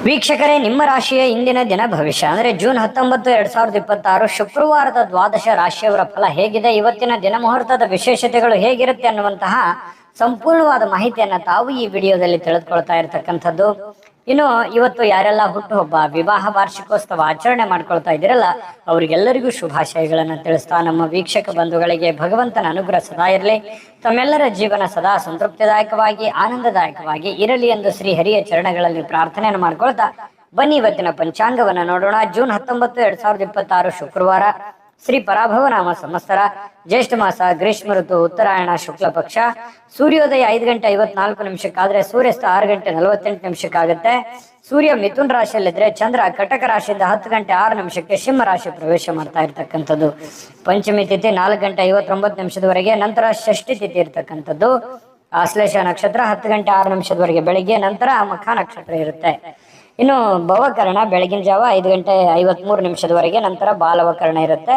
ವೀಕ್ಷಕರೇ, ನಿಮ್ಮ ರಾಶಿಯ ಇಂದಿನ ದಿನ ಭವಿಷ್ಯ ಅಂದ್ರೆ ಜೂನ್ 19, 2026 ಶುಕ್ರವಾರದ ದ್ವಾದಶ ರಾಶಿಯವರ ಫಲ ಹೇಗಿದೆ, ಇವತ್ತಿನ ದಿನ ಮುಹೂರ್ತದ ವಿಶೇಷತೆಗಳು ಹೇಗಿರುತ್ತೆ ಅನ್ನುವಂತಹ ಸಂಪೂರ್ಣವಾದ ಮಾಹಿತಿಯನ್ನ ತಾವು ಈ ವಿಡಿಯೋದಲ್ಲಿ ತಿಳಿದುಕೊಳ್ತಾ ಇರತಕ್ಕಂಥದ್ದು. ಇನ್ನು ಇವತ್ತು ಯಾರೆಲ್ಲ ಹುಟ್ಟುಹಬ್ಬ, ವಿವಾಹ ವಾರ್ಷಿಕೋತ್ಸವ ಆಚರಣೆ ಮಾಡ್ಕೊಳ್ತಾ ಇದ್ದೀರಲ್ಲ, ಅವರಿಗೆಲ್ಲರಿಗೂ ಶುಭಾಶಯಗಳನ್ನ ತಿಳಿಸ್ತಾ ನಮ್ಮ ವೀಕ್ಷಕ ಬಂಧುಗಳಿಗೆ ಭಗವಂತನ ಅನುಗ್ರಹ ಸದಾ ಇರಲಿ, ತಮ್ಮೆಲ್ಲರ ಜೀವನ ಸದಾ ಸಂತೃಪ್ತಿದಾಯಕವಾಗಿ ಆನಂದದಾಯಕವಾಗಿ ಇರಲಿ ಎಂದು ಶ್ರೀ ಹರಿಯ ಚರಣಗಳಲ್ಲಿ ಪ್ರಾರ್ಥನೆಯನ್ನು ಮಾಡ್ಕೊಳ್ತಾ ಬನ್ನಿ ಇವತ್ತಿನ ಪಂಚಾಂಗವನ್ನ ನೋಡೋಣ. ಜೂನ್ 19, 2026 ಶುಕ್ರವಾರ, ಶ್ರೀ ಪರಾಭವ ನಾಮ ಸಂವತ್ಸರ, ಜ್ಯೇಷ್ಠ ಮಾಸ, ಗ್ರೀಷ್ಮ ಋತು, ಉತ್ತರಾಯಣ, ಶುಕ್ಲ ಪಕ್ಷ. ಸೂರ್ಯೋದಯ 5:54 ಆದ್ರೆ ಸೂರ್ಯಾಸ್ತ 6:48 ಸೂರ್ಯ ಮಿಥುನ್ ರಾಶಿಯಲ್ಲಿದ್ರೆ ಚಂದ್ರ ಕಟಕ ರಾಶಿಯಿಂದ 10:06 ಸಿಂಹ ರಾಶಿ ಪ್ರವೇಶ ಮಾಡ್ತಾ ಇರ್ತಕ್ಕಂಥದ್ದು. ಪಂಚಮಿ ತಿಥಿ 4:59 ನಂತರ ಷಷ್ಠಿ ತಿಥಿ ಇರ್ತಕ್ಕಂಥದ್ದು. ಆಶ್ಲೇಷ ನಕ್ಷತ್ರ 10:06 ಬೆಳಿಗ್ಗೆ, ನಂತರ ಮಖ ನಕ್ಷತ್ರ ಇರುತ್ತೆ. ಇನ್ನು ಭವಕರಣ ಬೆಳಗಿನ ಜಾವ 5:53 ನಂತರ ಬಾಲವಕರಣ ಇರುತ್ತೆ.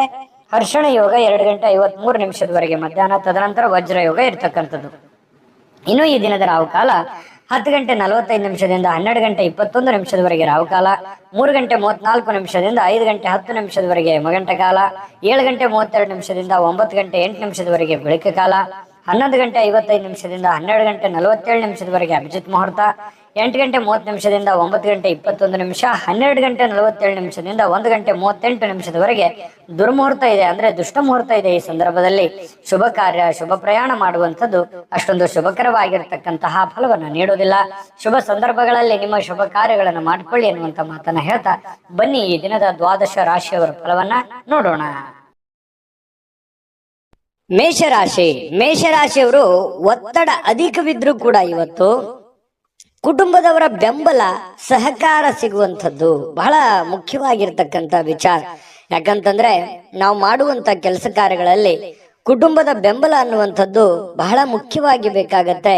ಹರ್ಷಣ ಯೋಗ 2:53 ಮಧ್ಯಾಹ್ನ, ತದನಂತರ ವಜ್ರ ಯೋಗ ಇರ್ತಕ್ಕಂಥದ್ದು. ಇನ್ನು ಈ ದಿನದ ರಾಹುಕಾಲ 10:45 12:21 ರಾಹುಕಾಲ, 3:34 5:10 ಯಮಗಂಟ ಕಾಲ, 7:32 9:08 ಬೆಳಕು ಕಾಲ, 11:55 12:47 ಅಭಿಜಿತ್ ಮುಹೂರ್ತ, 8:30 9:21 12:47 1:38 ದುರ್ಮುಹೂರ್ತ ಇದೆ, ಅಂದ್ರೆ ದುಷ್ಟ ಮುಹೂರ್ತ ಇದೆ. ಈ ಸಂದರ್ಭದಲ್ಲಿ ಶುಭ ಕಾರ್ಯ, ಶುಭ ಪ್ರಯಾಣ ಮಾಡುವಂಥದ್ದು ಅಷ್ಟೊಂದು ಶುಭಕರವಾಗಿರ್ತಕ್ಕಂತಹ ಫಲವನ್ನು ನೀಡುವುದಿಲ್ಲ. ಶುಭ ಸಂದರ್ಭಗಳಲ್ಲಿ ನಿಮ್ಮ ಶುಭ ಕಾರ್ಯಗಳನ್ನು ಮಾಡಿಕೊಳ್ಳಿ ಎನ್ನುವಂತ ಮಾತನ್ನ ಹೇಳ್ತಾ ಬನ್ನಿ ಈ ದಿನದ ದ್ವಾದಶ ರಾಶಿಯವರ ಫಲವನ್ನ ನೋಡೋಣ. ಮೇಷರಾಶಿಯವರು ಒತ್ತಡ ಅಧಿಕವಿದ್ರೂ ಕೂಡ ಇವತ್ತು ಕುಟುಂಬದವರ ಬೆಂಬಲ, ಸಹಕಾರ ಸಿಗುವಂಥದ್ದು ಬಹಳ ಮುಖ್ಯವಾಗಿರ್ತಕ್ಕಂಥ ವಿಚಾರ. ಯಾಕಂತಂದ್ರೆ ನಾವು ಮಾಡುವಂತ ಕೆಲಸ ಕಾರ್ಯಗಳಲ್ಲಿ ಕುಟುಂಬದ ಬೆಂಬಲ ಅನ್ನುವಂಥದ್ದು ಬಹಳ ಮುಖ್ಯವಾಗಿ ಬೇಕಾಗತ್ತೆ.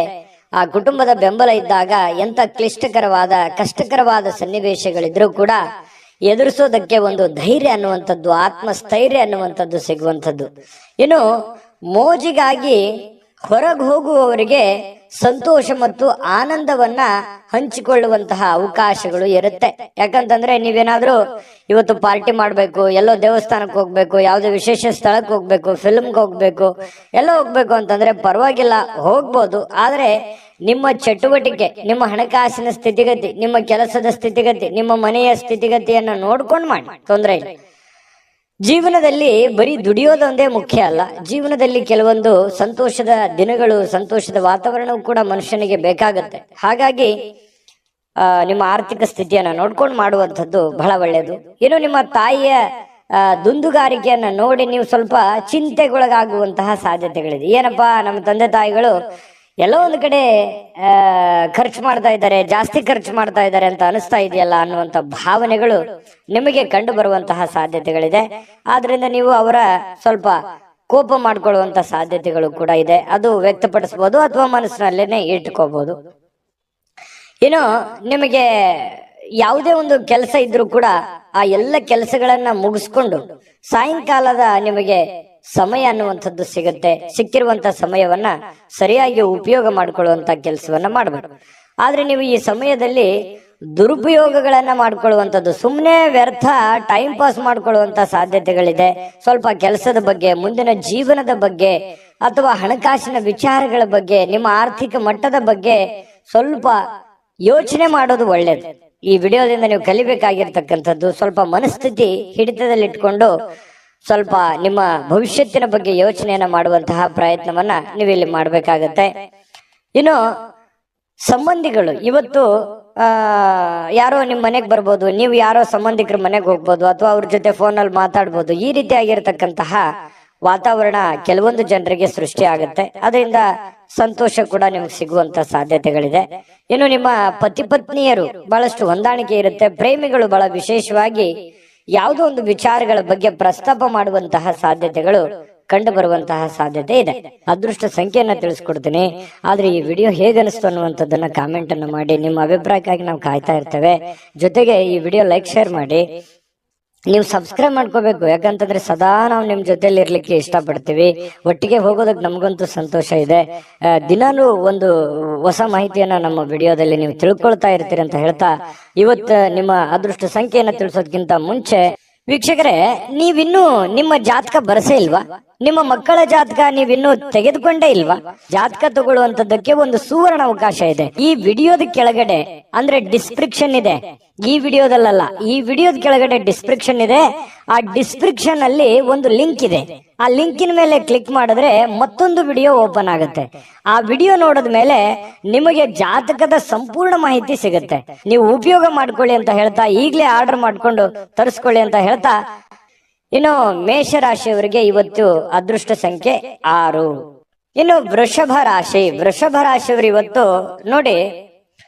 ಆ ಕುಟುಂಬದ ಬೆಂಬಲ ಇದ್ದಾಗ ಎಂತ ಕ್ಲಿಷ್ಟಕರವಾದ, ಕಷ್ಟಕರವಾದ ಸನ್ನಿವೇಶಗಳಿದ್ರೂ ಕೂಡ ಎದುರಿಸೋದಕ್ಕೆ ಒಂದು ಧೈರ್ಯ ಅನ್ನುವಂಥದ್ದು, ಆತ್ಮಸ್ಥೈರ್ಯ ಅನ್ನುವಂಥದ್ದು ಸಿಗುವಂಥದ್ದು. ಇನ್ನು ಮೋಜಿಗಾಗಿ ಹೊರಗೆ ಹೋಗುವವರಿಗೆ ಸಂತೋಷ ಮತ್ತು ಆನಂದವನ್ನ ಹಂಚಿಕೊಳ್ಳುವಂತಹ ಅವಕಾಶಗಳು ಇರುತ್ತೆ. ಯಾಕಂತಂದ್ರೆ ನೀವೇನಾದ್ರೂ ಇವತ್ತು ಪಾರ್ಟಿ ಮಾಡ್ಬೇಕು, ಎಲ್ಲೋ ದೇವಸ್ಥಾನಕ್ಕೆ ಹೋಗ್ಬೇಕು, ಯಾವುದೇ ವಿಶೇಷ ಸ್ಥಳಕ್ಕೆ ಹೋಗ್ಬೇಕು, ಫಿಲ್ಮ್ಗೆ ಹೋಗ್ಬೇಕು, ಎಲ್ಲೋ ಹೋಗ್ಬೇಕು ಅಂತಂದ್ರೆ ಪರವಾಗಿಲ್ಲ, ಹೋಗ್ಬೋದು. ಆದ್ರೆ ನಿಮ್ಮ ಚಟುವಟಿಕೆ, ನಿಮ್ಮ ಹಣಕಾಸಿನ ಸ್ಥಿತಿಗತಿ, ನಿಮ್ಮ ಕೆಲಸದ ಸ್ಥಿತಿಗತಿ, ನಿಮ್ಮ ಮನೆಯ ಸ್ಥಿತಿಗತಿಯನ್ನು ನೋಡ್ಕೊಂಡು ಮಾಡಿ, ತೊಂದರೆ ಇಲ್ಲ. ಜೀವನದಲ್ಲಿ ಬರೀ ದುಡಿಯೋದೊಂದೇ ಮುಖ್ಯ ಅಲ್ಲ. ಜೀವನದಲ್ಲಿ ಕೆಲವೊಂದು ಸಂತೋಷದ ದಿನಗಳು, ಸಂತೋಷದ ವಾತಾವರಣವು ಕೂಡ ಮನುಷ್ಯನಿಗೆ ಬೇಕಾಗತ್ತೆ. ಹಾಗಾಗಿ ನಿಮ್ಮ ಆರ್ಥಿಕ ಸ್ಥಿತಿಯನ್ನ ನೋಡ್ಕೊಂಡು ಮಾಡುವಂಥದ್ದು ಬಹಳ ಒಳ್ಳೆಯದು. ಇನ್ನು ನಿಮ್ಮ ತಾಯಿಯ ದುಂದುಗಾರಿಕೆಯನ್ನ ನೋಡಿ ನೀವು ಸ್ವಲ್ಪ ಚಿಂತೆಗೊಳಗಾಗುವಂತಹ ಸಾಧ್ಯತೆಗಳಿದೆ. ಏನಪ್ಪಾ, ನಮ್ಮ ತಂದೆ ತಾಯಿಗಳು ಎಲ್ಲೋ ಒಂದು ಕಡೆ ಖರ್ಚು ಮಾಡ್ತಾ ಇದ್ದಾರೆ, ಜಾಸ್ತಿ ಖರ್ಚು ಮಾಡ್ತಾ ಇದ್ದಾರೆ ಅಂತ ಅನಿಸ್ತಾ ಇದೆಯಲ್ಲ ಅನ್ನುವಂಥ ಭಾವನೆಗಳು ನಿಮಗೆ ಕಂಡು ಬರುವಂತಹ ಸಾಧ್ಯತೆಗಳಿದೆ. ಆದ್ರಿಂದ ನೀವು ಅವರ ಸ್ವಲ್ಪ ಕೋಪ ಮಾಡ್ಕೊಳ್ಳುವಂತ ಸಾಧ್ಯತೆಗಳು ಕೂಡ ಇದೆ. ಅದು ವ್ಯಕ್ತಪಡಿಸಬಹುದು ಅಥವಾ ಮನಸ್ಸಿನಲ್ಲೇನೆ ಇಟ್ಕೋಬಹುದು. ಇನ್ನು ನಿಮಗೆ ಯಾವುದೇ ಒಂದು ಕೆಲಸ ಇದ್ರೂ ಕೂಡ ಆ ಎಲ್ಲ ಕೆಲಸಗಳನ್ನ ಮುಗಿಸ್ಕೊಂಡು ಸಾಯಂಕಾಲದ ನಿಮಗೆ ಸಮಯ ಅನ್ನುವಂಥದ್ದು ಸಿಗುತ್ತೆ. ಸಿಕ್ಕಿರುವಂತ ಸಮಯವನ್ನ ಸರಿಯಾಗಿ ಉಪಯೋಗ ಮಾಡಿಕೊಳ್ಳುವಂತ ಕೆಲಸವನ್ನ ಮಾಡಬೇಕು. ಆದ್ರೆ ನೀವು ಈ ಸಮಯದಲ್ಲಿ ದುರುಪಯೋಗಗಳನ್ನ ಮಾಡ್ಕೊಳ್ಳುವಂಥದ್ದು, ಸುಮ್ಮನೆ ವ್ಯರ್ಥ ಟೈಮ್ ಪಾಸ್ ಮಾಡ್ಕೊಳ್ಳುವಂತ ಸಾಧ್ಯತೆಗಳಿದೆ. ಸ್ವಲ್ಪ ಕೆಲಸದ ಬಗ್ಗೆ, ಮುಂದಿನ ಜೀವನದ ಬಗ್ಗೆ ಅಥವಾ ಹಣಕಾಸಿನ ವಿಚಾರಗಳ ಬಗ್ಗೆ, ನಿಮ್ಮ ಆರ್ಥಿಕ ಮಟ್ಟದ ಬಗ್ಗೆ ಸ್ವಲ್ಪ ಯೋಚನೆ ಮಾಡೋದು ಒಳ್ಳೇದು. ಈ ವಿಡಿಯೋದಿಂದ ನೀವು ಕಲಿಬೇಕಾಗಿರ್ತಕ್ಕಂಥದ್ದು ಸ್ವಲ್ಪ ಮನಸ್ಥಿತಿ ಹಿಡಿತದಲ್ಲಿಟ್ಕೊಂಡು ಸ್ವಲ್ಪ ನಿಮ್ಮ ಭವಿಷ್ಯತ್ತಿನ ಬಗ್ಗೆ ಯೋಚನೆಯನ್ನ ಮಾಡುವಂತಹ ಪ್ರಯತ್ನವನ್ನ ನೀವಿಲ್ಲಿ ಮಾಡ್ಬೇಕಾಗತ್ತೆ. ಇನ್ನು ಸಂಬಂಧಿಗಳು ಇವತ್ತು ಯಾರೋ ನಿಮ್ಮ ಮನೆಗೆ ಬರ್ಬೋದು, ನೀವು ಯಾರೋ ಸಂಬಂಧಿಕರ ಮನೆಗೆ ಹೋಗ್ಬೋದು, ಅಥವಾ ಅವ್ರ ಜೊತೆ ಫೋನಲ್ಲಿ ಮಾತಾಡ್ಬೋದು. ಈ ರೀತಿಯಾಗಿರ್ತಕ್ಕಂತಹ ವಾತಾವರಣ ಕೆಲವೊಂದು ಜನರಿಗೆ ಸೃಷ್ಟಿ ಆಗುತ್ತೆ. ಅದರಿಂದ ಸಂತೋಷ ಕೂಡ ನಿಮ್ಗೆ ಸಿಗುವಂತ ಸಾಧ್ಯತೆಗಳಿದೆ. ಇನ್ನು ನಿಮ್ಮ ಪತಿ ಪತ್ನಿಯರು ಬಹಳಷ್ಟು ಹೊಂದಾಣಿಕೆ ಇರುತ್ತೆ. ಪ್ರೇಮಿಗಳು ಬಹಳ ವಿಶೇಷವಾಗಿ ಯಾವುದೋ ಒಂದು ವಿಚಾರಗಳ ಬಗ್ಗೆ ಪ್ರಸ್ತಾಪ ಮಾಡುವಂತಹ ಸಾಧ್ಯತೆಗಳು ಕಂಡು ಬರುವಂತಹ ಸಾಧ್ಯತೆ ಇದೆ. ಅದೃಷ್ಟ ಸಂಖ್ಯೆಯನ್ನ ತಿಳಿಸ್ಕೊಡ್ತೀನಿ. ಆದ್ರೆ ಈ ವಿಡಿಯೋ ಹೇಗನಿಸ್ತು ಅನ್ನುವಂಥದ್ದನ್ನ ಕಾಮೆಂಟ್ ಅನ್ನು ಮಾಡಿ. ನಿಮ್ಮ ಅಭಿಪ್ರಾಯಕ್ಕಾಗಿ ನಾವು ಕಾಯ್ತಾ ಇರ್ತೇವೆ. ಜೊತೆಗೆ ಈ ವಿಡಿಯೋ ಲೈಕ್, ಶೇರ್ ಮಾಡಿ. ನೀವು ಸಬ್ಸ್ಕ್ರೈಬ್ ಮಾಡ್ಕೋಬೇಕು. ಯಾಕಂತಂದ್ರೆ ಸದಾ ನಾವು ನಿಮ್ ಜೊತೆಲಿ ಇರ್ಲಿಕ್ಕೆ ಇಷ್ಟಪಡ್ತೀವಿ. ಒಟ್ಟಿಗೆ ಹೋಗೋದಕ್ಕೆ ನಮಗಂತೂ ಸಂತೋಷ ಇದೆ. ದಿನಾನು ಒಂದು ಹೊಸ ಮಾಹಿತಿಯನ್ನ ನಮ್ಮ ವಿಡಿಯೋದಲ್ಲಿ ನೀವು ತಿಳ್ಕೊಳ್ತಾ ಇರ್ತೀರಿ ಅಂತ ಹೇಳ್ತಾ, ಇವತ್ತು ನಿಮ್ಮ ಅದೃಷ್ಟ ಸಂಖ್ಯೆಯನ್ನ ತಿಳಿಸೋದಕ್ಕಿಂತ ಮುಂಚೆ ವೀಕ್ಷಕರೇ, ನೀವಿನ್ನೂ ನಿಮ್ಮ ಜಾತಕ ಬರಸೇ ಇಲ್ವಾ? ನಿಮ್ಮ ಮಕ್ಕಳ ಜಾತಕ ನೀವಿನ್ನೂ ತೆಗೆದುಕೊಂಡೇ ಇಲ್ವಾ? ಜಾತಕ ತಗೊಳ್ಳುವಂತದ್ದಕ್ಕೆ ಒಂದು ಸುವರ್ಣ ಅವಕಾಶ ಇದೆ. ಈ ವಿಡಿಯೋದ ಕೆಳಗಡೆ ಅಂದ್ರೆ ಡಿಸ್ಕ್ರಿಪ್ಷನ್ ಇದೆ. ಈ ವಿಡಿಯೋದಲ್ಲ, ಈ ವಿಡಿಯೋದ ಕೆಳಗಡೆ ಡಿಸ್ಕ್ರಿಪ್ಷನ್ ಇದೆ. ಆ ಡಿಸ್ಕ್ರಿಪ್ಷನ್ ಅಲ್ಲಿ ಒಂದು ಲಿಂಕ್ ಇದೆ. ಆ ಲಿಂಕಿನ ಮೇಲೆ ಕ್ಲಿಕ್ ಮಾಡಿದ್ರೆ ಮತ್ತೊಂದು ವಿಡಿಯೋ ಓಪನ್ ಆಗುತ್ತೆ. ಆ ವಿಡಿಯೋ ನೋಡಿದ ಮೇಲೆ ನಿಮಗೆ ಜಾತಕದ ಸಂಪೂರ್ಣ ಮಾಹಿತಿ ಸಿಗುತ್ತೆ. ನೀವು ಉಪಯೋಗ ಮಾಡ್ಕೊಳ್ಳಿ ಅಂತ ಹೇಳ್ತಾ, ಈಗಲೇ ಆರ್ಡರ್ ಮಾಡ್ಕೊಂಡು ತರಿಸ್ಕೊಳ್ಳಿ ಅಂತ ಹೇಳ್ತಾ, ಇನ್ನು ಮೇಷರಾಶಿಯವರಿಗೆ ಇವತ್ತು ಅದೃಷ್ಟ ಸಂಖ್ಯೆ 6. ಇನ್ನು ವೃಷಭ ರಾಶಿಯವರು ಇವತ್ತು ನೋಡಿ,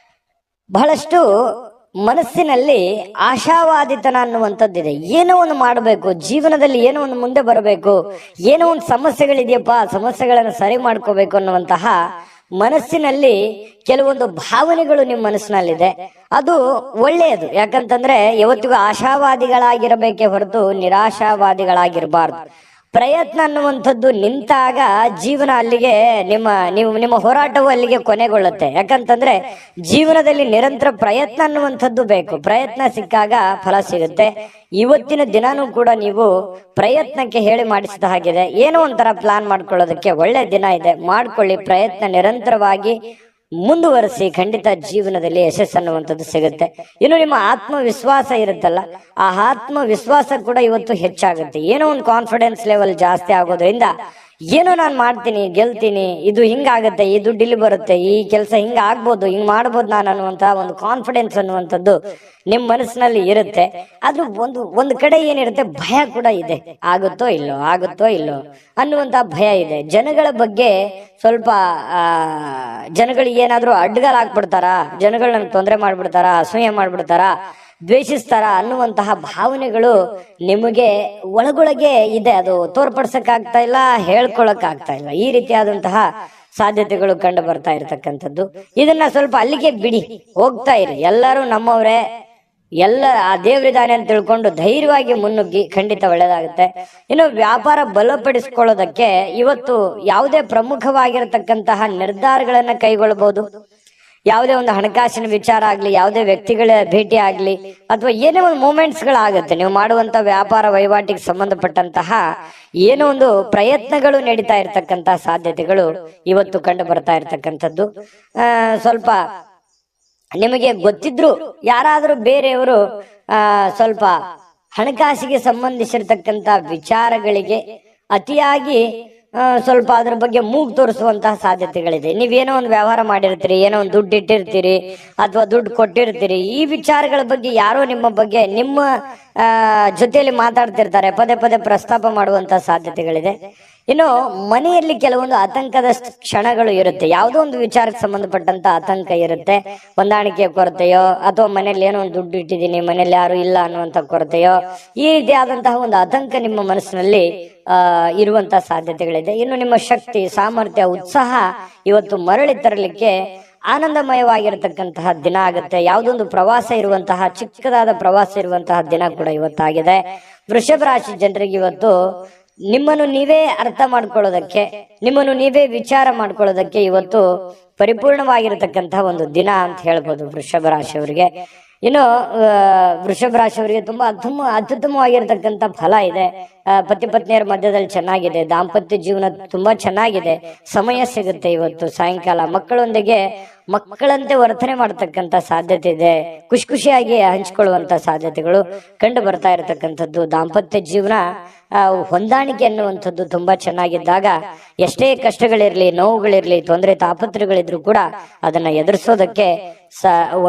ಬಹಳಷ್ಟು ಮನಸ್ಸಿನಲ್ಲಿ ಆಶಾವಾದಿತನ ಅನ್ನುವಂಥದ್ದಿದೆ. ಏನೋ ಒಂದು ಮಾಡಬೇಕು, ಜೀವನದಲ್ಲಿ ಏನೋ ಒಂದು ಮುಂದೆ ಬರಬೇಕು, ಏನೋ ಒಂದು ಸಮಸ್ಯೆಗಳಿದೆಯಪ್ಪ, ಸಮಸ್ಯೆಗಳನ್ನು ಸರಿ ಮಾಡ್ಕೋಬೇಕು ಅನ್ನುವಂತಹ ಮನಸ್ಸಿನಲ್ಲಿ ಕೆಲವೊಂದು ಭಾವನೆಗಳು ನಿಮ್ಮ ಮನಸ್ಸಿನಲ್ಲಿದೆ. ಅದು ಒಳ್ಳೆಯದು. ಯಾಕಂತಂದ್ರೆ ಯಾವತ್ತಿಗೂ ಆಶಾವಾದಿಗಳಾಗಿರಬೇಕೇ ಹೊರತು ನಿರಾಶಾವಾದಿಗಳಾಗಿರಬಾರ್ದು. ಪ್ರಯತ್ನ ಅನ್ನುವಂಥದ್ದು ನಿಂತಾಗ ಜೀವನ ಅಲ್ಲಿಗೆ ನಿಮ್ಮ ಹೋರಾಟವು ಅಲ್ಲಿಗೆ ಕೊನೆಗೊಳ್ಳುತ್ತೆ. ಯಾಕಂತಂದ್ರೆ ಜೀವನದಲ್ಲಿ ನಿರಂತರ ಪ್ರಯತ್ನ ಅನ್ನುವಂಥದ್ದು ಬೇಕು. ಪ್ರಯತ್ನ ಸಿಕ್ಕಾಗ ಫಲ ಸಿಗುತ್ತೆ. ಇವತ್ತಿನ ದಿನಾನೂ ಕೂಡ ನೀವು ಪ್ರಯತ್ನಕ್ಕೆ ಹೇಳಿ ಮಾಡಿಸಿದ ಹಾಗಿದೆ. ಏನೋ ಒಂಥರ ಪ್ಲಾನ್ ಮಾಡ್ಕೊಳ್ಳೋದಕ್ಕೆ ಒಳ್ಳೆ ದಿನ ಇದೆ. ಮಾಡ್ಕೊಳ್ಳಿ, ಪ್ರಯತ್ನ ನಿರಂತರವಾಗಿ ಮುಂದುವರಿಸಿ, ಖಂಡಿತ ಜೀವನದಲ್ಲಿ ಯಶಸ್ಸು ಅನ್ನುವಂಥದ್ದು ಸಿಗುತ್ತೆ. ಇನ್ನು ನಿಮ್ಮ ಆತ್ಮವಿಶ್ವಾಸ ಇರುತ್ತಲ್ಲ, ಆ ಆತ್ಮವಿಶ್ವಾಸ ಕೂಡ ಇವತ್ತು ಹೆಚ್ಚಾಗುತ್ತೆ. ಏನೋ ಒಂದು ಕಾನ್ಫಿಡೆನ್ಸ್ ಲೆವೆಲ್ ಜಾಸ್ತಿ ಆಗೋದ್ರಿಂದ ಏನೋ ನಾನು ಮಾಡ್ತೀನಿ, ಗೆಲ್ತೀನಿ, ಇದು ಹಿಂಗಾಗತ್ತೆ, ಈ ದುಡ್ಡು ಇಲ್ಲಿ ಬರುತ್ತೆ, ಈ ಕೆಲಸ ಹಿಂಗ ಆಗ್ಬೋದು, ಹಿಂಗ್ ಮಾಡ್ಬೋದು ನಾನು ಅನ್ನುವಂತ ಒಂದು ಕಾನ್ಫಿಡೆನ್ಸ್ ಅನ್ನುವಂಥದ್ದು ನಿಮ್ ಮನಸ್ಸಿನಲ್ಲಿ ಇರುತ್ತೆ. ಆದ್ರೂ ಒಂದು ಕಡೆ ಏನಿರುತ್ತೆ, ಭಯ ಕೂಡ ಇದೆ. ಆಗುತ್ತೋ ಇಲ್ಲೋ ಅನ್ನುವಂತ ಭಯ ಇದೆ. ಜನಗಳ ಬಗ್ಗೆ ಸ್ವಲ್ಪ ಜನಗಳಿಗೆ ಏನಾದ್ರೂ ಅಡ್ಡಗಾಲ ಹಾಕ್ಬಿಡ್ತಾರ, ಜನಗಳು ನನ್ಗೆ ತೊಂದರೆ ಮಾಡ್ಬಿಡ್ತಾರ, ಅಸೂಯೆ ಮಾಡ್ಬಿಡ್ತಾರ, ದ್ವೇಷಿಸ್ತಾರ ಅನ್ನುವಂತಹ ಭಾವನೆಗಳು ನಿಮಗೆ ಒಳಗೊಳಗೆ ಇದೆ. ಅದು ತೋರ್ಪಡಿಸಕ್ ಆಗ್ತಾ ಇಲ್ಲ, ಹೇಳ್ಕೊಳಕ್ ಆಗ್ತಾ ಇಲ್ಲ. ಈ ರೀತಿಯಾದಂತಹ ಸಾಧ್ಯತೆಗಳು ಕಂಡು ಬರ್ತಾ ಇರತಕ್ಕಂಥದ್ದು. ಇದನ್ನ ಸ್ವಲ್ಪ ಅಲ್ಲಿಗೆ ಬಿಡಿ, ಹೋಗ್ತಾ ಇರಿ. ಎಲ್ಲರೂ ನಮ್ಮವರೇ, ಎಲ್ಲ ಆ ದೇವರಿದಾನೆ ಅಂತ ತಿಳ್ಕೊಂಡು ಧೈರ್ಯವಾಗಿ ಮುನ್ನುಗ್ಗಿ, ಖಂಡಿತ ಒಳ್ಳೇದಾಗುತ್ತೆ. ಇನ್ನು ವ್ಯಾಪಾರ ಬಲಪಡಿಸ್ಕೊಳ್ಳೋದಕ್ಕೆ ಇವತ್ತು ಯಾವುದೇ ಪ್ರಮುಖವಾಗಿರತಕ್ಕಂತಹ ನಿರ್ಧಾರಗಳನ್ನ ಕೈಗೊಳ್ಳಬಹುದು. ಯಾವುದೇ ಒಂದು ಹಣಕಾಸಿನ ವಿಚಾರ ಆಗ್ಲಿ, ಯಾವುದೇ ವ್ಯಕ್ತಿಗಳ ಭೇಟಿ ಆಗ್ಲಿ, ಅಥವಾ ಏನೇ ಒಂದು ಮೂಮೆಂಟ್ಸ್ ಗಳಾಗುತ್ತೆ. ನೀವು ಮಾಡುವಂತ ವ್ಯಾಪಾರ ವಹಿವಾಟಿಗೆ ಸಂಬಂಧಪಟ್ಟಂತಹ ಏನೋ ಒಂದು ಪ್ರಯತ್ನಗಳು ನಡೀತಾ ಇರ್ತಕ್ಕಂತಹ ಸಾಧ್ಯತೆಗಳು ಇವತ್ತು ಕಂಡು ಬರ್ತಾ ಇರ್ತಕ್ಕಂಥದ್ದು. ಸ್ವಲ್ಪ ನಿಮಗೆ ಗೊತ್ತಿದ್ರು ಯಾರಾದ್ರೂ ಬೇರೆಯವರು ಸ್ವಲ್ಪ ಹಣಕಾಸಿಗೆ ಸಂಬಂಧಿಸಿರ್ತಕ್ಕಂತ ವಿಚಾರಗಳಿಗೆ ಅತಿಯಾಗಿ ಸ್ವಲ್ಪ ಅದ್ರ ಬಗ್ಗೆ ಮೂಗು ತೋರಿಸುವಂತಹ ಸಾಧ್ಯತೆಗಳಿದೆ. ನೀವೇನೋ ಒಂದು ವ್ಯವಹಾರ ಮಾಡಿರ್ತೀರಿ, ಏನೋ ಒಂದು ದುಡ್ಡು ಇಟ್ಟಿರ್ತೀರಿ ಅಥವಾ ದುಡ್ಡು ಕೊಟ್ಟಿರ್ತೀರಿ, ಈ ವಿಚಾರಗಳ ಬಗ್ಗೆ ಯಾರೋ ನಿಮ್ಮ ಬಗ್ಗೆ ನಿಮ್ಮ ಜೊತೆಯಲ್ಲಿ ಮಾತಾಡ್ತಿರ್ತಾರೆ, ಪದೇ ಪದೇ ಪ್ರಸ್ತಾಪ ಮಾಡುವಂತಹ ಸಾಧ್ಯತೆಗಳಿದೆ. ಇನ್ನು ಮನೆಯಲ್ಲಿ ಕೆಲವೊಂದು ಆತಂಕದ ಕ್ಷಣಗಳು ಇರುತ್ತೆ. ಯಾವುದೋ ಒಂದು ವಿಚಾರಕ್ಕೆ ಸಂಬಂಧಪಟ್ಟಂತ ಆತಂಕ ಇರುತ್ತೆ. ಹೊಂದಾಣಿಕೆ ಕೊರತೆಯೋ, ಅಥವಾ ಮನೇಲಿ ಏನೋ ಒಂದು ದುಡ್ಡು ಇಟ್ಟಿದ್ದೀನಿ, ಮನೇಲಿ ಯಾರು ಇಲ್ಲ ಅನ್ನುವಂತ ಕೊರತೆಯೋ, ಈ ರೀತಿಯಾದಂತಹ ಒಂದು ಆತಂಕ ನಿಮ್ಮ ಮನಸ್ಸಿನಲ್ಲಿ ಇರುವಂತಹ ಸಾಧ್ಯತೆಗಳಿದೆ. ಇನ್ನು ನಿಮ್ಮ ಶಕ್ತಿ, ಸಾಮರ್ಥ್ಯ, ಉತ್ಸಾಹ ಇವತ್ತು ಮರಳಿ ತರಲಿಕ್ಕೆ ಆನಂದಮಯವಾಗಿರತಕ್ಕಂತಹ ದಿನ ಆಗುತ್ತೆ. ಯಾವುದೊಂದು ಪ್ರವಾಸ ಇರುವಂತಹ, ಚಿಕ್ಕದಾದ ಪ್ರವಾಸ ಇರುವಂತಹ ದಿನ ಕೂಡ ಇವತ್ತಾಗಿದೆ. ವೃಷಭ ರಾಶಿ ಜನರಿಗೆ ಇವತ್ತು ನಿಮ್ಮನ್ನು ನೀವೇ ಅರ್ಥ ಮಾಡ್ಕೊಳ್ಳೋದಕ್ಕೆ, ನಿಮ್ಮನ್ನು ನೀವೇ ವಿಚಾರ ಮಾಡ್ಕೊಳ್ಳೋದಕ್ಕೆ ಇವತ್ತು ಪರಿಪೂರ್ಣವಾಗಿರತಕ್ಕಂತಹ ಒಂದು ದಿನ ಅಂತ ಹೇಳ್ಬೋದು ವೃಷಭ ರಾಶಿಯವರಿಗೆ. ಇನ್ನು ವೃಷಭ ರಾಶಿಯವರಿಗೆ ತುಂಬಾ ಅತ್ಯುತ್ತಮವಾಗಿರತಕ್ಕಂತ ಫಲ ಇದೆ. ಪತಿ ಪತ್ನಿಯರ ಮಧ್ಯದಲ್ಲಿ ಚೆನ್ನಾಗಿದೆ. ದಾಂಪತ್ಯ ಜೀವನ ತುಂಬಾ ಚೆನ್ನಾಗಿದೆ. ಸಮಯ ಸಿಗುತ್ತೆ ಇವತ್ತು ಸಾಯಂಕಾಲ. ಮಕ್ಕಳೊಂದಿಗೆ ಮಕ್ಕಳಂತೆ ವರ್ತನೆ ಮಾಡತಕ್ಕಂತ ಸಾಧ್ಯತೆ ಇದೆ. ಖುಷಿಯಾಗಿ ಹಂಚಿಕೊಳ್ಳುವಂತ ಸಾಧ್ಯತೆಗಳು ಕಂಡು ಬರ್ತಾ ಇರತಕ್ಕಂಥದ್ದು. ದಾಂಪತ್ಯ ಜೀವನ ಹೊಂದಾಣಿಕೆ ಅನ್ನುವಂಥದ್ದು ತುಂಬಾ ಚೆನ್ನಾಗಿದ್ದಾಗ ಎಷ್ಟೇ ಕಷ್ಟಗಳಿರ್ಲಿ, ನೋವುಗಳಿರ್ಲಿ, ತೊಂದರೆ ತಾಪತ್ರಗಳಿದ್ರು ಕೂಡ ಅದನ್ನ ಎದುರಿಸೋದಕ್ಕೆ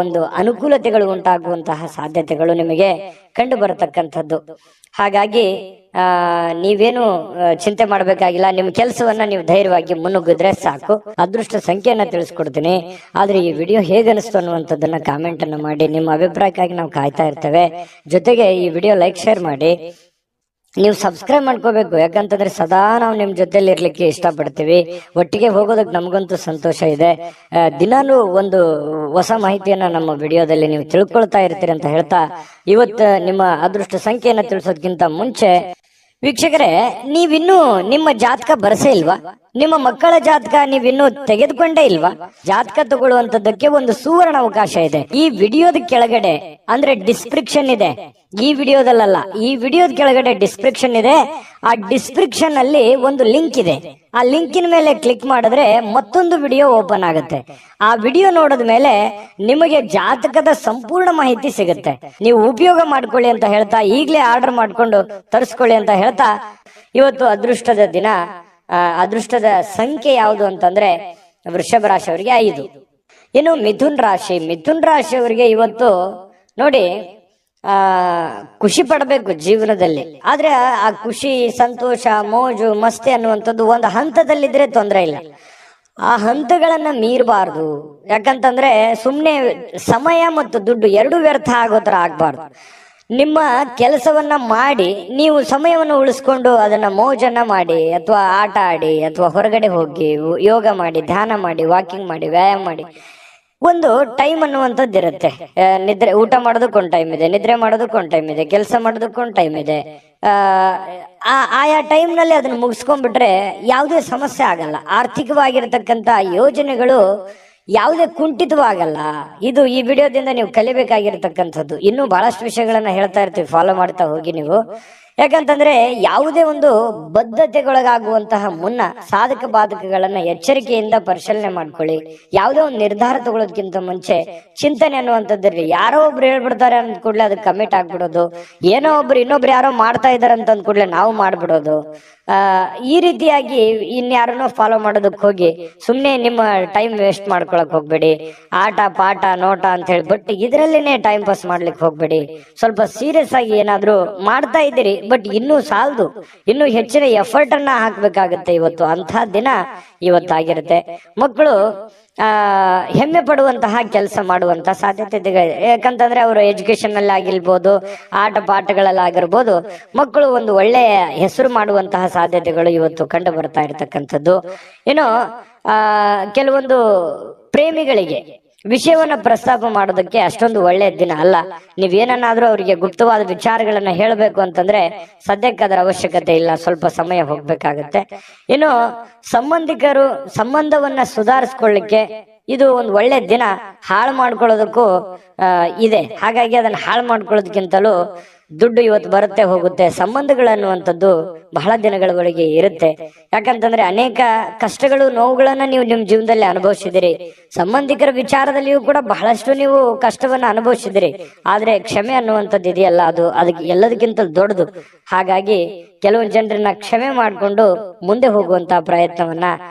ಒಂದು ಅನುಕೂಲತೆಗಳು ಉಂಟಾಗುವಂತಹ ಸಾಧ್ಯತೆಗಳು ನಿಮಗೆ ಕಂಡು ಬರತಕ್ಕಂಥದ್ದು. ಹಾಗಾಗಿ ನೀವೇನು ಚಿಂತೆ ಮಾಡಬೇಕಾಗಿಲ್ಲ. ನಿಮ್ಮ ಕೆಲಸವನ್ನ ನೀವು ಧೈರ್ಯವಾಗಿ ಮುನ್ನುಗ್ಗಿದ್ರೆ ಸಾಕು. ಅದೃಷ್ಟ ಸಂಖ್ಯೆಯನ್ನ ತಿಳಿಸ್ಕೊಡ್ತೀನಿ. ಆದ್ರೆ ಈ ವಿಡಿಯೋ ಹೇಗನಿಸ್ತು ಅನ್ನುವಂಥದ್ದನ್ನ ಕಾಮೆಂಟ್ ಅನ್ನ ಮಾಡಿ. ನಿಮ್ಮ ಅಭಿಪ್ರಾಯಕ್ಕಾಗಿ ನಾವು ಕಾಯ್ತಾ ಇರ್ತೇವೆ. ಜೊತೆಗೆ ಈ ವಿಡಿಯೋ ಲೈಕ್, ಶೇರ್ ಮಾಡಿ. ನೀವು ಸಬ್ಸ್ಕ್ರೈಬ್ ಮಾಡ್ಕೋಬೇಕು. ಯಾಕಂತಂದ್ರೆ ಸದಾ ನಾವು ನಿಮ್ ಜೊತೆಲಿ ಇರ್ಲಿಕ್ಕೆ ಇಷ್ಟಪಡ್ತೀವಿ. ಒಟ್ಟಿಗೆ ಹೋಗೋದಕ್ಕೆ ನಮಗಂತೂ ಸಂತೋಷ ಇದೆ. ದಿನಾನು ಒಂದು ಹೊಸ ಮಾಹಿತಿಯನ್ನ ನಮ್ಮ ವಿಡಿಯೋದಲ್ಲಿ ನೀವು ತಿಳ್ಕೊಳ್ತಾ ಇರ್ತೀರಿ ಅಂತ ಹೇಳ್ತಾ, ಇವತ್ತು ನಿಮ್ಮ ಅದೃಷ್ಟ ಸಂಖ್ಯೆಯನ್ನ ತಿಳಿಸೋದಕ್ಕಿಂತ ಮುಂಚೆ ವೀಕ್ಷಕರೇ, ನೀವಿನ್ನೂ ನಿಮ್ಮ ಜಾತಕ ಬರಸೇ ಇಲ್ವಾ? ನಿಮ್ಮ ಮಕ್ಕಳ ಜಾತಕ ನೀವಿನ್ನೂ ತೆಗೆದುಕೊಂಡೇ ಇಲ್ವಾ? ಜಾತಕ ತಗೊಳ್ಳುವಂತದ್ದಕ್ಕೆ ಒಂದು ಸುವರ್ಣ ಅವಕಾಶ ಇದೆ. ಈ ವಿಡಿಯೋದ ಕೆಳಗಡೆ ಅಂದ್ರೆ ಡಿಸ್ಕ್ರಿಪ್ಷನ್ ಇದೆ. ಈ ವಿಡಿಯೋದಲ್ಲ, ಈ ವಿಡಿಯೋದ ಕೆಳಗಡೆ ಡಿಸ್ಕ್ರಿಪ್ಷನ್ ಇದೆ. ಆ ಡಿಸ್ಕ್ರಿಪ್ಷನ್ ಅಲ್ಲಿ ಒಂದು ಲಿಂಕ್ ಇದೆ. ಆ ಲಿಂಕಿನ ಮೇಲೆ ಕ್ಲಿಕ್ ಮಾಡಿದ್ರೆ ಮತ್ತೊಂದು ವಿಡಿಯೋ ಓಪನ್ ಆಗುತ್ತೆ. ಆ ವಿಡಿಯೋ ನೋಡಿದ ಮೇಲೆ ನಿಮಗೆ ಜಾತಕದ ಸಂಪೂರ್ಣ ಮಾಹಿತಿ ಸಿಗುತ್ತೆ. ನೀವು ಉಪಯೋಗ ಮಾಡ್ಕೊಳ್ಳಿ ಅಂತ ಹೇಳ್ತಾ, ಈಗಲೇ ಆರ್ಡರ್ ಮಾಡ್ಕೊಂಡು ತರಿಸ್ಕೊಳ್ಳಿ ಅಂತ ಹೇಳ್ತಾ, ಇವತ್ತು ಅದೃಷ್ಟದ ದಿನ. ಅದೃಷ್ಟದ ಸಂಖ್ಯೆ ಯಾವುದು ಅಂತಂದ್ರೆ ವೃಷಭ ರಾಶಿಯವರಿಗೆ 5. ಇನ್ನು ಮಿಥುನ್ ರಾಶಿಯವರಿಗೆ ಇವತ್ತು ನೋಡಿ, ಖುಷಿ ಪಡಬೇಕು ಜೀವನದಲ್ಲಿ. ಆದ್ರೆ ಆ ಖುಷಿ, ಸಂತೋಷ, ಮೋಜು, ಮಸ್ತಿ ಅನ್ನುವಂಥದ್ದು ಒಂದು ಹಂತದಲ್ಲಿದ್ರೆ ತೊಂದರೆ ಇಲ್ಲ. ಆ ಹಂತಗಳನ್ನ ಮೀರಬಾರ್ದು. ಯಾಕಂತಂದ್ರೆ ಸುಮ್ಮನೆ ಸಮಯ ಮತ್ತು ದುಡ್ಡು ಎರಡೂ ವ್ಯರ್ಥ ಆಗೋ ತರ ಆಗ್ಬಾರ್ದು. ನಿಮ್ಮ ಕೆಲಸವನ್ನ ಮಾಡಿ ನೀವು ಸಮಯವನ್ನು ಉಳಿಸ್ಕೊಂಡು ಅದನ್ನ ಮೋಜನ್ನ ಮಾಡಿ, ಅಥವಾ ಆಟ ಆಡಿ, ಅಥವಾ ಹೊರಗಡೆ ಹೋಗಿ ಯೋಗ ಮಾಡಿ, ಧ್ಯಾನ ಮಾಡಿ, ವಾಕಿಂಗ್ ಮಾಡಿ, ವ್ಯಾಯಾಮ ಮಾಡಿ. ಒಂದು ಟೈಮ್ ಅನ್ನುವಂಥದ್ದು ಇರುತ್ತೆ. ನಿದ್ರೆ, ಊಟ ಮಾಡೋದಕ್ಕೊಂದು ಟೈಮ್ ಇದೆ, ನಿದ್ರೆ ಮಾಡೋದಕ್ಕೊಂದು ಟೈಮ್ ಇದೆ, ಕೆಲಸ ಮಾಡೋದಕ್ಕೊಂದು ಟೈಮ್ ಇದೆ. ಆಯಾ ಟೈಮ್ ನಲ್ಲಿ ಅದನ್ನ ಮುಗಿಸ್ಕೊಂಡ್ಬಿಟ್ರೆ ಯಾವುದೇ ಸಮಸ್ಯೆ ಆಗಲ್ಲ. ಆರ್ಥಿಕವಾಗಿರ್ತಕ್ಕಂಥ ಯೋಜನೆಗಳು ಯಾವುದೇ ಕುಂಠಿತವಾಗಲ್ಲ. ಇದು ಈ ವಿಡಿಯೋದಿಂದ ನೀವು ಕಲಿಬೇಕಾಗಿರ್ತಕ್ಕಂಥದ್ದು. ಇನ್ನೂ ಬಹಳಷ್ಟು ವಿಷಯಗಳನ್ನ ಹೇಳ್ತಾ ಇರ್ತೀವಿ, ಫಾಲೋ ಮಾಡ್ತಾ ಹೋಗಿ ನೀವು. ಯಾಕಂತಂದ್ರೆ ಯಾವುದೇ ಒಂದು ಬದ್ಧತೆಗೊಳಗಾಗುವಂತಹ ಮುನ್ನ ಸಾಧಕ ಬಾಧಕಗಳನ್ನ ಎಚ್ಚರಿಕೆಯಿಂದ ಪರಿಶೀಲನೆ ಮಾಡ್ಕೊಳ್ಳಿ. ಯಾವುದೇ ಒಂದು ನಿರ್ಧಾರ ತಗೊಳ್ಳೋದಕ್ಕಿಂತ ಮುಂಚೆ ಚಿಂತನೆ ಅನ್ನುವಂಥದ್ದಿರಲಿ. ಯಾರೋ ಒಬ್ರು ಹೇಳ್ಬಿಡ್ತಾರೆ ಅಂದ ಕೂಡಲೇ ಅದಕ್ಕೆ ಕಮಿಟ್ ಆಗ್ಬಿಡೋದು, ಏನೋ ಒಬ್ರು ಇನ್ನೊಬ್ರು ಯಾರೋ ಮಾಡ್ತಾ ಇದಾರೆ ಅಂತ ಅಂದ ಕೂಡಲೇ ನಾವು ಮಾಡ್ಬಿಡೋದು, ಈ ರೀತಿಯಾಗಿ ಇನ್ಯಾರನ್ನೋ ಫಾಲೋ ಮಾಡೋದಕ್ಕೆ ಹೋಗಿ ಸುಮ್ನೆ ನಿಮ್ಮ ಟೈಮ್ ವೇಸ್ಟ್ ಮಾಡ್ಕೊಳಕ್ ಹೋಗ್ಬೇಡಿ. ಆಟ ಪಾಠ ನೋಟ ಅಂತ ಹೇಳಿ ಬಟ್ ಇದ್ರಲ್ಲೇನೆ ಟೈಮ್ ಪಾಸ್ ಮಾಡ್ಲಿಕ್ಕೆ ಹೋಗ್ಬೇಡಿ. ಸ್ವಲ್ಪ ಸೀರಿಯಸ್ ಆಗಿ ಏನಾದ್ರು ಮಾಡ್ತಾ ಇದ್ದೀರಿ, ಬಟ್ ಇನ್ನೂ ಸಾಲದು, ಇನ್ನೂ ಹೆಚ್ಚಿನ ಎಫರ್ಟ್ ಅನ್ನ ಹಾಕ್ಬೇಕಾಗತ್ತೆ. ಇವತ್ತು ಅಂಥ ದಿನ ಇವತ್ತಾಗಿರುತ್ತೆ. ಮಕ್ಕಳು ಹೆಮ್ಮೆ ಪಡುವಂತಹ ಕೆಲಸ ಮಾಡುವಂತಹ ಸಾಧ್ಯತೆ ಇದೆ. ಯಾಕಂತಂದ್ರೆ ಅವರು ಎಜುಕೇಶನ್ ಅಲ್ಲಿ ಆಗಿರ್ಬೋದು, ಆಟ ಪಾಠಗಳಲ್ಲಾಗಿರ್ಬೋದು, ಮಕ್ಕಳು ಒಂದು ಒಳ್ಳೆಯ ಹೆಸರು ಮಾಡುವಂತಹ ಸಾಧ್ಯತೆಗಳು ಇವತ್ತು ಕಂಡು ಬರ್ತಾ ಇರತಕ್ಕಂಥದ್ದು. ಇನ್ನು ಕೆಲವೊಂದು ಪ್ರೇಮಿಗಳಿಗೆ ವಿಷಯವನ್ನ ಪ್ರಸ್ತಾಪ ಮಾಡೋದಕ್ಕೆ ಅಷ್ಟೊಂದು ಒಳ್ಳೆಯ ದಿನ ಅಲ್ಲ. ನೀವೇನಾದ್ರೂ ಅವರಿಗೆ ಗುಪ್ತವಾದ ವಿಚಾರಗಳನ್ನ ಹೇಳಬೇಕು ಅಂತಂದ್ರೆ ಸದ್ಯಕ್ಕೆ ಅದರ ಅವಶ್ಯಕತೆ ಇಲ್ಲ, ಸ್ವಲ್ಪ ಸಮಯ ಹೋಗ್ಬೇಕಾಗತ್ತೆ. ಇನ್ನು ಸಂಬಂಧಿಕರು ಸಂಬಂಧವನ್ನ ಸುಧಾರಿಸ್ಕೊಳ್ಳಿಕ್ಕೆ ಇದು ಒಂದು ಒಳ್ಳೆ ದಿನ. ಹಾಳು ಮಾಡ್ಕೊಳ್ಳೋದಕ್ಕೂ ಇದೆ. ಹಾಗಾಗಿ ಅದನ್ನ ಹಾಳು ಮಾಡ್ಕೊಳ್ಳೋದಕ್ಕಿಂತಲೂ ದುಡ್ಡು ಇವತ್ತು ಬರುತ್ತೆ ಹೋಗುತ್ತೆ. ಸಂಬಂಧಗಳನ್ನುವಂಥದ್ದು ಬಹಳ ದಿನಗಳವರೆಗೆ ಇರುತ್ತೆ. ಯಾಕಂತಂದ್ರೆ ಅನೇಕ ಕಷ್ಟಗಳು, ನೋವುಗಳನ್ನ ನೀವು ನಿಮ್ ಜೀವನದಲ್ಲಿ ಅನುಭವಿಸಿದಿರಿ. ಸಂಬಂಧಿಕರ ವಿಚಾರದಲ್ಲಿಯೂ ಕೂಡ ಬಹಳಷ್ಟು ನೀವು ಕಷ್ಟವನ್ನ ಅನುಭವಿಸಿದಿರಿ. ಆದ್ರೆ ಕ್ಷಮೆ ಅನ್ನುವಂಥದ್ದು ಇದೆಯಲ್ಲ, ಅದಕ್ಕೆ ಎಲ್ಲದಕ್ಕಿಂತ ದೊಡ್ಡದು. ಹಾಗಾಗಿ ಕೆಲವೊಂದು ಜನರನ್ನ ಕ್ಷಮೆ ಮಾಡಿಕೊಂಡು ಮುಂದೆ ಹೋಗುವಂತಹ ಪ್ರಯತ್ನವನ್ನ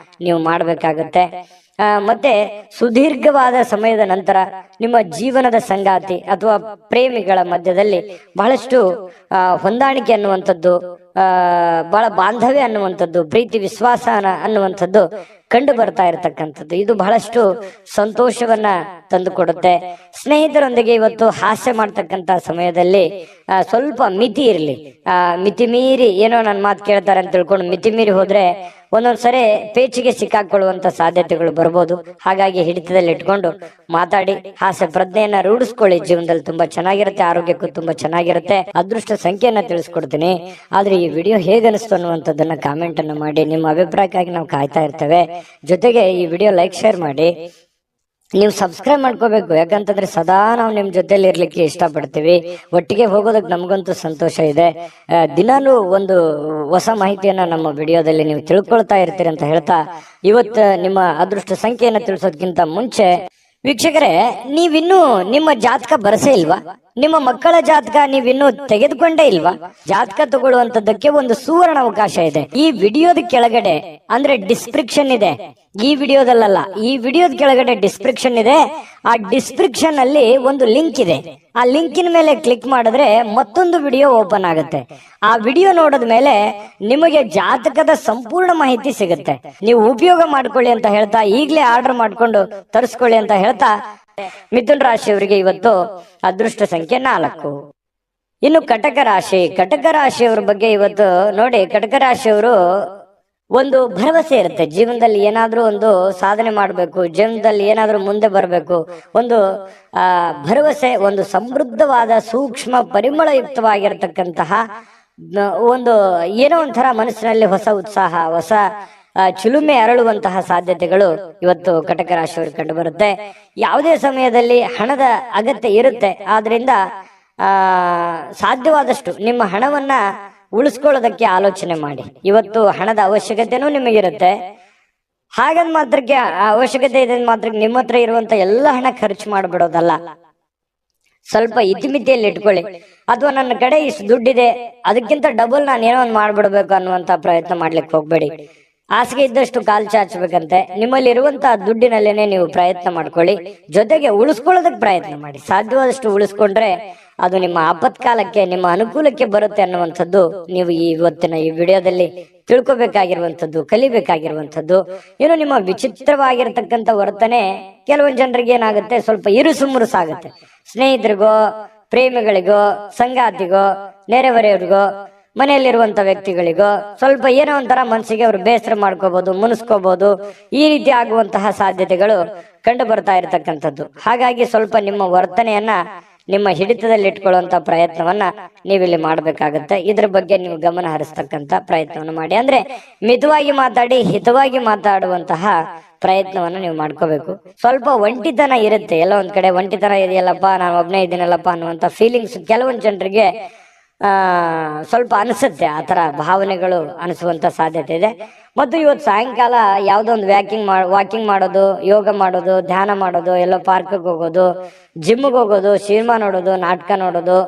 ನೀವು ಮಾಡ್ಬೇಕಾಗತ್ತೆ. ಮತ್ತೆ ಸುದೀರ್ಘವಾದ ಸಮಯದ ನಂತರ ನಿಮ್ಮ ಜೀವನದ ಸಂಗಾತಿ ಅಥವಾ ಪ್ರೇಮಿಗಳ ಮಧ್ಯದಲ್ಲಿ ಬಹಳಷ್ಟು ಹೊಂದಾಣಿಕೆ ಅನ್ನುವಂಥದ್ದು, ಬಹಳ ಬಾಂಧವ್ಯ ಅನ್ನುವಂಥದ್ದು, ಪ್ರೀತಿ ವಿಶ್ವಾಸ ಅನ್ನುವಂಥದ್ದು ಕಂಡು ಬರ್ತಾ ಇರತಕ್ಕಂಥದ್ದು. ಇದು ಬಹಳಷ್ಟು ಸಂತೋಷವನ್ನ ತಂದುಕೊಡುತ್ತೆ. ಸ್ನೇಹಿತರೊಂದಿಗೆ ಇವತ್ತು ಹಾಸ್ಯ ಮಾಡ್ತಕ್ಕಂಥ ಸಮಯದಲ್ಲಿ ಸ್ವಲ್ಪ ಮಿತಿ ಇರಲಿ. ಮಿತಿ ಮೀರಿ ಏನೋ ನನ್ನ ಮಾತು ಕೇಳ್ತಾರೆ ಅಂತ ತಿಳ್ಕೊಂಡು ಮಿತಿ ಮೀರಿ ಹೋದ್ರೆ ಒಂದೊಂದ್ಸರಿ ಪೇಚಿಗೆ ಸಿಕ್ಕಾಕೊಳ್ಳುವಂತ ಸಾಧ್ಯತೆಗಳು ಬರ್ಬೋದು. ಹಾಗಾಗಿ ಹಿಡಿತದಲ್ಲಿ ಇಟ್ಕೊಂಡು ಮಾತಾಡಿ ಹಾಸ್ಯ ಪ್ರಜ್ಞೆಯನ್ನ ರೂಢಿಸ್ಕೊಳ್ಳಿ. ಜೀವನದಲ್ಲಿ ತುಂಬಾ ಚೆನ್ನಾಗಿರುತ್ತೆ, ಆರೋಗ್ಯಕ್ಕೂ ತುಂಬಾ ಚೆನ್ನಾಗಿರುತ್ತೆ. ಅದೃಷ್ಟ ಸಂಖ್ಯೆಯನ್ನ ತಿಳಿಸ್ಕೊಡ್ತೀನಿ. ಆದ್ರೆ ಈ ವಿಡಿಯೋ ಹೇಗೆ ಅನಿಸ್ತು ಅನ್ನುವಂಥದ್ದನ್ನ ಕಾಮೆಂಟ್ ಅನ್ನು ಮಾಡಿ. ನಿಮ್ಮ ಅಭಿಪ್ರಾಯಕ್ಕಾಗಿ ನಾವು ಕಾಯ್ತಾ ಇರ್ತೇವೆ. ಜೊತೆಗೆ ಈ ವಿಡಿಯೋ ಲೈಕ್ ಶೇರ್ ಮಾಡಿ. ನೀವು ಸಬ್ಸ್ಕ್ರೈಬ್ ಮಾಡ್ಕೋಬೇಕು. ಯಾಕಂತಂದ್ರೆ ಸದಾ ನಾವು ನಿಮ್ ಜೊತೆಲಿ ಇರ್ಲಿಕ್ಕೆ ಇಷ್ಟಪಡ್ತೀವಿ. ಒಟ್ಟಿಗೆ ಹೋಗೋದಕ್ಕೆ ನಮಗಂತೂ ಸಂತೋಷ ಇದೆ. ದಿನಾನು ಒಂದು ಹೊಸ ಮಾಹಿತಿಯನ್ನ ನಮ್ಮ ವಿಡಿಯೋದಲ್ಲಿ ನೀವು ತಿಳ್ಕೊಳ್ತಾ ಇರ್ತೀರಿ ಅಂತ ಹೇಳ್ತಾ, ಇವತ್ತು ನಿಮ್ಮ ಅದೃಷ್ಟ ಸಂಖ್ಯೆಯನ್ನ ತಿಳಿಸೋದಕ್ಕಿಂತ ಮುಂಚೆ ವೀಕ್ಷಕರೇ, ನೀವಿನ್ನೂ ನಿಮ್ಮ ಜಾತಕ ಬರಸೇ ಇಲ್ವಾ? ನಿಮ್ಮ ಮಕ್ಕಳ ಜಾತಕ ನೀವಿನ್ನೂ ತೆಗೆದುಕೊಂಡೇ ಇಲ್ವಾ? ಜಾತಕ ತಗೊಳ್ಳುವಂತದ್ದಕ್ಕೆ ಒಂದು ಸುವರ್ಣ ಅವಕಾಶ ಇದೆ. ಈ ವಿಡಿಯೋದ ಕೆಳಗಡೆ ಅಂದ್ರೆ ಡಿಸ್ಕ್ರಿಪ್ಷನ್ ಇದೆ. ಈ ವಿಡಿಯೋದಲ್ಲ, ಈ ವಿಡಿಯೋದ ಕೆಳಗಡೆ ಡಿಸ್ಕ್ರಿಪ್ಷನ್ ಇದೆ. ಆ ಡಿಸ್ಕ್ರಿಪ್ಷನ್ ಅಲ್ಲಿ ಒಂದು ಲಿಂಕ್ ಇದೆ. ಆ ಲಿಂಕಿನ ಮೇಲೆ ಕ್ಲಿಕ್ ಮಾಡಿದ್ರೆ ಮತ್ತೊಂದು ವಿಡಿಯೋ ಓಪನ್ ಆಗುತ್ತೆ. ಆ ವಿಡಿಯೋ ನೋಡಿದ ಮೇಲೆ ನಿಮಗೆ ಜಾತಕದ ಸಂಪೂರ್ಣ ಮಾಹಿತಿ ಸಿಗುತ್ತೆ. ನೀವು ಉಪಯೋಗ ಮಾಡ್ಕೊಳ್ಳಿ ಅಂತ ಹೇಳ್ತಾ, ಈಗಲೇ ಆರ್ಡರ್ ಮಾಡ್ಕೊಂಡು ತರಿಸ್ಕೊಳ್ಳಿ ಅಂತ ಹೇಳ್ತಾ, ಮಿಥುನ್ ರಾಶಿಯವರಿಗೆ ಇವತ್ತು ಅದೃಷ್ಟ ಸಂಖ್ಯೆ 4. ಇನ್ನು ಕಟಕ ರಾಶಿಯವರ ಬಗ್ಗೆ ಇವತ್ತು ನೋಡಿ, ಕಟಕ ರಾಶಿಯವರು ಒಂದು ಭರವಸೆ ಇರುತ್ತೆ. ಜೀವನದಲ್ಲಿ ಏನಾದ್ರೂ ಒಂದು ಸಾಧನೆ ಮಾಡಬೇಕು, ಜೀವನದಲ್ಲಿ ಏನಾದ್ರೂ ಮುಂದೆ ಬರಬೇಕು, ಒಂದು ಭರವಸೆ, ಒಂದು ಸಮೃದ್ಧವಾದ ಸೂಕ್ಷ್ಮ ಪರಿಮಳಯುಕ್ತವಾಗಿರ್ತಕ್ಕಂತಹ ಒಂದು ಏನೋ ಒಂಥರ ಮನಸ್ಸಿನಲ್ಲಿ ಹೊಸ ಉತ್ಸಾಹ, ಹೊಸ ಚಿಲುಮೆ ಅರಳುವಂತಹ ಸಾಧ್ಯತೆಗಳು ಇವತ್ತು ಕಟಕ ರಾಶಿಯವ್ರಿಗೆ ಕಂಡು ಬರುತ್ತೆ. ಯಾವುದೇ ಸಮಯದಲ್ಲಿ ಹಣದ ಅಗತ್ಯ ಇರುತ್ತೆ, ಆದ್ರಿಂದ ಸಾಧ್ಯವಾದಷ್ಟು ನಿಮ್ಮ ಹಣವನ್ನ ಉಳಿಸ್ಕೊಳ್ಳೋದಕ್ಕೆ ಆಲೋಚನೆ ಮಾಡಿ. ಇವತ್ತು ಹಣದ ಅವಶ್ಯಕತೆನೂ ನಿಮಗಿರುತ್ತೆ, ಹಾಗಂದ್ ಮಾತ್ರಕ್ಕೆ ಅವಶ್ಯಕತೆ ಇದೆ ಮಾತ್ರಕ್ಕೆ ನಿಮ್ಮ ಹತ್ರ ಇರುವಂತ ಎಲ್ಲ ಹಣ ಖರ್ಚು ಮಾಡಿಬಿಡೋದಲ್ಲ. ಸ್ವಲ್ಪ ಇತಿಮಿತಿಯಲ್ಲಿ ಇಟ್ಕೊಳ್ಳಿ. ಅಥವಾ ನನ್ನ ಕಡೆ ಇಷ್ಟು ದುಡ್ಡಿದೆ, ಅದಕ್ಕಿಂತ ಡಬಲ್ ನಾನು ಏನೋ ಒಂದು ಮಾಡ್ಬಿಡ್ಬೇಕು ಅನ್ನುವಂತ ಪ್ರಯತ್ನ ಮಾಡ್ಲಿಕ್ಕೆ ಹೋಗ್ಬೇಡಿ. ಹಾಸಿಗೆ ಇದ್ದಷ್ಟು ಕಾಲ್ ಚಾಚಬೇಕಂತೆ. ನಿಮ್ಮಲ್ಲಿ ಇರುವಂತಹ ದುಡ್ಡಿನಲ್ಲೇನೆ ನೀವು ಪ್ರಯತ್ನ ಮಾಡ್ಕೊಳ್ಳಿ, ಜೊತೆಗೆ ಉಳಿಸ್ಕೊಳ್ಳೋದಕ್ಕೆ ಪ್ರಯತ್ನ ಮಾಡಿ. ಸಾಧ್ಯವಾದಷ್ಟು ಉಳಿಸ್ಕೊಂಡ್ರೆ ಅದು ನಿಮ್ಮ ಆಪತ್ಕಾಲಕ್ಕೆ, ನಿಮ್ಮ ಅನುಕೂಲಕ್ಕೆ ಬರುತ್ತೆ ಅನ್ನುವಂಥದ್ದು ನೀವು ಇವತ್ತಿನ ಈ ವಿಡಿಯೋದಲ್ಲಿ ತಿಳ್ಕೊಬೇಕಾಗಿರುವಂಥದ್ದು, ಕಲಿಬೇಕಾಗಿರುವಂಥದ್ದು. ಏನು ನಿಮ್ಮ ವಿಚಿತ್ರವಾಗಿರ್ತಕ್ಕಂಥ ವರ್ತನೆ ಕೆಲವೊಂದು ಜನರಿಗೆ ಏನಾಗುತ್ತೆ, ಸ್ವಲ್ಪ ಇರುಸು ಮುರುಸಾಗುತ್ತೆ. ಸ್ನೇಹಿತರಿಗೋ, ಪ್ರೇಮಿಗಳಿಗೋ, ಸಂಗಾತಿಗೋ, ನೆರೆಹೊರೆಯವ್ರಿಗೋ, ಮನೆಯಲ್ಲಿರುವಂತ ವ್ಯಕ್ತಿಗಳಿಗೋ ಸ್ವಲ್ಪ ಏನೋ ಒಂಥರ ಮನಸ್ಸಿಗೆ ಅವರು ಬೇಸರ ಮಾಡ್ಕೋಬಹುದು, ಮುನಿಸ್ಕೋಬಹುದು. ಈ ರೀತಿ ಆಗುವಂತಹ ಸಾಧ್ಯತೆಗಳು ಕಂಡು ಬರ್ತಾ ಇರತಕ್ಕಂಥದ್ದು. ಹಾಗಾಗಿ ಸ್ವಲ್ಪ ನಿಮ್ಮ ವರ್ತನೆಯನ್ನ ನಿಮ್ಮ ಹಿಡಿತದಲ್ಲಿ ಇಟ್ಕೊಳ್ಳುವಂತ ಪ್ರಯತ್ನವನ್ನ ನೀವಿಲ್ಲಿ ಮಾಡ್ಬೇಕಾಗತ್ತೆ. ಇದ್ರ ಬಗ್ಗೆ ನೀವು ಗಮನ ಹರಿಸ್ತಕ್ಕಂತ ಪ್ರಯತ್ನವನ್ನು ಮಾಡಿ. ಅಂದ್ರೆ ಮಿತವಾಗಿ ಮಾತಾಡಿ, ಹಿತವಾಗಿ ಮಾತಾಡುವಂತಹ ಪ್ರಯತ್ನವನ್ನ ನೀವು ಮಾಡ್ಕೋಬೇಕು. ಸ್ವಲ್ಪ ಒಂಟಿತನ ಇರುತ್ತೆ, ಎಲ್ಲ ಒಂದ್ ಕಡೆ ಒಂಟಿತನ ಇದೆಯಲ್ಲಪ್ಪ, ನಾನು ಒಬ್ನೇ ಇದ್ದೀನಲ್ಲಪ್ಪ ಅನ್ನುವಂತ ಫೀಲಿಂಗ್ಸ್ ಕೆಲವೊಂದು ಜನರಿಗೆ ಸ್ವಲ್ಪ ಅನಿಸುತ್ತೆ. ಆ ತರ ಭಾವನೆಗಳು ಅನಿಸುವಂತ ಸಾಧ್ಯತೆ ಇದೆ. ಮತ್ತು ಇವತ್ತು ಸಾಯಂಕಾಲ ಯಾವುದೋ ಒಂದು ವಾಕಿಂಗ್ ಮಾಡೋದು, ಯೋಗ ಮಾಡೋದು, ಧ್ಯಾನ ಮಾಡೋದು, ಎಲ್ಲೋ ಪಾರ್ಕ್ಗೆ ಹೋಗೋದು, ಜಿಮ್ಗೆ ಹೋಗೋದು, ಸಿನಿಮಾ ನೋಡೋದು, ನಾಟಕ ನೋಡೋದು,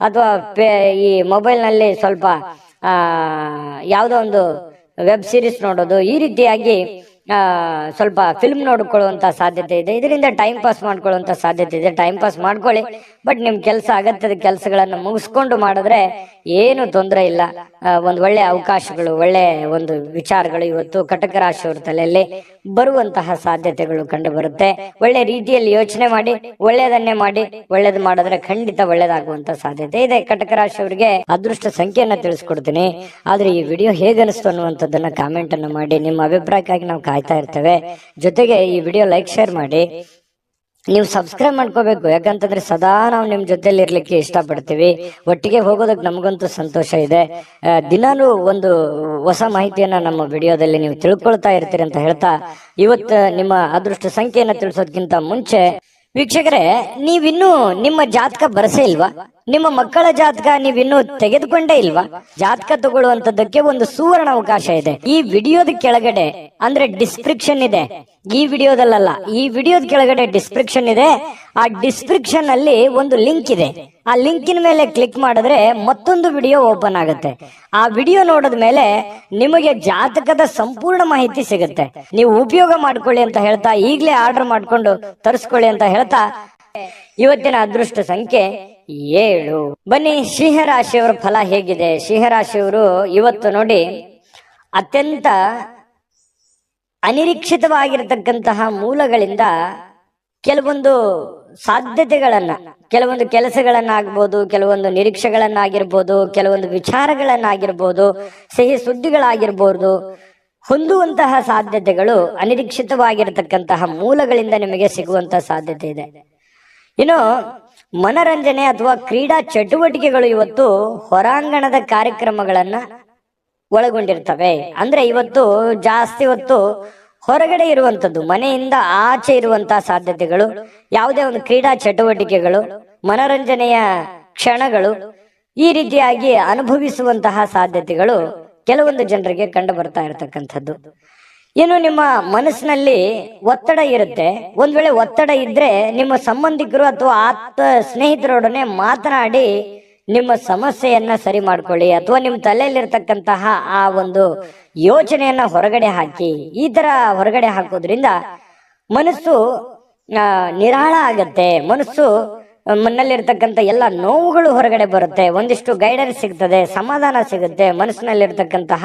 ಅಥವಾ ಈ ಮೊಬೈಲ್ನಲ್ಲಿ ಸ್ವಲ್ಪ ಯಾವುದೋ ಒಂದು ವೆಬ್ ಸೀರೀಸ್ ನೋಡೋದು, ಈ ರೀತಿಯಾಗಿ ಸ್ವಲ್ಪ ಫಿಲ್ಮ್ ನೋಡ್ಕೊಳ್ಳುವಂತ ಸಾಧ್ಯತೆ ಇದೆ. ಇದರಿಂದ ಟೈಮ್ ಪಾಸ್ ಮಾಡ್ಕೊಳ್ಳುವಂತ ಸಾಧ್ಯತೆ ಇದೆ. ಟೈಮ್ ಪಾಸ್ ಮಾಡ್ಕೊಳ್ಳಿ, ಬಟ್ ನಿಮ್ ಕೆಲಸ, ಅಗತ್ಯದ ಕೆಲಸಗಳನ್ನ ಮುಗಿಸ್ಕೊಂಡು ಮಾಡಿದ್ರೆ ಏನು ತೊಂದರೆ ಇಲ್ಲ. ಒಂದು ಒಳ್ಳೆ ಅವಕಾಶಗಳು, ಒಳ್ಳೆ ಒಂದು ವಿಚಾರಗಳು ಇವತ್ತು ಕಟಕ ರಾಶಿಯವರ ತಲೆಯಲ್ಲಿ ಬರುವಂತಹ ಸಾಧ್ಯತೆಗಳು ಕಂಡು ಬರುತ್ತೆ. ಒಳ್ಳೆ ರೀತಿಯಲ್ಲಿ ಯೋಚನೆ ಮಾಡಿ, ಒಳ್ಳೆಯದನ್ನೇ ಮಾಡಿ. ಒಳ್ಳೇದು ಮಾಡಿದ್ರೆ ಖಂಡಿತ ಒಳ್ಳೇದಾಗುವಂತ ಸಾಧ್ಯತೆ ಇದೆ. ಕಟಕ ರಾಶಿಯವರಿಗೆ ಅದೃಷ್ಟ ಸಂಖ್ಯೆಯನ್ನ ತಿಳಿಸ್ಕೊಡ್ತೀನಿ. ಆದ್ರೆ ಈ ವಿಡಿಯೋ ಹೇಗನಿಸ್ತು ಅನ್ನುವಂಥದ್ದನ್ನ ಕಾಮೆಂಟ್ ಅನ್ನು ಮಾಡಿ. ನಿಮ್ಮ ಅಭಿಪ್ರಾಯಕ್ಕಾಗಿ ನಾವು ಕಾಯ್ತಾ ಇರ್ತೇವೆ. ಜೊತೆಗೆ ಈ ವಿಡಿಯೋ ಲೈಕ್, ಶೇರ್ ಮಾಡಿ. ನೀವು ಸಬ್ಸ್ಕ್ರೈಬ್ ಮಾಡ್ಕೋಬೇಕು, ಯಾಕಂತಂದ್ರೆ ಸದಾ ನಾವು ನಿಮ್ ಜೊತೆಲಿ ಇರ್ಲಿಕ್ಕೆ ಇಷ್ಟಪಡ್ತೀವಿ. ಒಟ್ಟಿಗೆ ಹೋಗೋದಕ್ಕೆ ನಮಗಂತೂ ಸಂತೋಷ ಇದೆ. ದಿನಾನು ಒಂದು ಹೊಸ ಮಾಹಿತಿಯನ್ನ ನಮ್ಮ ವಿಡಿಯೋದಲ್ಲಿ ನೀವು ತಿಳ್ಕೊಳ್ತಾ ಇರ್ತೀರಿ ಅಂತ ಹೇಳ್ತಾ, ಇವತ್ತು ನಿಮ್ಮ ಅದೃಷ್ಟ ಸಂಖ್ಯೆಯನ್ನ ತಿಳಿಸೋದಕ್ಕಿಂತ ಮುಂಚೆ ವೀಕ್ಷಕರೇ, ನೀವಿನ್ನೂ ನಿಮ್ಮ ಜಾತಕ ಬರಸೇ ಇಲ್ವಾ? ನಿಮ್ಮ ಮಕ್ಕಳ ಜಾತಕ ನೀವಿನ್ನೂ ತೆಗೆದುಕೊಂಡೇ ಇಲ್ವಾ? ಜಾತಕ ತಗೊಳ್ಳುವಂತದ್ದಕ್ಕೆ ಒಂದು ಸುವರ್ಣ ಅವಕಾಶ ಇದೆ. ಈ ವಿಡಿಯೋದ ಕೆಳಗಡೆ, ಅಂದ್ರೆ ಡಿಸ್ಕ್ರಿಪ್ಷನ್ ಇದೆ, ಈ ವಿಡಿಯೋದಲ್ಲ, ಈ ವಿಡಿಯೋದ ಕೆಳಗಡೆ ಡಿಸ್ಕ್ರಿಪ್ಷನ್ ಇದೆ. ಆ ಡಿಸ್ಕ್ರಿಪ್ಷನ್ ಅಲ್ಲಿ ಒಂದು ಲಿಂಕ್ ಇದೆ. ಆ ಲಿಂಕಿನ ಮೇಲೆ ಕ್ಲಿಕ್ ಮಾಡಿದ್ರೆ ಮತ್ತೊಂದು ವಿಡಿಯೋ ಓಪನ್ ಆಗುತ್ತೆ. ಆ ವಿಡಿಯೋ ನೋಡಿದ ಮೇಲೆ ನಿಮಗೆ ಜಾತಕದ ಸಂಪೂರ್ಣ ಮಾಹಿತಿ ಸಿಗುತ್ತೆ. ನೀವು ಉಪಯೋಗ ಮಾಡ್ಕೊಳ್ಳಿ ಅಂತ ಹೇಳ್ತಾ, ಈಗಲೇ ಆರ್ಡರ್ ಮಾಡ್ಕೊಂಡು ತರಿಸ್ಕೊಳ್ಳಿ ಅಂತ ಹೇಳ್ತಾ, ಇವತ್ತಿನ ಅದೃಷ್ಟ ಸಂಖ್ಯೆ 7. ಬನ್ನಿ, ಸಿಂಹರಾಶಿಯವರ ಫಲ ಹೇಗಿದೆ. ಸಿಂಹರಾಶಿಯವರು ಇವತ್ತು ನೋಡಿ, ಅತ್ಯಂತ ಅನಿರೀಕ್ಷಿತವಾಗಿರತಕ್ಕಂತಹ ಮೂಲಗಳಿಂದ ಕೆಲವೊಂದು ಸಾಧ್ಯತೆಗಳನ್ನ, ಕೆಲವೊಂದು ಕೆಲಸಗಳನ್ನಾಗ್ಬೋದು, ಕೆಲವೊಂದು ನಿರೀಕ್ಷೆಗಳನ್ನಾಗಿರ್ಬೋದು, ಕೆಲವೊಂದು ವಿಚಾರಗಳನ್ನಾಗಿರ್ಬೋದು, ಸಿಹಿ ಸುದ್ದಿಗಳಾಗಿರ್ಬೋದು, ಹೊಂದುವಂತಹ ಸಾಧ್ಯತೆಗಳು ಅನಿರೀಕ್ಷಿತವಾಗಿರತಕ್ಕಂತಹ ಮೂಲಗಳಿಂದ ನಿಮಗೆ ಸಿಗುವಂತಹ ಸಾಧ್ಯತೆ ಇದೆ. ಇನ್ನು ಮನರಂಜನೆ ಅಥವಾ ಕ್ರೀಡಾ ಚಟುವಟಿಕೆಗಳು ಇವತ್ತು ಹೊರಾಂಗಣದ ಕಾರ್ಯಕ್ರಮಗಳನ್ನ ಒಳಗೊಂಡಿರ್ತವೆ. ಅಂದ್ರೆ ಇವತ್ತು ಜಾಸ್ತಿ ಹೊತ್ತು ಹೊರಗಡೆ ಇರುವಂತದ್ದು, ಮನೆಯಿಂದ ಆಚೆ ಇರುವಂತಹ ಸಾಧ್ಯತೆಗಳು, ಯಾವುದೇ ಒಂದು ಕ್ರೀಡಾ ಚಟುವಟಿಕೆಗಳು, ಮನರಂಜನೆಯ ಕ್ಷಣಗಳು, ಈ ರೀತಿಯಾಗಿ ಅನುಭವಿಸುವಂತಹ ಸಾಧ್ಯತೆಗಳು ಕೆಲವೊಂದು ಜನರಿಗೆ ಕಂಡು ಬರ್ತಾ ಇರತಕ್ಕಂಥದ್ದು. ಏನು ನಿಮ್ಮ ಮನಸ್ಸಿನಲ್ಲಿ ಒತ್ತಡ ಇರುತ್ತೆ. ಒಂದ್ ವೇಳೆ ಒತ್ತಡ ಇದ್ರೆ ನಿಮ್ಮ ಸಂಬಂಧಿಕರು ಅಥವಾ ಸ್ನೇಹಿತರೊಡನೆ ಮಾತನಾಡಿ ನಿಮ್ಮ ಸಮಸ್ಯೆಯನ್ನ ಸರಿ ಮಾಡ್ಕೊಳ್ಳಿ, ಅಥವಾ ನಿಮ್ಮ ತಲೆಯಲ್ಲಿರ್ತಕ್ಕಂತಹ ಆ ಒಂದು ಯೋಚನೆಯನ್ನ ಹೊರಗಡೆ ಹಾಕಿ. ಈ ತರ ಹೊರಗಡೆ ಹಾಕೋದ್ರಿಂದ ಮನಸ್ಸು ನಿರಾಳ ಆಗತ್ತೆ. ಮನಸ್ಸು ಮನಲ್ಲಿರ್ತಕ್ಕಂಥ ಎಲ್ಲ ನೋವುಗಳು ಹೊರಗಡೆ ಬರುತ್ತೆ. ಒಂದಿಷ್ಟು ಗೈಡೆನ್ಸ್ ಸಿಗ್ತದೆ, ಸಮಾಧಾನ ಸಿಗುತ್ತೆ. ಮನಸ್ಸಿನಲ್ಲಿರ್ತಕ್ಕಂತಹ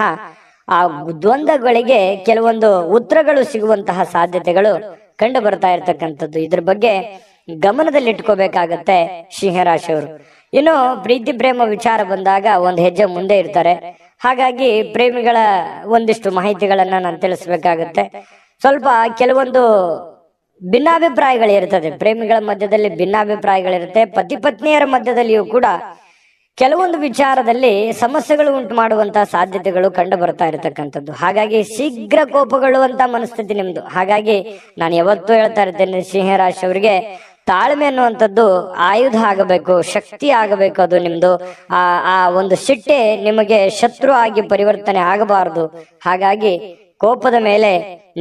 ಆ ದ್ವಂದ್ವಗಳಿಗೆ ಕೆಲವೊಂದು ಉತ್ತರಗಳು ಸಿಗುವಂತಹ ಸಾಧ್ಯತೆಗಳು ಕಂಡು ಬರ್ತಾ ಇರ್ತಕ್ಕಂಥದ್ದು. ಇದ್ರ ಬಗ್ಗೆ ಗಮನದಲ್ಲಿಟ್ಕೋಬೇಕಾಗತ್ತೆ ಸಿಂಹರಾಶಿಯವರು. ಇನ್ನು ಪ್ರೀತಿ ಪ್ರೇಮ ವಿಚಾರ ಬಂದಾಗ ಒಂದು ಹೆಜ್ಜೆ ಮುಂದೆ ಇರ್ತಾರೆ. ಹಾಗಾಗಿ ಪ್ರೇಮಿಗಳ ಒಂದಿಷ್ಟು ಮಾಹಿತಿಗಳನ್ನ ನಾನು ತಿಳಿಸ್ಬೇಕಾಗತ್ತೆ. ಸ್ವಲ್ಪ ಕೆಲವೊಂದು ಭಿನ್ನಾಭಿಪ್ರಾಯಗಳಿರ್ತದೆ, ಪ್ರೇಮಿಗಳ ಮಧ್ಯದಲ್ಲಿ ಭಿನ್ನಾಭಿಪ್ರಾಯಗಳಿರುತ್ತೆ. ಪತಿ ಪತ್ನಿಯರ ಮಧ್ಯದಲ್ಲಿಯೂ ಕೂಡ ಕೆಲವೊಂದು ವಿಚಾರದಲ್ಲಿ ಸಮಸ್ಯೆಗಳು ಉಂಟು ಮಾಡುವಂತಹ ಸಾಧ್ಯತೆಗಳು ಕಂಡು ಬರ್ತಾ ಇರತಕ್ಕಂಥದ್ದು. ಹಾಗಾಗಿ ಶೀಘ್ರ ಕೋಪಗೊಳ್ಳುವಂತ ಮನಸ್ಥಿತಿ ನಿಮ್ದು. ಹಾಗಾಗಿ ನಾನು ಯಾವತ್ತೂ ಹೇಳ್ತಾ ಇರ್ತೇನೆ, ಸಿಂಹರಾಶಿಯವರಿಗೆ ತಾಳ್ಮೆ ಅನ್ನುವಂಥದ್ದು ಆಯುಧ ಆಗಬೇಕು, ಶಕ್ತಿ ಆಗಬೇಕು. ಅದು ನಿಮ್ದು ಆ ಒಂದು ಸಿಟ್ಟೆ ನಿಮಗೆ ಶತ್ರು ಆಗಿ ಪರಿವರ್ತನೆ ಆಗಬಾರದು. ಹಾಗಾಗಿ ಕೋಪದ ಮೇಲೆ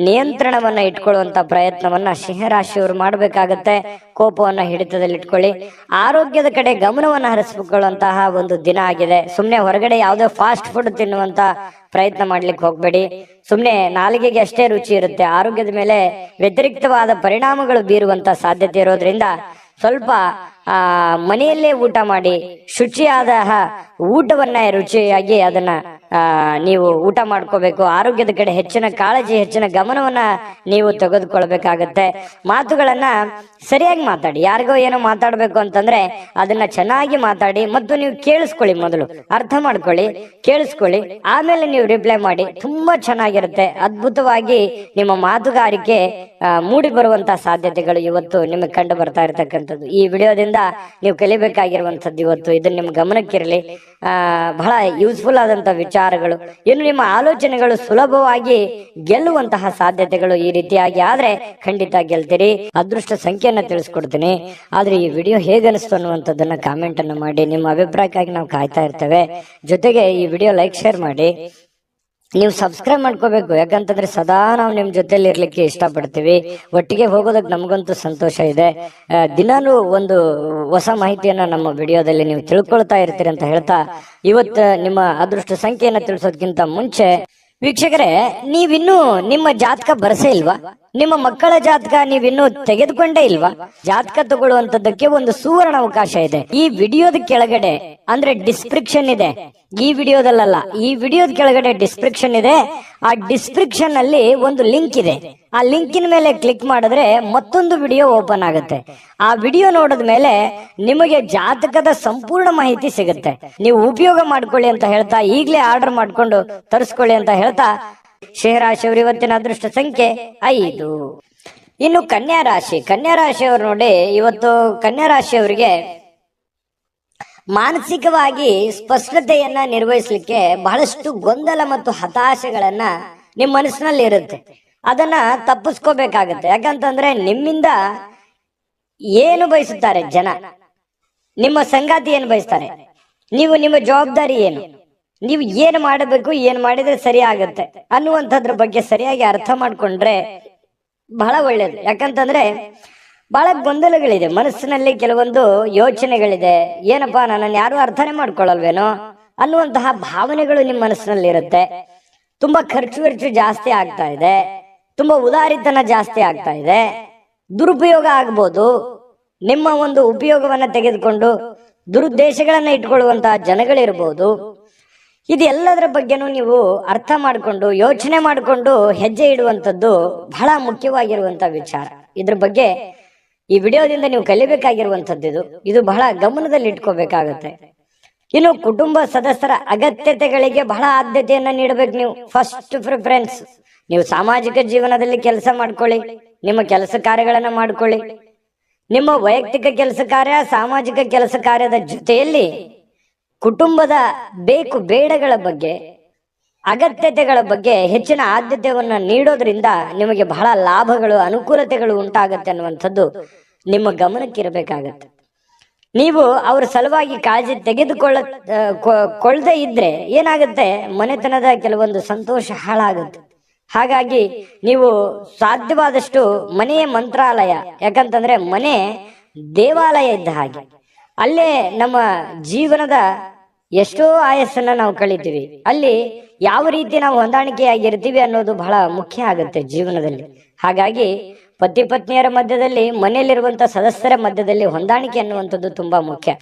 ನಿಯಂತ್ರಣವನ್ನ ಇಟ್ಕೊಳ್ಳುವಂತ ಪ್ರಯತ್ನವನ್ನ ಸಿಂಹರಾಶಿಯವರು ಮಾಡಬೇಕಾಗತ್ತೆ. ಕೋಪವನ್ನ ಹಿಡಿತದಲ್ಲಿ ಇಟ್ಕೊಳ್ಳಿ. ಆರೋಗ್ಯದ ಕಡೆ ಗಮನವನ್ನ ಹರಿಸಿಕೊಳ್ಳುವಂತಹ ಒಂದು ದಿನ ಆಗಿದೆ. ಸುಮ್ನೆ ಹೊರಗಡೆ ಯಾವುದೇ ಫಾಸ್ಟ್ ಫುಡ್ ತಿನ್ನುವಂತ ಪ್ರಯತ್ನ ಮಾಡ್ಲಿಕ್ಕೆ ಹೋಗ್ಬೇಡಿ. ಸುಮ್ನೆ ನಾಲಿಗೆಗೆ ಅಷ್ಟೇ ರುಚಿ ಇರುತ್ತೆ, ಆರೋಗ್ಯದ ಮೇಲೆ ವ್ಯತಿರಿಕ್ತವಾದ ಪರಿಣಾಮಗಳು ಬೀರುವಂತ ಸಾಧ್ಯತೆ ಇರೋದ್ರಿಂದ ಸ್ವಲ್ಪ ಮನೆಯಲ್ಲೇ ಊಟ ಮಾಡಿ ಶುಚಿಯಾದ ಊಟವನ್ನ ರುಚಿಯಾಗಿ ಅದನ್ನ ನೀವು ಊಟ ಮಾಡ್ಕೋಬೇಕು. ಆರೋಗ್ಯದ ಕಡೆ ಹೆಚ್ಚಿನ ಕಾಳಜಿ, ಹೆಚ್ಚಿನ ಗಮನವನ್ನ ನೀವು ತೆಗೆದುಕೊಳ್ಬೇಕಾಗತ್ತೆ. ಮಾತುಗಳನ್ನ ಸರಿಯಾಗಿ ಮಾತಾಡಿ. ಯಾರಿಗೋ ಏನೋ ಮಾತಾಡ್ಬೇಕು ಅಂತಂದ್ರೆ ಅದನ್ನ ಚೆನ್ನಾಗಿ ಮಾತಾಡಿ ಮತ್ತು ನೀವು ಕೇಳಿಸ್ಕೊಳ್ಳಿ. ಮೊದಲು ಅರ್ಥ ಮಾಡ್ಕೊಳ್ಳಿ, ಕೇಳಿಸ್ಕೊಳ್ಳಿ, ಆಮೇಲೆ ನೀವು ರಿಪ್ಲೈ ಮಾಡಿ. ತುಂಬಾ ಚೆನ್ನಾಗಿರುತ್ತೆ. ಅದ್ಭುತವಾಗಿ ನಿಮ್ಮ ಮಾತುಗಾರಿಕೆ ಮೂಡಿ ಬರುವಂತಹ ಸಾಧ್ಯತೆಗಳು ಇವತ್ತು ನಿಮಗೆ ಕಂಡು ಬರ್ತಾ ಇರತಕ್ಕಂಥದ್ದು. ಈ ವಿಡಿಯೋದಿಂದ ನೀವು ಕಲಿಬೇಕಾಗಿರುವಂತದ್ದು ಇವತ್ತು ಇದನ್ನ ನಿಮ್ ಗಮನಕ್ಕಿರಲಿ. ಬಹಳ ಯೂಸ್ಫುಲ್ ಆದಂತಹ ವಿಚಾರಗಳು. ಇನ್ನು ನಿಮ್ಮ ಆಲೋಚನೆಗಳು ಸುಲಭವಾಗಿ ಗೆಲ್ಲುವಂತಹ ಸಾಧ್ಯತೆಗಳು ಈ ರೀತಿಯಾಗಿ ಆದ್ರೆ ಖಂಡಿತ ಗೆಲ್ತೀರಿ. ಅದೃಷ್ಟ ಸಂಖ್ಯೆಯನ್ನ ತಿಳಿಸ್ಕೊಡ್ತೀನಿ. ಆದ್ರೆ ಈ ವಿಡಿಯೋ ಹೇಗನಿಸ್ತು ಅನ್ನುವಂಥದ್ದನ್ನ ಕಾಮೆಂಟ್ ಅನ್ನು ಮಾಡಿ. ನಿಮ್ಮ ಅಭಿಪ್ರಾಯಕ್ಕಾಗಿ ನಾವು ಕಾಯ್ತಾ ಇರ್ತೇವೆ. ಜೊತೆಗೆ ಈ ವಿಡಿಯೋ ಲೈಕ್, ಶೇರ್ ಮಾಡಿ. ನೀವು ಸಬ್ಸ್ಕ್ರೈಬ್ ಮಾಡ್ಕೋಬೇಕು. ಯಾಕಂತಂದ್ರೆ ಸದಾ ನಾವು ನಿಮ್ ಜೊತೆಲಿ ಇರ್ಲಿಕ್ಕೆ ಇಷ್ಟಪಡ್ತೀವಿ. ಒಟ್ಟಿಗೆ ಹೋಗೋದಕ್ಕೆ ನಮಗಂತೂ ಸಂತೋಷ ಇದೆ. ದಿನಾಲೂ ಒಂದು ಹೊಸ ಮಾಹಿತಿಯನ್ನ ನಮ್ಮ ವಿಡಿಯೋದಲ್ಲಿ ನೀವು ತಿಳ್ಕೊಳ್ತಾ ಇರ್ತೀರಿ ಅಂತ ಹೇಳ್ತಾ, ಇವತ್ತು ನಿಮ್ಮ ಅದೃಷ್ಟ ಸಂಖ್ಯೆಯನ್ನ ತಿಳಿಸೋದಕ್ಕಿಂತ ಮುಂಚೆ ವೀಕ್ಷಕರೇ, ನೀವಿನ್ನೂ ನಿಮ್ಮ ಜಾತಕ ಬರಸೇ ಇಲ್ವಾ? ನಿಮ್ಮ ಮಕ್ಕಳ ಜಾತಕ ನೀವಿನ್ನೂ ತೆಗೆದುಕೊಂಡೇ ಇಲ್ವಾ? ಜಾತಕ ತಗೊಳ್ಳುವಂತದ್ದಕ್ಕೆ ಒಂದು ಸುವರ್ಣ ಅವಕಾಶ ಇದೆ. ಈ ವಿಡಿಯೋದ ಕೆಳಗಡೆ ಅಂದ್ರೆ ಡಿಸ್ಕ್ರಿಪ್ಷನ್ ಇದೆ. ಈ ವಿಡಿಯೋದಲ್ಲ, ಈ ವಿಡಿಯೋದ ಕೆಳಗಡೆ ಡಿಸ್ಕ್ರಿಪ್ಷನ್ ಇದೆ. ಆ ಡಿಸ್ಕ್ರಿಪ್ಷನ್ ಅಲ್ಲಿ ಒಂದು ಲಿಂಕ್ ಇದೆ. ಆ ಲಿಂಕಿನ ಮೇಲೆ ಕ್ಲಿಕ್ ಮಾಡಿದ್ರೆ ಮತ್ತೊಂದು ವಿಡಿಯೋ ಓಪನ್ ಆಗುತ್ತೆ. ಆ ವಿಡಿಯೋ ನೋಡಿದ ಮೇಲೆ ನಿಮಗೆ ಜಾತಕದ ಸಂಪೂರ್ಣ ಮಾಹಿತಿ ಸಿಗುತ್ತೆ. ನೀವು ಉಪಯೋಗ ಮಾಡ್ಕೊಳ್ಳಿ ಅಂತ ಹೇಳ್ತಾ, ಈಗಲೇ ಆರ್ಡರ್ ಮಾಡ್ಕೊಂಡು ತರಿಸ್ಕೊಳ್ಳಿ ಅಂತ ಹೇಳ್ತಾ, ಸಿಂಹರಾಶಿಯವರು ಇವತ್ತಿನ ಅದೃಷ್ಟ ಸಂಖ್ಯೆ 5. ಇನ್ನು ಕನ್ಯಾ ರಾಶಿ. ಕನ್ಯಾ ರಾಶಿಯವರು ನೋಡಿ, ಇವತ್ತು ಕನ್ಯಾ ರಾಶಿಯವರಿಗೆ ಮಾನಸಿಕವಾಗಿ ಸ್ಪಷ್ಟತೆಯನ್ನ ನಿರ್ವಹಿಸಲಿಕ್ಕೆ ಬಹಳಷ್ಟು ಗೊಂದಲ ಮತ್ತು ಹತಾಶೆಗಳನ್ನ ನಿಮ್ಮ ಮನಸ್ಸಿನಲ್ಲಿ ಇರುತ್ತೆ. ಅದನ್ನ ತಪ್ಪಿಸ್ಕೋಬೇಕಾಗತ್ತೆ. ಯಾಕಂತಂದ್ರೆ ನಿಮ್ಮಿಂದ ಏನು ಬಯಸುತ್ತಾರೆ ಜನ, ನಿಮ್ಮ ಸಂಗಾತಿ ಏನು ಬಯಸ್ತಾರೆ, ನೀವು ನಿಮ್ಮ ಜವಾಬ್ದಾರಿ ಏನು, ನೀವು ಏನು ಮಾಡಬೇಕು, ಏನು ಮಾಡಿದ್ರೆ ಸರಿ ಆಗತ್ತೆ ಅನ್ನುವಂಥದ್ರ ಬಗ್ಗೆ ಸರಿಯಾಗಿ ಅರ್ಥ ಮಾಡ್ಕೊಂಡ್ರೆ ಬಹಳ ಒಳ್ಳೇದು. ಯಾಕಂತಂದ್ರೆ ಬಹಳ ಗೊಂದಲಗಳಿದೆ ಮನಸ್ಸಿನಲ್ಲಿ, ಕೆಲವೊಂದು ಯೋಚನೆಗಳಿದೆ. ಏನಪ್ಪಾ, ನನ್ನನ್ನು ಯಾರು ಅರ್ಥನೇ ಮಾಡ್ಕೊಳ್ಳಲ್ವೇನೋ ಅನ್ನುವಂತಹ ಭಾವನೆಗಳು ನಿಮ್ಮ ಮನಸ್ಸಿನಲ್ಲಿ ಇರುತ್ತೆ. ತುಂಬಾ ಖರ್ಚು ಜಾಸ್ತಿ ಆಗ್ತಾ ಇದೆ, ತುಂಬಾ ಉದಾರಿತನ ಜಾಸ್ತಿ ಆಗ್ತಾ ಇದೆ, ದುರುಪಯೋಗ ಆಗ್ಬೋದು. ನಿಮ್ಮ ಒಂದು ಉಪಯೋಗವನ್ನ ತೆಗೆದುಕೊಂಡು ದುರುದ್ದೇಶಗಳನ್ನ ಇಟ್ಕೊಳ್ಳುವಂತಹ ಜನಗಳಿರ್ಬೋದು. ಇದೆಲ್ಲದರ ಬಗ್ಗೆನೂ ನೀವು ಅರ್ಥ ಮಾಡಿಕೊಂಡು ಯೋಚನೆ ಮಾಡಿಕೊಂಡು ಹೆಜ್ಜೆ ಇಡುವಂಥದ್ದು ಬಹಳ ಮುಖ್ಯವಾಗಿರುವಂತ ವಿಚಾರ. ಇದ್ರ ಬಗ್ಗೆ ಈ ವಿಡಿಯೋದಿಂದ ನೀವು ಕಲಿಬೇಕಾಗಿರುವಂಥದ್ದು ಇದು ಬಹಳ ಗಮನದಲ್ಲಿ ಇಟ್ಕೋಬೇಕಾಗತ್ತೆ. ಇನ್ನು ಕುಟುಂಬ ಸದಸ್ಯರ ಅಗತ್ಯತೆಗಳಿಗೆ ಬಹಳ ಆದ್ಯತೆಯನ್ನ ನೀಡಬೇಕು. ನೀವು ಫಸ್ಟ್ ಪ್ರಿಫರೆನ್ಸ್. ನೀವು ಸಾಮಾಜಿಕ ಜೀವನದಲ್ಲಿ ಕೆಲಸ ಮಾಡ್ಕೊಳ್ಳಿ, ನಿಮ್ಮ ಕೆಲಸ ಕಾರ್ಯಗಳನ್ನ ಮಾಡ್ಕೊಳ್ಳಿ. ನಿಮ್ಮ ವೈಯಕ್ತಿಕ ಕೆಲಸ ಕಾರ್ಯ, ಸಾಮಾಜಿಕ ಕೆಲಸ ಕಾರ್ಯದ ಜೊತೆಯಲ್ಲಿ ಕುಟುಂಬದ ಬೇಕು ಬೇಡಗಳ ಬಗ್ಗೆ, ಅಗತ್ಯತೆಗಳ ಬಗ್ಗೆ ಹೆಚ್ಚಿನ ಆದ್ಯತೆಯನ್ನ ನೀಡೋದ್ರಿಂದ ನಿಮಗೆ ಬಹಳ ಲಾಭಗಳು, ಅನುಕೂಲತೆಗಳು ಉಂಟಾಗತ್ತೆ ಅನ್ನುವಂಥದ್ದು ನಿಮ್ಮ ಗಮನಕ್ಕಿರಬೇಕಾಗತ್ತೆ. ನೀವು ಅವರ ಸಲುವಾಗಿ ಕಾಳಜಿ ತೆಗೆದುಕೊಳ್ಳದೆ ಇದ್ರೆ ಏನಾಗುತ್ತೆ, ಮನೆತನದ ಕೆಲವೊಂದು ಸಂತೋಷ ಹಾಳಾಗುತ್ತೆ. ಹಾಗಾಗಿ ನೀವು ಸಾಧ್ಯವಾದಷ್ಟು ಮನೆಯ ಮಂತ್ರಾಲಯ, ಯಾಕಂತಂದ್ರೆ ಮನೆ ದೇವಾಲಯ ಇದ್ದ ಹಾಗೆ. ಅಲ್ಲೇ ನಮ್ಮ ಜೀವನದ ಎಷ್ಟೋ ಆಯಸ್ಸನ್ನ ನಾವು ಕಳಿತೀವಿ. ಅಲ್ಲಿ ಯಾವ ರೀತಿ ನಾವು ಹೊಂದಾಣಿಕೆಯಾಗಿರ್ತೀವಿ ಅನ್ನೋದು ಬಹಳ ಮುಖ್ಯ ಆಗುತ್ತೆ ಜೀವನದಲ್ಲಿ. ಹಾಗಾಗಿ ಪತಿ ಪತ್ನಿಯರ ಮಧ್ಯದಲ್ಲಿ, ಮನೆಯಲ್ಲಿರುವಂತ ಸದಸ್ಯರ ಮಧ್ಯದಲ್ಲಿ ಹೊಂದಾಣಿಕೆ ಅನ್ನುವಂಥದ್ದು ತುಂಬಾ ಮುಖ್ಯ.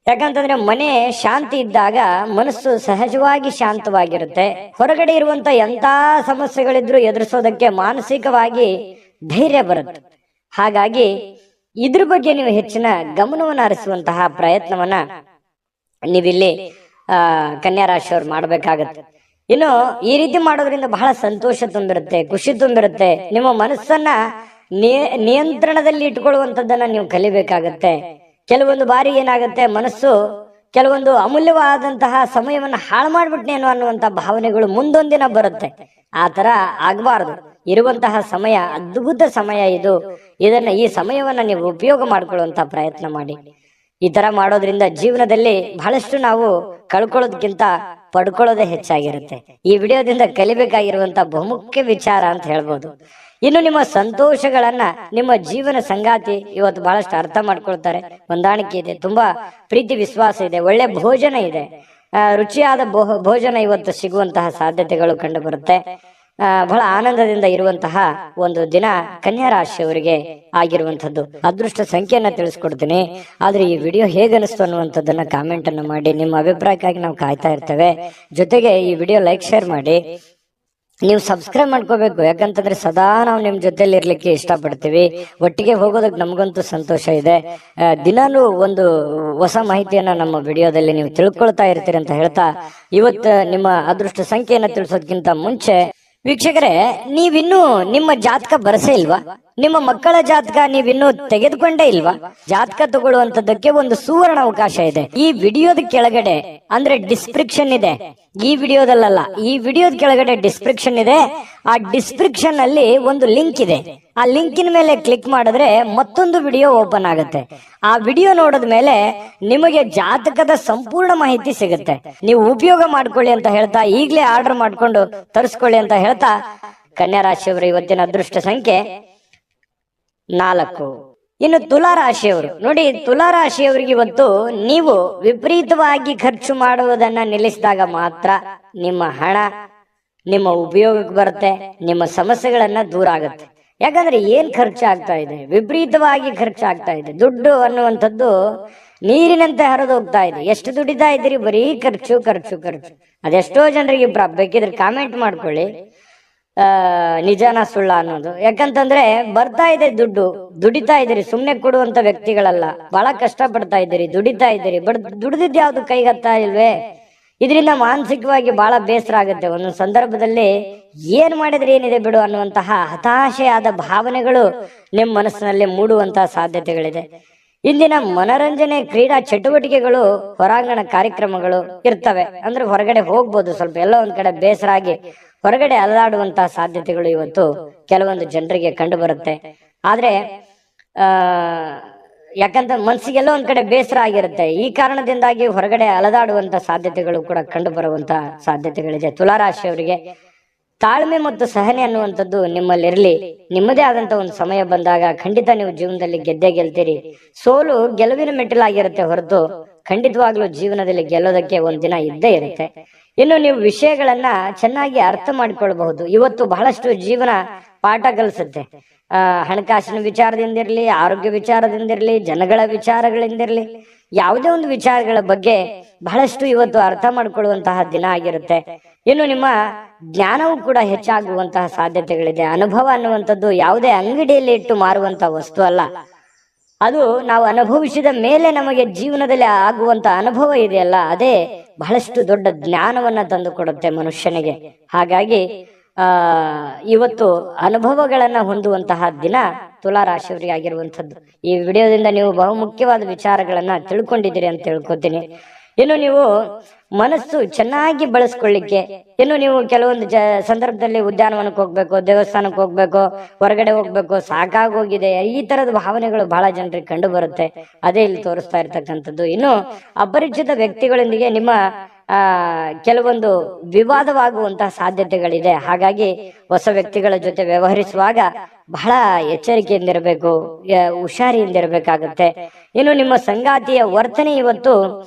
ಯಾಕಂತಂದ್ರೆ ಮನೆ ಶಾಂತಿ ಇದ್ದಾಗ ಮನಸ್ಸು ಸಹಜವಾಗಿ ಶಾಂತವಾಗಿರುತ್ತೆ. ಹೊರಗಡೆ ಇರುವಂತ ಎಂತ ಸಮಸ್ಯೆಗಳಿದ್ರು ಎದುರಿಸೋದಕ್ಕೆ ಮಾನಸಿಕವಾಗಿ ಧೈರ್ಯ ಬರುತ್ತೆ. ಹಾಗಾಗಿ ಇದ್ರ ಬಗ್ಗೆ ನೀವು ಹೆಚ್ಚಿನ ಗಮನವನ್ನು ಹರಿಸುವಂತಹ ಪ್ರಯತ್ನವನ್ನ ನೀವಿಲ್ಲಿ ಕನ್ಯಾ ರಾಶಿಯವ್ರು ಮಾಡ್ಬೇಕಾಗತ್ತೆ. ಇನ್ನು ಈ ರೀತಿ ಮಾಡೋದ್ರಿಂದ ಬಹಳ ಸಂತೋಷ ತುಂಬಿರುತ್ತೆ, ಖುಷಿ ತುಂಬಿರುತ್ತೆ. ನಿಮ್ಮ ಮನಸ್ಸನ್ನ ನಿಯಂತ್ರಣದಲ್ಲಿ ಇಟ್ಕೊಳ್ಳುವಂಥದ್ದನ್ನ ನೀವು ಕಲಿಬೇಕಾಗತ್ತೆ. ಕೆಲವೊಂದು ಬಾರಿ ಏನಾಗುತ್ತೆ, ಮನಸ್ಸು ಕೆಲವೊಂದು ಅಮೂಲ್ಯವಾದಂತಹ ಸಮಯವನ್ನ ಹಾಳು ಮಾಡ್ಬಿಟ್ನೇನೋ ಅನ್ನುವಂತ ಭಾವನೆಗಳು ಮುಂದೊಂದಿನ ಬರುತ್ತೆ. ಆ ತರ ಆಗ್ಬಾರ್ದು. ಇರುವಂತಹ ಸಮಯ ಅದ್ಭುತ ಸಮಯ ಇದು. ಈ ಸಮಯವನ್ನ ನೀವು ಉಪಯೋಗ ಮಾಡ್ಕೊಳ್ಳುವಂತ ಪ್ರಯತ್ನ ಮಾಡಿ. ಈ ತರ ಮಾಡೋದ್ರಿಂದ ಜೀವನದಲ್ಲಿ ಬಹಳಷ್ಟು ನಾವು ಕಳ್ಕೊಳ್ಳೋದಕ್ಕಿಂತ ಪಡ್ಕೊಳ್ಳೋದೇ ಹೆಚ್ಚಾಗಿರುತ್ತೆ. ಈ ವಿಡಿಯೋದಿಂದ ಕಲಿಬೇಕಾಗಿರುವಂತ ಬಹುಮುಖ್ಯ ವಿಚಾರ ಅಂತ ಹೇಳ್ಬೋದು. ಇನ್ನು ನಿಮ್ಮ ಸಂತೋಷಗಳನ್ನ ನಿಮ್ಮ ಜೀವನ ಸಂಗಾತಿ ಇವತ್ತು ಬಹಳಷ್ಟು ಅರ್ಥ ಮಾಡ್ಕೊಳ್ತಾರೆ. ಹೊಂದಾಣಿಕೆ ಇದೆ, ತುಂಬಾ ಪ್ರೀತಿ ವಿಶ್ವಾಸ ಇದೆ, ಒಳ್ಳೆ ಭೋಜನ ಇದೆ, ರುಚಿಯಾದ ಭೋಜನ ಇವತ್ತು ಸಿಗುವಂತಹ ಸಾಧ್ಯತೆಗಳು ಕಂಡು ಬರುತ್ತೆ. ಬಹಳ ಆನಂದದಿಂದ ಇರುವಂತಹ ಒಂದು ದಿನ ಕನ್ಯಾ ರಾಶಿಯವರಿಗೆ ಆಗಿರುವಂತದ್ದು. ಅದೃಷ್ಟ ಸಂಖ್ಯೆಯನ್ನ ತಿಳಿಸ್ಕೊಡ್ತೀನಿ. ಆದ್ರೆ ಈ ವಿಡಿಯೋ ಹೇಗೆ ಅನಿಸ್ತು ಅನ್ನುವಂಥದ್ದನ್ನ ಕಾಮೆಂಟ್ ಅನ್ನು ಮಾಡಿ. ನಿಮ್ಮ ಅಭಿಪ್ರಾಯಕ್ಕಾಗಿ ನಾವು ಕಾಯ್ತಾ ಇರ್ತೇವೆ. ಜೊತೆಗೆ ಈ ವಿಡಿಯೋ ಲೈಕ್ ಶೇರ್ ಮಾಡಿ. ನೀವು ಸಬ್ಸ್ಕ್ರೈಬ್ ಮಾಡ್ಕೋಬೇಕು, ಯಾಕಂತಂದ್ರೆ ಸದಾ ನಾವು ನಿಮ್ ಜೊತೆಲಿ ಇರ್ಲಿಕ್ಕೆ ಇಷ್ಟಪಡ್ತೀವಿ. ಒಟ್ಟಿಗೆ ಹೋಗೋದಕ್ಕೆ ನಮಗಂತೂ ಸಂತೋಷ ಇದೆ. ದಿನಾಲೂ ಒಂದು ಹೊಸ ಮಾಹಿತಿಯನ್ನ ನಮ್ಮ ವಿಡಿಯೋದಲ್ಲಿ ನೀವು ತಿಳ್ಕೊಳ್ತಾ ಇರ್ತೀರಿ ಅಂತ ಹೇಳ್ತಾ, ಇವತ್ತು ನಿಮ್ಮ ಅದೃಷ್ಟ ಸಂಖ್ಯೆಯನ್ನ ತಿಳಿಸೋದಕ್ಕಿಂತ ಮುಂಚೆ ವೀಕ್ಷಕರೇ, ನೀವಿನ್ನೂ ನಿಮ್ಮ ಜಾತಕ ಬರಸೇ ಇಲ್ವಾ? ನಿಮ್ಮ ಮಕ್ಕಳ ಜಾತಕ ನೀವಿನ್ನೂ ತೆಗೆದುಕೊಂಡೇ ಇಲ್ವಾ? ಜಾತಕ ತಗೊಳ್ಳುವಂತದ್ದಕ್ಕೆ ಒಂದು ಸುವರ್ಣ ಅವಕಾಶ ಇದೆ. ಈ ವಿಡಿಯೋದ ಕೆಳಗಡೆ ಅಂದ್ರೆ ಡಿಸ್ಕ್ರಿಪ್ಷನ್ ಇದೆ. ಈ ವಿಡಿಯೋದಲ್ಲ, ಈ ವಿಡಿಯೋದ ಕೆಳಗಡೆ ಡಿಸ್ಕ್ರಿಪ್ಷನ್ ಇದೆ. ಆ ಡಿಸ್ಕ್ರಿಪ್ಷನ್ ಅಲ್ಲಿ ಒಂದು ಲಿಂಕ್ ಇದೆ. ಆ ಲಿಂಕಿನ ಮೇಲೆ ಕ್ಲಿಕ್ ಮಾಡಿದ್ರೆ ಮತ್ತೊಂದು ವಿಡಿಯೋ ಓಪನ್ ಆಗುತ್ತೆ. ಆ ವಿಡಿಯೋ ನೋಡಿದ ಮೇಲೆ ನಿಮಗೆ ಜಾತಕದ ಸಂಪೂರ್ಣ ಮಾಹಿತಿ ಸಿಗುತ್ತೆ. ನೀವು ಉಪಯೋಗ ಮಾಡ್ಕೊಳ್ಳಿ ಅಂತ ಹೇಳ್ತಾ, ಈಗಲೇ ಆರ್ಡರ್ ಮಾಡ್ಕೊಂಡು ತರಿಸ್ಕೊಳ್ಳಿ ಅಂತ ಹೇಳ್ತಾ, ಕನ್ಯಾ ರಾಶಿಯವರ ಇವತ್ತಿನ ಅದೃಷ್ಟ ಸಂಖ್ಯೆ 4. ಇನ್ನು ತುಲಾ ರಾಶಿಯವರು ನೋಡಿ, ತುಲಾ ರಾಶಿಯವರಿಗೆ ಇವತ್ತು ನೀವು ವಿಪರೀತವಾಗಿ ಖರ್ಚು ಮಾಡುವುದನ್ನ ನಿಲ್ಲಿಸಿದಾಗ ಮಾತ್ರ ನಿಮ್ಮ ಹಣ ನಿಮ್ಮ ಉಪಯೋಗಕ್ಕೆ ಬರುತ್ತೆ, ನಿಮ್ಮ ಸಮಸ್ಯೆಗಳನ್ನ ದೂರ ಆಗುತ್ತೆ. ಯಾಕಂದ್ರೆ ಏನ್ ಖರ್ಚಾಗ್ತಾ ಇದೆ, ವಿಪರೀತವಾಗಿ ಖರ್ಚಾಗ್ತಾ ಇದೆ. ದುಡ್ಡು ಅನ್ನುವಂಥದ್ದು ನೀರಿನಂತೆ ಹರಿದು ಹೋಗ್ತಾ ಇದೆ. ಎಷ್ಟು ದುಡಿತಾ ಇದ್ದೀರಿ, ಬರೀ ಖರ್ಚು ಖರ್ಚು ಖರ್ಚು. ಅದೆಷ್ಟೋ ಜನರಿಗೆ ಬೇಕಿದ್ರೆ ಕಾಮೆಂಟ್ ಮಾಡ್ಕೊಳ್ಳಿ, ನಿಜಾನ ಸುಳ್ಳ ಅನ್ನೋದು. ಯಾಕಂತಂದ್ರೆ ಬರ್ತಾ ಇದೆ ದುಡ್ಡು, ದುಡಿತಾ ಇದ್ದೀರಿ, ಸುಮ್ನೆ ಕೊಡುವಂತ ವ್ಯಕ್ತಿಗಳಲ್ಲ. ಬಹಳ ಕಷ್ಟ ಪಡ್ತಾ ಇದ್ದೀರಿ, ದುಡಿತಾ ಇದ್ದೀರಿ, ಬಟ್ ದುಡಿದಿದ್ದು ಯಾವ್ದು ಕೈಗತ್ತಾ ಇಲ್ವೇ? ಇದರಿಂದ ಮಾನಸಿಕವಾಗಿ ಬಹಳ ಬೇಸರ ಆಗುತ್ತೆ. ಒಂದೊಂದು ಸಂದರ್ಭದಲ್ಲಿ ಏನ್ ಮಾಡಿದ್ರೆ ಏನಿದೆ ಬಿಡು ಅನ್ನುವಂತಹ ಹತಾಶೆಯಾದ ಭಾವನೆಗಳು ನಿಮ್ಮ ಮನಸ್ಸಿನಲ್ಲಿ ಮೂಡುವಂತಹ ಸಾಧ್ಯತೆಗಳಿದೆ. ಇಂದಿನ ಮನರಂಜನೆ ಕ್ರೀಡಾ ಚಟುವಟಿಕೆಗಳು, ಹೊರಾಂಗಣ ಕಾರ್ಯಕ್ರಮಗಳು ಇರ್ತವೆ. ಅಂದ್ರೆ ಹೊರಗಡೆ ಹೋಗ್ಬೋದು, ಸ್ವಲ್ಪ ಎಲ್ಲ ಒಂದ್ ಕಡೆ ಬೇಸರ ಆಗಿ ಹೊರಗಡೆ ಅಲದಾಡುವಂತಹ ಸಾಧ್ಯತೆಗಳು ಇವತ್ತು ಕೆಲವೊಂದು ಜನರಿಗೆ ಕಂಡು ಬರುತ್ತೆ. ಆದ್ರೆ ಯಾಕಂತ ಮನಸ್ಸಿಗೆಲ್ಲ ಒಂದ್ ಕಡೆ ಬೇಸರ ಆಗಿರುತ್ತೆ. ಈ ಕಾರಣದಿಂದಾಗಿ ಹೊರಗಡೆ ಅಲದಾಡುವಂತ ಸಾಧ್ಯತೆಗಳು ಕೂಡ ಕಂಡು ಬರುವಂತ ಸಾಧ್ಯತೆಗಳಿದೆ. ತುಲಾರಾಶಿಯವರಿಗೆ ತಾಳ್ಮೆ ಮತ್ತು ಸಹನೆ ಅನ್ನುವಂಥದ್ದು ನಿಮ್ಮಲ್ಲಿರಲಿ. ನಿಮ್ಮದೇ ಆದಂತ ಒಂದು ಸಮಯ ಬಂದಾಗ ಖಂಡಿತ ನೀವು ಜೀವನದಲ್ಲಿ ಗೆದ್ದೇ ಗೆಲ್ತೀರಿ. ಸೋಲು ಗೆಲುವಿನ ಮೆಟ್ಟಿಲಾಗಿರುತ್ತೆ ಹೊರತು ಖಂಡಿತವಾಗ್ಲೂ ಜೀವನದಲ್ಲಿ ಗೆಲ್ಲೋದಕ್ಕೆ ಒಂದ್ ದಿನ ಇದ್ದೇ ಇರುತ್ತೆ. ಇನ್ನು ನೀವು ವಿಷಯಗಳನ್ನ ಚೆನ್ನಾಗಿ ಅರ್ಥ ಮಾಡಿಕೊಳ್ಬಹುದು. ಇವತ್ತು ಬಹಳಷ್ಟು ಜೀವನ ಪಾಠ ಕಲಿಸುತ್ತೆ. ಹಣಕಾಸಿನ ವಿಚಾರದಿಂದಿರ್ಲಿ, ಆರೋಗ್ಯ ವಿಚಾರದಿಂದಿರ್ಲಿ, ಜನಗಳ ವಿಚಾರಗಳಿಂದಿರ್ಲಿ, ಯಾವುದೇ ಒಂದು ವಿಚಾರಗಳ ಬಗ್ಗೆ ಬಹಳಷ್ಟು ಇವತ್ತು ಅರ್ಥ ಮಾಡ್ಕೊಳ್ಳುವಂತಹ ದಿನ ಆಗಿರುತ್ತೆ. ಇನ್ನು ನಿಮ್ಮ ಜ್ಞಾನವೂ ಕೂಡ ಹೆಚ್ಚಾಗುವಂತಹ ಸಾಧ್ಯತೆಗಳಿದೆ. ಅನುಭವ ಅನ್ನುವಂಥದ್ದು ಯಾವುದೇ ಅಂಗಡಿಯಲ್ಲಿ ಇಟ್ಟು ಮಾರುವಂತಹ ವಸ್ತು ಅಲ್ಲ. ಅದು ನಾವು ಅನುಭವಿಸಿದ ಮೇಲೆ ನಮಗೆ ಜೀವನದಲ್ಲಿ ಆಗುವಂತ ಅನುಭವ ಇದೆಯಲ್ಲ, ಅದೇ ಬಹಳಷ್ಟು ದೊಡ್ಡ ಜ್ಞಾನವನ್ನ ತಂದು ಕೊಡುತ್ತೆ ಮನುಷ್ಯನಿಗೆ. ಹಾಗಾಗಿ ಇವತ್ತು ಅನುಭವಗಳನ್ನ ಹೊಂದುವಂತಹ ದಿನ ತುಲಾ ರಾಶಿಯವರಿಗೆ ಆಗಿರುವಂಥದ್ದು. ಈ ವಿಡಿಯೋದಿಂದ ನೀವು ಬಹುಮುಖ್ಯವಾದ ವಿಚಾರಗಳನ್ನ ತಿಳ್ಕೊಂಡಿದ್ದೀರಿ ಅಂತ ತಿಳ್ಕೊತೀನಿ. ಇನ್ನು ನೀವು ಮನಸ್ಸು ಚೆನ್ನಾಗಿ ಬಳಸ್ಕೊಳ್ಳಿಕ್ಕೆ, ಇನ್ನು ನೀವು ಕೆಲವೊಂದು ಸಂದರ್ಭದಲ್ಲಿ ಉದ್ಯಾನವನಕ್ಕೆ ಹೋಗ್ಬೇಕು, ದೇವಸ್ಥಾನಕ್ಕೆ ಹೋಗ್ಬೇಕು, ಹೊರಗಡೆ ಹೋಗ್ಬೇಕು, ಸಾಕಾಗೋಗಿದೆ, ಈ ತರದ ಭಾವನೆಗಳು ಬಹಳ ಜನರಿಗೆ ಕಂಡು ಬರುತ್ತೆ. ಅದೇ ಇಲ್ಲಿ ತೋರಿಸ್ತಾ ಇರ್ತಕ್ಕಂಥದ್ದು. ಇನ್ನು ಅಪರಿಚಿತ ವ್ಯಕ್ತಿಗಳೊಂದಿಗೆ ನಿಮ್ಮ ಕೆಲವೊಂದು ವಿವಾದವಾಗುವಂತಹ ಸಾಧ್ಯತೆಗಳಿದೆ. ಹಾಗಾಗಿ ಹೊಸ ವ್ಯಕ್ತಿಗಳ ಜೊತೆ ವ್ಯವಹರಿಸುವಾಗ ಬಹಳ ಎಚ್ಚರಿಕೆಯಿಂದಿರಬೇಕು, ಹುಷಾರಿಯಿಂದಿರಬೇಕಾಗುತ್ತೆ. ಇನ್ನು ನಿಮ್ಮ ಸಂಗಾತಿಯ ವರ್ತನೆ ಇವತ್ತು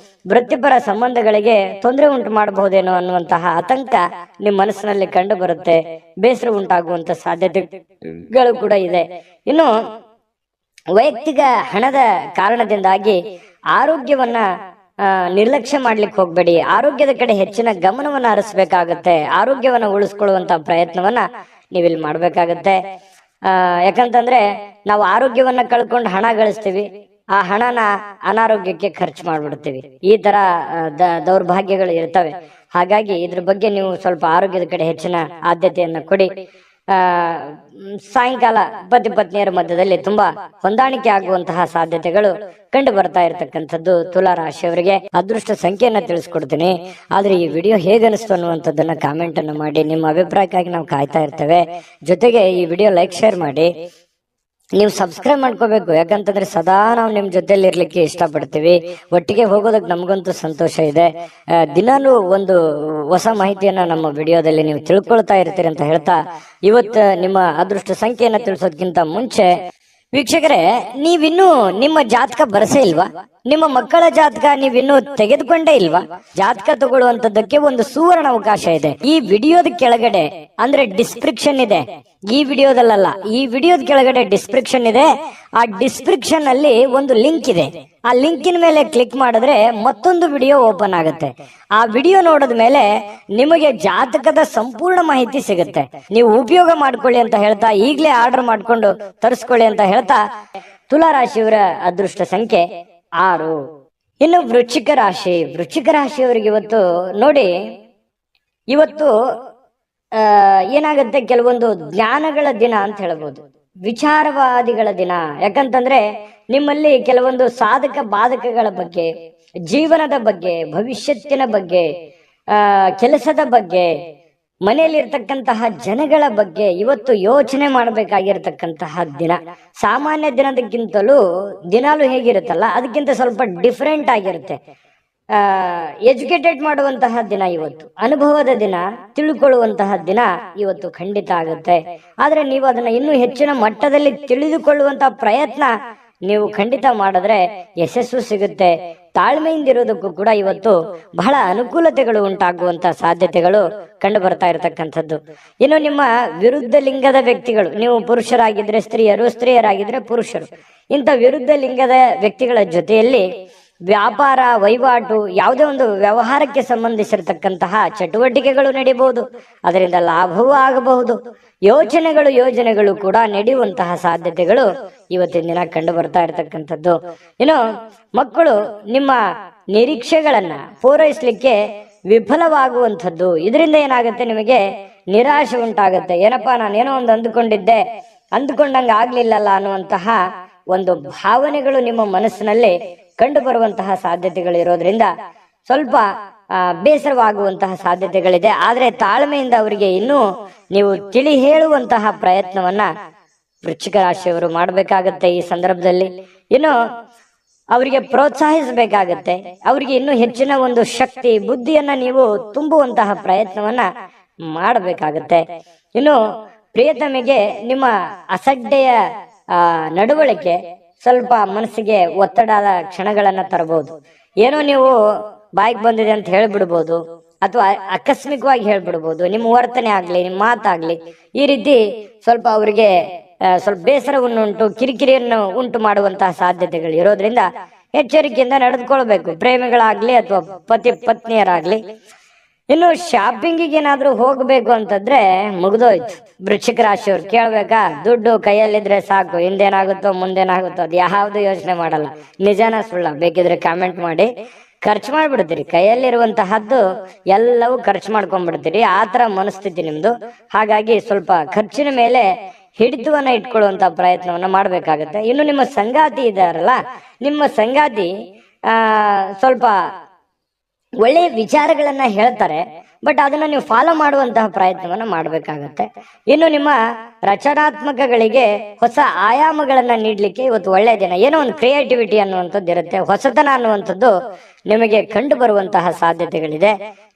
ವೃತ್ತಿಪರ ಸಂಬಂಧಗಳಿಗೆ ತೊಂದರೆ ಉಂಟು ಮಾಡಬಹುದೇನೋ ಅನ್ನುವಂತಹ ಆತಂಕ ನಿಮ್ಮ ಮನಸ್ಸಿನಲ್ಲಿ ಕಂಡು ಬರುತ್ತೆ. ಬೇಸರ ಉಂಟಾಗುವಂತ ಸಾಧ್ಯತೆಗಳು ಕೂಡ ಇದೆ. ಇನ್ನು ವೈಯಕ್ತಿಕ ಹಣದ ಕಾರಣದಿಂದಾಗಿ ಆರೋಗ್ಯವನ್ನ ನಿರ್ಲಕ್ಷ್ಯ ಮಾಡ್ಲಿಕ್ಕೆ ಹೋಗ್ಬೇಡಿ. ಆರೋಗ್ಯದ ಕಡೆ ಹೆಚ್ಚಿನ ಗಮನವನ್ನ ಹರಿಸಬೇಕಾಗತ್ತೆ. ಆರೋಗ್ಯವನ್ನ ಉಳಿಸ್ಕೊಳ್ಳುವಂತ ಪ್ರಯತ್ನವನ್ನ ನೀವಿಲ್ಲಿ ಮಾಡ್ಬೇಕಾಗತ್ತೆ. ಯಾಕಂತಂದ್ರೆ ನಾವು ಆರೋಗ್ಯವನ್ನ ಕಳ್ಕೊಂಡು ಹಣ ಗಳಿಸ್ತೀವಿ, ಆ ಹಣನ ಅನಾರೋಗ್ಯಕ್ಕೆ ಖರ್ಚು ಮಾಡ್ಬಿಡ್ತೀವಿ. ಈ ತರ ದೌರ್ಭಾಗ್ಯಗಳು ಇರ್ತವೆ. ಹಾಗಾಗಿ ಇದ್ರ ಬಗ್ಗೆ ನೀವು ಸ್ವಲ್ಪ ಆರೋಗ್ಯದ ಕಡೆ ಹೆಚ್ಚಿನ ಆದ್ಯತೆಯನ್ನ ಕೊಡಿ. ಸಾಯಂಕಾಲ ಪತಿ ಪತ್ನಿಯರ ಮಧ್ಯದಲ್ಲಿ ತುಂಬಾ ಹೊಂದಾಣಿಕೆ ಆಗುವಂತಹ ಸಾಧ್ಯತೆಗಳು ಕಂಡು ಬರ್ತಾ ಇರತಕ್ಕಂಥದ್ದು ತುಲಾ ರಾಶಿಯವರಿಗೆ. ಅದೃಷ್ಟ ಸಂಖ್ಯೆಯನ್ನ ತಿಳಿಸ್ಕೊಡ್ತೀನಿ. ಆದ್ರೆ ಈ ವಿಡಿಯೋ ಹೇಗನಿಸ್ತು ಅನ್ನುವಂಥದ್ದನ್ನ ಕಾಮೆಂಟ್ ಅನ್ನು ಮಾಡಿ. ನಿಮ್ಮ ಅಭಿಪ್ರಾಯಕ್ಕಾಗಿ ನಾವು ಕಾಯ್ತಾ ಇರ್ತೇವೆ. ಜೊತೆಗೆ ಈ ವಿಡಿಯೋ ಲೈಕ್ ಶೇರ್ ಮಾಡಿ. ನೀವು ಸಬ್ಸ್ಕ್ರೈಬ್ ಮಾಡ್ಕೋಬೇಕು, ಯಾಕಂತಂದ್ರೆ ಸದಾ ನಾವು ನಿಮ್ ಜೊತೆಲಿ ಇರ್ಲಿಕ್ಕೆ ಇಷ್ಟಪಡ್ತೀವಿ. ಒಟ್ಟಿಗೆ ಹೋಗೋದಕ್ಕೆ ನಮಗಂತೂ ಸಂತೋಷ ಇದೆ. ದಿನಾಲೂ ಒಂದು ಹೊಸ ಮಾಹಿತಿಯನ್ನ ನಮ್ಮ ವಿಡಿಯೋದಲ್ಲಿ ನೀವು ತಿಳ್ಕೊಳ್ತಾ ಇರ್ತೀರಿ ಅಂತ ಹೇಳ್ತಾ, ಇವತ್ತು ನಿಮ್ಮ ಅದೃಷ್ಟ ಸಂಖ್ಯೆಯನ್ನ ತಿಳಿಸೋದಕ್ಕಿಂತ ಮುಂಚೆ ವೀಕ್ಷಕರೇ, ನೀವಿನ್ನೂ ನಿಮ್ಮ ಜಾತಕ ಬರಸೇ ಇಲ್ವಾ? ನಿಮ್ಮ ಮಕ್ಕಳ ಜಾತಕ ನೀವಿನ್ನೂ ತೆಗೆದುಕೊಂಡೇ ಇಲ್ವಾ? ಜಾತಕ ತಗೊಳ್ಳುವಂತದ್ದಕ್ಕೆ ಒಂದು ಸುವರ್ಣ ಅವಕಾಶ ಇದೆ. ಈ ವಿಡಿಯೋದ ಕೆಳಗಡೆ ಅಂದ್ರೆ ಡಿಸ್ಕ್ರಿಪ್ಷನ್ ಇದೆ. ಈ ವಿಡಿಯೋದಲ್ಲ, ಈ ವಿಡಿಯೋದ ಕೆಳಗಡೆ ಡಿಸ್ಕ್ರಿಪ್ಷನ್ ಇದೆ. ಆ ಡಿಸ್ಕ್ರಿಪ್ಷನ್ ಅಲ್ಲಿ ಒಂದು ಲಿಂಕ್ ಇದೆ. ಆ ಲಿಂಕಿನ ಮೇಲೆ ಕ್ಲಿಕ್ ಮಾಡಿದ್ರೆ ಮತ್ತೊಂದು ವಿಡಿಯೋ ಓಪನ್ ಆಗುತ್ತೆ. ಆ ವಿಡಿಯೋ ನೋಡಿದ ಮೇಲೆ ನಿಮಗೆ ಜಾತಕದ ಸಂಪೂರ್ಣ ಮಾಹಿತಿ ಸಿಗುತ್ತೆ. ನೀವು ಉಪಯೋಗ ಮಾಡ್ಕೊಳ್ಳಿ ಅಂತ ಹೇಳ್ತಾ, ಈಗಲೇ ಆರ್ಡರ್ ಮಾಡ್ಕೊಂಡು ತರಿಸ್ಕೊಳ್ಳಿ ಅಂತ ಹೇಳ್ತಾ, ತುಲಾ ರಾಶಿಯವರ ಅದೃಷ್ಟ ಸಂಖ್ಯೆ 6. ಇನ್ನು ವೃಶ್ಚಿಕ ರಾಶಿ. ವೃಶ್ಚಿಕ ರಾಶಿಯವರಿಗೆ ಇವತ್ತು ನೋಡಿ, ಇವತ್ತು ಏನಾಗುತ್ತೆ, ಕೆಲವೊಂದು ಜ್ಞಾನಗಳ ದಿನ ಅಂತ ಹೇಳ್ಬೋದು, ವಿಚಾರವಾದಿಗಳ ದಿನ. ಯಾಕಂತಂದ್ರೆ ನಿಮ್ಮಲ್ಲಿ ಕೆಲವೊಂದು ಸಾಧಕ ಬಾಧಕಗಳ ಬಗ್ಗೆ, ಜೀವನದ ಬಗ್ಗೆ, ಭವಿಷ್ಯತ್ತಿನ ಬಗ್ಗೆ, ಕೆಲಸದ ಬಗ್ಗೆ, ಮನೆಯಲ್ಲಿರ್ತಕ್ಕಂತಹ ಜನಗಳ ಬಗ್ಗೆ ಇವತ್ತು ಯೋಚನೆ ಮಾಡಬೇಕಾಗಿರ್ತಕ್ಕಂತಹ ದಿನ. ಸಾಮಾನ್ಯ ದಿನದಕ್ಕಿಂತಲೂ ದಿನಾಲು ಹೇಗಿರುತ್ತಲ್ಲ ಅದಕ್ಕಿಂತ ಸ್ವಲ್ಪ ಡಿಫ್ರೆಂಟ್ ಆಗಿರುತ್ತೆ. ಎಜುಕೇಟೆಡ್ ಮಾಡುವಂತಹ ದಿನ ಇವತ್ತು, ಅನುಭವದ ದಿನ, ತಿಳ್ಕೊಳ್ಳುವಂತಹ ದಿನ ಇವತ್ತು ಖಂಡಿತ ಆಗುತ್ತೆ. ಆದ್ರೆ ನೀವು ಅದನ್ನ ಇನ್ನೂ ಹೆಚ್ಚಿನ ಮಟ್ಟದಲ್ಲಿ ತಿಳಿದುಕೊಳ್ಳುವಂತಹ ಪ್ರಯತ್ನ ನೀವು ಖಂಡಿತ ಮಾಡಿದ್ರೆ ಯಶಸ್ಸು ಸಿಗುತ್ತೆ. ತಾಳ್ಮೆಯಿಂದಿರೋದಕ್ಕೂ ಕೂಡ ಇವತ್ತು ಬಹಳ ಅನುಕೂಲತೆಗಳು ಉಂಟಾಗುವಂತಹ ಸಾಧ್ಯತೆಗಳು ಕಂಡು ಬರ್ತಾ ಇರತಕ್ಕಂಥದ್ದು. ಇನ್ನು ನಿಮ್ಮ ವಿರುದ್ಧ ಲಿಂಗದ ವ್ಯಕ್ತಿಗಳು, ನೀವು ಪುರುಷರಾಗಿದ್ರೆ ಸ್ತ್ರೀಯರು, ಸ್ತ್ರೀಯರಾಗಿದ್ರೆ ಪುರುಷರು, ಇಂಥ ವಿರುದ್ಧ ಲಿಂಗದ ವ್ಯಕ್ತಿಗಳ ಜೊತೆಯಲ್ಲಿ ವ್ಯಾಪಾರ ವಹಿವಾಟು, ಯಾವುದೇ ಒಂದು ವ್ಯವಹಾರಕ್ಕೆ ಸಂಬಂಧಿಸಿರತಕ್ಕಂತಹ ಚಟುವಟಿಕೆಗಳು ನಡೀಬಹುದು. ಅದರಿಂದ ಲಾಭವೂ ಆಗಬಹುದು. ಯೋಜನೆಗಳು ಕೂಡ ನಡೆಯುವಂತಹ ಸಾಧ್ಯತೆಗಳು ಇವತ್ತಿನ ದಿನ ಕಂಡು ಬರ್ತಾ ಇರತಕ್ಕಂಥದ್ದು. ಇನ್ನು ಮಕ್ಕಳು ನಿಮ್ಮ ನಿರೀಕ್ಷೆಗಳನ್ನ ಪೂರೈಸಲಿಕ್ಕೆ ವಿಫಲವಾಗುವಂಥದ್ದು. ಇದರಿಂದ ಏನಾಗುತ್ತೆ, ನಿಮಗೆ ನಿರಾಶೆ ಉಂಟಾಗುತ್ತೆ. ಏನಪ್ಪಾ, ನಾನೇನೋ ಒಂದು ಅಂದುಕೊಂಡಂಗ ಆಗ್ಲಿಲ್ಲಲ್ಲ ಅನ್ನುವಂತಹ ಒಂದು ಭಾವನೆಗಳು ನಿಮ್ಮ ಮನಸ್ಸಿನಲ್ಲಿ ಕಂಡು ಬರುವಂತಹ ಸಾಧ್ಯತೆಗಳು ಇರೋದ್ರಿಂದ ಸ್ವಲ್ಪ ಬೇಸರವಾಗುವಂತಹ ಸಾಧ್ಯತೆಗಳಿದೆ. ಆದ್ರೆ ತಾಳ್ಮೆಯಿಂದ ಅವರಿಗೆ ಇನ್ನೂ ನೀವು ತಿಳಿ ಹೇಳುವಂತಹ ಪ್ರಯತ್ನವನ್ನ ವೃಶ್ಚಿಕ ರಾಶಿಯವರು ಮಾಡಬೇಕಾಗತ್ತೆ. ಈ ಸಂದರ್ಭದಲ್ಲಿ ಇನ್ನು ಅವರಿಗೆ ಪ್ರೋತ್ಸಾಹಿಸಬೇಕಾಗತ್ತೆ. ಅವರಿಗೆ ಇನ್ನೂ ಹೆಚ್ಚಿನ ಒಂದು ಶಕ್ತಿ, ಬುದ್ಧಿಯನ್ನ ನೀವು ತುಂಬುವಂತಹ ಪ್ರಯತ್ನವನ್ನ ಮಾಡಬೇಕಾಗತ್ತೆ. ಇನ್ನು ಪ್ರಿಯತಮೆಗೆ ನಿಮ್ಮ ಅಸಡ್ಡೆಯ ನಡವಳಿಕೆ ಸ್ವಲ್ಪ ಮನಸ್ಸಿಗೆ ಒತ್ತಡದ ಕ್ಷಣಗಳನ್ನ ತರಬಹುದು. ಏನೋ ನೀವು ಬಾಯಿಗೆ ಬಂದಿದೆ ಅಂತ ಹೇಳ್ಬಿಡ್ಬೋದು, ಅಥವಾ ಆಕಸ್ಮಿಕವಾಗಿ ಹೇಳ್ಬಿಡ್ಬೋದು. ನಿಮ್ಮ ವರ್ತನೆ ಆಗ್ಲಿ, ನಿಮ್ಮ ಮಾತಾಗ್ಲಿ ಈ ರೀತಿ ಸ್ವಲ್ಪ ಅವರಿಗೆ ಸ್ವಲ್ಪ ಬೇಸರವನ್ನುಂಟು, ಕಿರಿಕಿರಿಯನ್ನು ಉಂಟು ಮಾಡುವಂತಹ ಸಾಧ್ಯತೆಗಳು ಇರೋದ್ರಿಂದ ಎಚ್ಚರಿಕೆಯಿಂದ ನಡೆದುಕೊಳ್ಬೇಕು, ಪ್ರೇಮಿಗಳಾಗ್ಲಿ ಅಥವಾ ಪತಿ ಪತ್ನಿಯರಾಗ್ಲಿ. ಇನ್ನು ಶಾಪಿಂಗಿಗೆ ಏನಾದ್ರೂ ಹೋಗ್ಬೇಕು ಅಂತಂದ್ರೆ ಮುಗ್ದೋಯ್ತು. ವೃಶ್ಚಿಕ ರಾಶಿಯವ್ರು ಕೇಳ್ಬೇಕಾ, ದುಡ್ಡು ಕೈಯಲ್ಲಿದ್ರೆ ಸಾಕು, ಹಿಂದೇನಾಗುತ್ತೋ ಮುಂದೇನಾಗುತ್ತೋ ಅದು ಯಾವ್ದು ಯೋಚನೆ ಮಾಡಲ್ಲ. ನಿಜಾನ ಸುಳ್ಳ ಬೇಕಿದ್ರೆ ಕಾಮೆಂಟ್ ಮಾಡಿ. ಖರ್ಚು ಮಾಡ್ಬಿಡ್ತೀರಿ, ಕೈಯಲ್ಲಿರುವಂತಹದ್ದು ಎಲ್ಲವೂ ಖರ್ಚು ಮಾಡ್ಕೊಂಡ್ಬಿಡ್ತೀರಿ. ಆ ತರ ಮನಸ್ಥಿತಿ ನಿಮ್ದು. ಹಾಗಾಗಿ ಸ್ವಲ್ಪ ಖರ್ಚಿನ ಮೇಲೆ ಹಿಡಿತವನ್ನ ಇಟ್ಕೊಳ್ಳುವಂತ ಪ್ರಯತ್ನವನ್ನ ಮಾಡ್ಬೇಕಾಗತ್ತೆ. ಇನ್ನು ನಿಮ್ಮ ಸಂಗಾತಿ ಇದ್ದಾರಲ್ಲ, ನಿಮ್ಮ ಸಂಗಾತಿ ಸ್ವಲ್ಪ ಒಳ್ಳೆಯ ವಿಚಾರಗಳನ್ನ ಹೇಳ್ತಾರೆ, ಬಟ್ ಅದನ್ನ ನೀವು ಫಾಲೋ ಮಾಡುವಂತಹ ಪ್ರಯತ್ನವನ್ನ ಮಾಡಬೇಕಾಗತ್ತೆ. ಇನ್ನು ನಿಮ್ಮ ರಚನಾತ್ಮಕಗಳಿಗೆ ಹೊಸ ಆಯಾಮಗಳನ್ನ ನೀಡ್ಲಿಕ್ಕೆ ಇವತ್ತು ಒಳ್ಳೆಯ ದಿನ. ಏನೋ ಒಂದು ಕ್ರಿಯೇಟಿವಿಟಿ ಅನ್ನುವಂಥದ್ದು ಇರುತ್ತೆ, ಹೊಸತನ ಅನ್ನುವಂಥದ್ದು ನಿಮಗೆ ಕಂಡು ಬರುವಂತಹ ಸಾಧ್ಯತೆಗಳಿದೆ.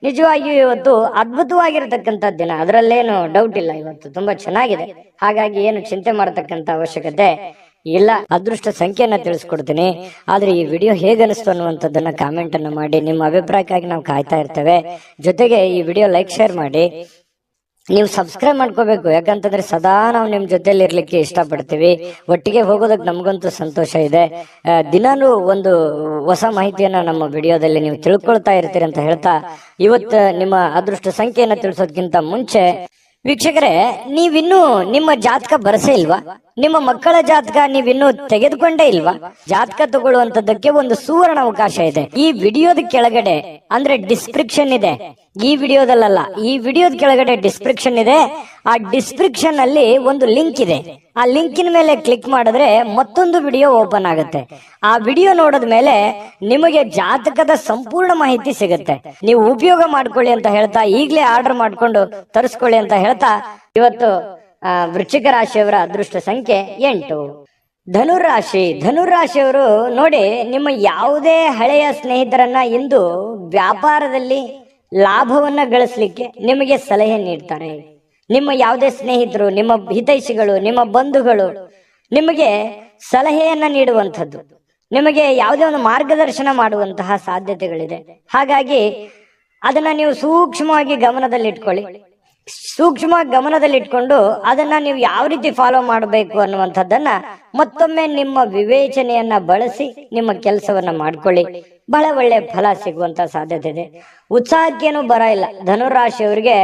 ನಿಜವಾಗಿಯೂ ಇವತ್ತು ಅದ್ಭುತವಾಗಿರತಕ್ಕಂಥ ದಿನ, ಅದರಲ್ಲೇನು ಡೌಟ್ ಇಲ್ಲ. ಇವತ್ತು ತುಂಬಾ ಚೆನ್ನಾಗಿದೆ. ಹಾಗಾಗಿ ಏನು ಚಿಂತೆ ಮಾಡತಕ್ಕಂತ ಅವಶ್ಯಕತೆ ಇಲ್ಲ. ಅದೃಷ್ಟ ಸಂಖ್ಯೆಯನ್ನ ತಿಳಿಸ್ಕೊಡ್ತೀನಿ. ಆದ್ರೆ ಈ ವಿಡಿಯೋ ಹೇಗನಿಸ್ತು ಅನ್ನುವಂಥದ್ದನ್ನ ಕಾಮೆಂಟ್ ಅನ್ನು ಮಾಡಿ. ನಿಮ್ಮ ಅಭಿಪ್ರಾಯಕ್ಕಾಗಿ ನಾವು ಕಾಯ್ತಾ ಇರ್ತೇವೆ. ಜೊತೆಗೆ ಈ ವಿಡಿಯೋ ಲೈಕ್ ಶೇರ್ ಮಾಡಿ. ನೀವು ಸಬ್ಸ್ಕ್ರೈಬ್ ಮಾಡ್ಕೋಬೇಕು, ಯಾಕಂತಂದ್ರೆ ಸದಾ ನಾವು ನಿಮ್ ಜೊತೆಲಿ ಇರ್ಲಿಕ್ಕೆ ಇಷ್ಟಪಡ್ತೀವಿ. ಒಟ್ಟಿಗೆ ಹೋಗೋದಕ್ಕೆ ನಮಗಂತೂ ಸಂತೋಷ ಇದೆ. ದಿನಾಲೂ ಒಂದು ಹೊಸ ಮಾಹಿತಿಯನ್ನ ನಮ್ಮ ವಿಡಿಯೋದಲ್ಲಿ ನೀವು ತಿಳ್ಕೊಳ್ತಾ ಇರ್ತೀರಿ ಅಂತ ಹೇಳ್ತಾ, ಇವತ್ತು ನಿಮ್ಮ ಅದೃಷ್ಟ ಸಂಖ್ಯೆಯನ್ನ ತಿಳಿಸೋದಕ್ಕಿಂತ ಮುಂಚೆ ವೀಕ್ಷಕರೇ, ನೀವಿನ್ನೂ ನಿಮ್ಮ ಜಾತಕ ಬರಸೇ ಇಲ್ವಾ? ನಿಮ್ಮ ಮಕ್ಕಳ ಜಾತಕ ನೀವಿನ್ನೂ ತೆಗೆದುಕೊಂಡೇ ಇಲ್ವಾ? ಜಾತಕ ತಗೊಳ್ಳುವಂತದ್ದಕ್ಕೆ ಒಂದು ಸುವರ್ಣ ಅವಕಾಶ ಇದೆ. ಈ ವಿಡಿಯೋದ ಕೆಳಗಡೆ ಅಂದ್ರೆ ಡಿಸ್ಕ್ರಿಪ್ಷನ್ ಇದೆ, ಈ ವಿಡಿಯೋದಲ್ಲ, ಈ ವಿಡಿಯೋದ ಕೆಳಗಡೆ ಡಿಸ್ಕ್ರಿಪ್ಷನ್ ಇದೆ. ಆ ಡಿಸ್ಕ್ರಿಪ್ಷನ್ ಅಲ್ಲಿ ಒಂದು ಲಿಂಕ್ ಇದೆ. ಆ ಲಿಂಕಿನ ಮೇಲೆ ಕ್ಲಿಕ್ ಮಾಡಿದ್ರೆ ಮತ್ತೊಂದು ವಿಡಿಯೋ ಓಪನ್ ಆಗುತ್ತೆ. ಆ ವಿಡಿಯೋ ನೋಡಿದ ಮೇಲೆ ನಿಮಗೆ ಜಾತಕದ ಸಂಪೂರ್ಣ ಮಾಹಿತಿ ಸಿಗುತ್ತೆ. ನೀವು ಉಪಯೋಗ ಮಾಡ್ಕೊಳ್ಳಿ ಅಂತ ಹೇಳ್ತಾ, ಈಗಲೇ ಆರ್ಡರ್ ಮಾಡ್ಕೊಂಡು ತರಿಸ್ಕೊಳ್ಳಿ ಅಂತ ಹೇಳ್ತಾ, ಇವತ್ತು ವೃಶ್ಚಿಕ ರಾಶಿಯವರ ಅದೃಷ್ಟ ಸಂಖ್ಯೆ 8. ಧನುರಾಶಿಯವರು ನೋಡಿ, ನಿಮ್ಮ ಯಾವುದೇ ಹಳೆಯ ಸ್ನೇಹಿತರನ್ನ ಇಂದು ವ್ಯಾಪಾರದಲ್ಲಿ ಲಾಭವನ್ನ ಗಳಿಸ್ಲಿಕ್ಕೆ ನಿಮಗೆ ಸಲಹೆ ನೀಡ್ತಾರೆ. ನಿಮ್ಮ ಯಾವುದೇ ಸ್ನೇಹಿತರು, ನಿಮ್ಮ ಹಿತೈಷಿಗಳು, ನಿಮ್ಮ ಬಂಧುಗಳು ನಿಮಗೆ ಸಲಹೆಯನ್ನ ನೀಡುವಂಥದ್ದು, ನಿಮಗೆ ಯಾವುದೇ ಒಂದು ಮಾರ್ಗದರ್ಶನ ಮಾಡುವಂತಹ ಸಾಧ್ಯತೆಗಳಿದೆ. ಹಾಗಾಗಿ ಅದನ್ನ ನೀವು ಸೂಕ್ಷ್ಮವಾಗಿ ಗಮನದಲ್ಲಿಟ್ಕೊಂಡು ಅದನ್ನ ನೀವು ಯಾವ ರೀತಿ ಫಾಲೋ ಮಾಡಬೇಕು ಅನ್ನುವಂಥದ್ದನ್ನ ಮತ್ತೊಮ್ಮೆ ನಿಮ್ಮ ವಿವೇಚನೆಯನ್ನ ಬಳಸಿ ನಿಮ್ಮ ಕೆಲಸವನ್ನ ಮಾಡ್ಕೊಳ್ಳಿ. ಬಹಳ ಒಳ್ಳೆ ಫಲ ಸಿಗುವಂತ ಸಾಧ್ಯತೆ ಇದೆ. ಉತ್ಸಾಹಕ್ಕೇನು ಬರ ಇಲ್ಲ. ಧನುರಾಶಿಯವರಿಗೆ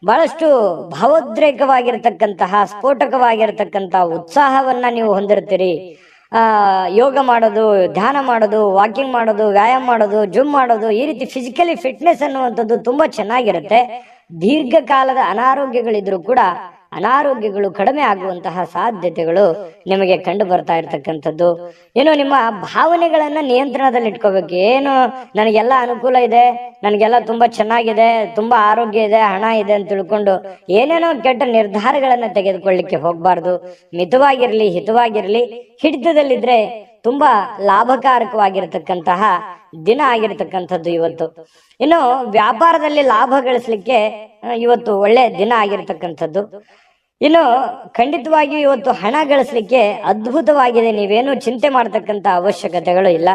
ಬಹಳಷ್ಟು ಭಾವೋದ್ರೇಕವಾಗಿರ್ತಕ್ಕಂತಹ, ಸ್ಫೋಟಕವಾಗಿರ್ತಕ್ಕಂತಹ ಉತ್ಸಾಹವನ್ನ ನೀವು ಹೊಂದಿರ್ತೀರಿ. ಯೋಗ ಮಾಡೋದು, ಧ್ಯಾನ ಮಾಡೋದು, ವಾಕಿಂಗ್ ಮಾಡೋದು, ವ್ಯಾಯಾಮ ಮಾಡೋದು, ಜಿಮ್ ಮಾಡೋದು, ಈ ರೀತಿ ಫಿಸಿಕಲಿ ಫಿಟ್ನೆಸ್ ಅನ್ನುವಂಥದ್ದು ತುಂಬಾ ಚೆನ್ನಾಗಿರುತ್ತೆ. ದೀರ್ಘಕಾಲದ ಅನಾರೋಗ್ಯಗಳಿದ್ರು ಕೂಡ ಅನಾರೋಗ್ಯಗಳು ಕಡಿಮೆ ಆಗುವಂತಹ ಸಾಧ್ಯತೆಗಳು ನಿಮಗೆ ಕಂಡು ಬರ್ತಾ ಇರ್ತಕ್ಕಂಥದ್ದು. ಏನು, ನಿಮ್ಮ ಭಾವನೆಗಳನ್ನ ನಿಯಂತ್ರಣದಲ್ಲಿ ಇಟ್ಕೋಬೇಕು. ಏನು, ನನಗೆಲ್ಲ ಅನುಕೂಲ ಇದೆ, ನನಗೆಲ್ಲ ತುಂಬಾ ಚೆನ್ನಾಗಿದೆ, ತುಂಬಾ ಆರೋಗ್ಯ ಇದೆ, ಹಣ ಇದೆ ಅಂತ ತಿಳ್ಕೊಂಡು ಏನೇನೋ ಕೆಟ್ಟ ನಿರ್ಧಾರಗಳನ್ನ ತೆಗೆದುಕೊಳ್ಳಿಕ್ಕೆ ಹೋಗ್ಬಾರ್ದು. ಮಿತವಾಗಿರ್ಲಿ, ಹಿತವಾಗಿರ್ಲಿ. ಹಿಡಿತದಲ್ಲಿದ್ರೆ ತುಂಬಾ ಲಾಭಕಾರಕವಾಗಿರ್ತಕ್ಕಂತಹ ದಿನ ಆಗಿರ್ತಕ್ಕಂಥದ್ದು ಇವತ್ತು. ಇನ್ನು ವ್ಯಾಪಾರದಲ್ಲಿ ಲಾಭ ಗಳಿಸ್ಲಿಕ್ಕೆ ಇವತ್ತು ಒಳ್ಳೆ ದಿನ ಆಗಿರ್ತಕ್ಕಂಥದ್ದು. ಇನ್ನು ಖಂಡಿತವಾಗಿಯೂ ಇವತ್ತು ಹಣ ಗಳಿಸ್ಲಿಕ್ಕೆ ಅದ್ಭುತವಾಗಿದೆ. ನೀವೇನು ಚಿಂತೆ ಮಾಡತಕ್ಕಂತ ಅವಶ್ಯಕತೆಗಳು ಇಲ್ಲ.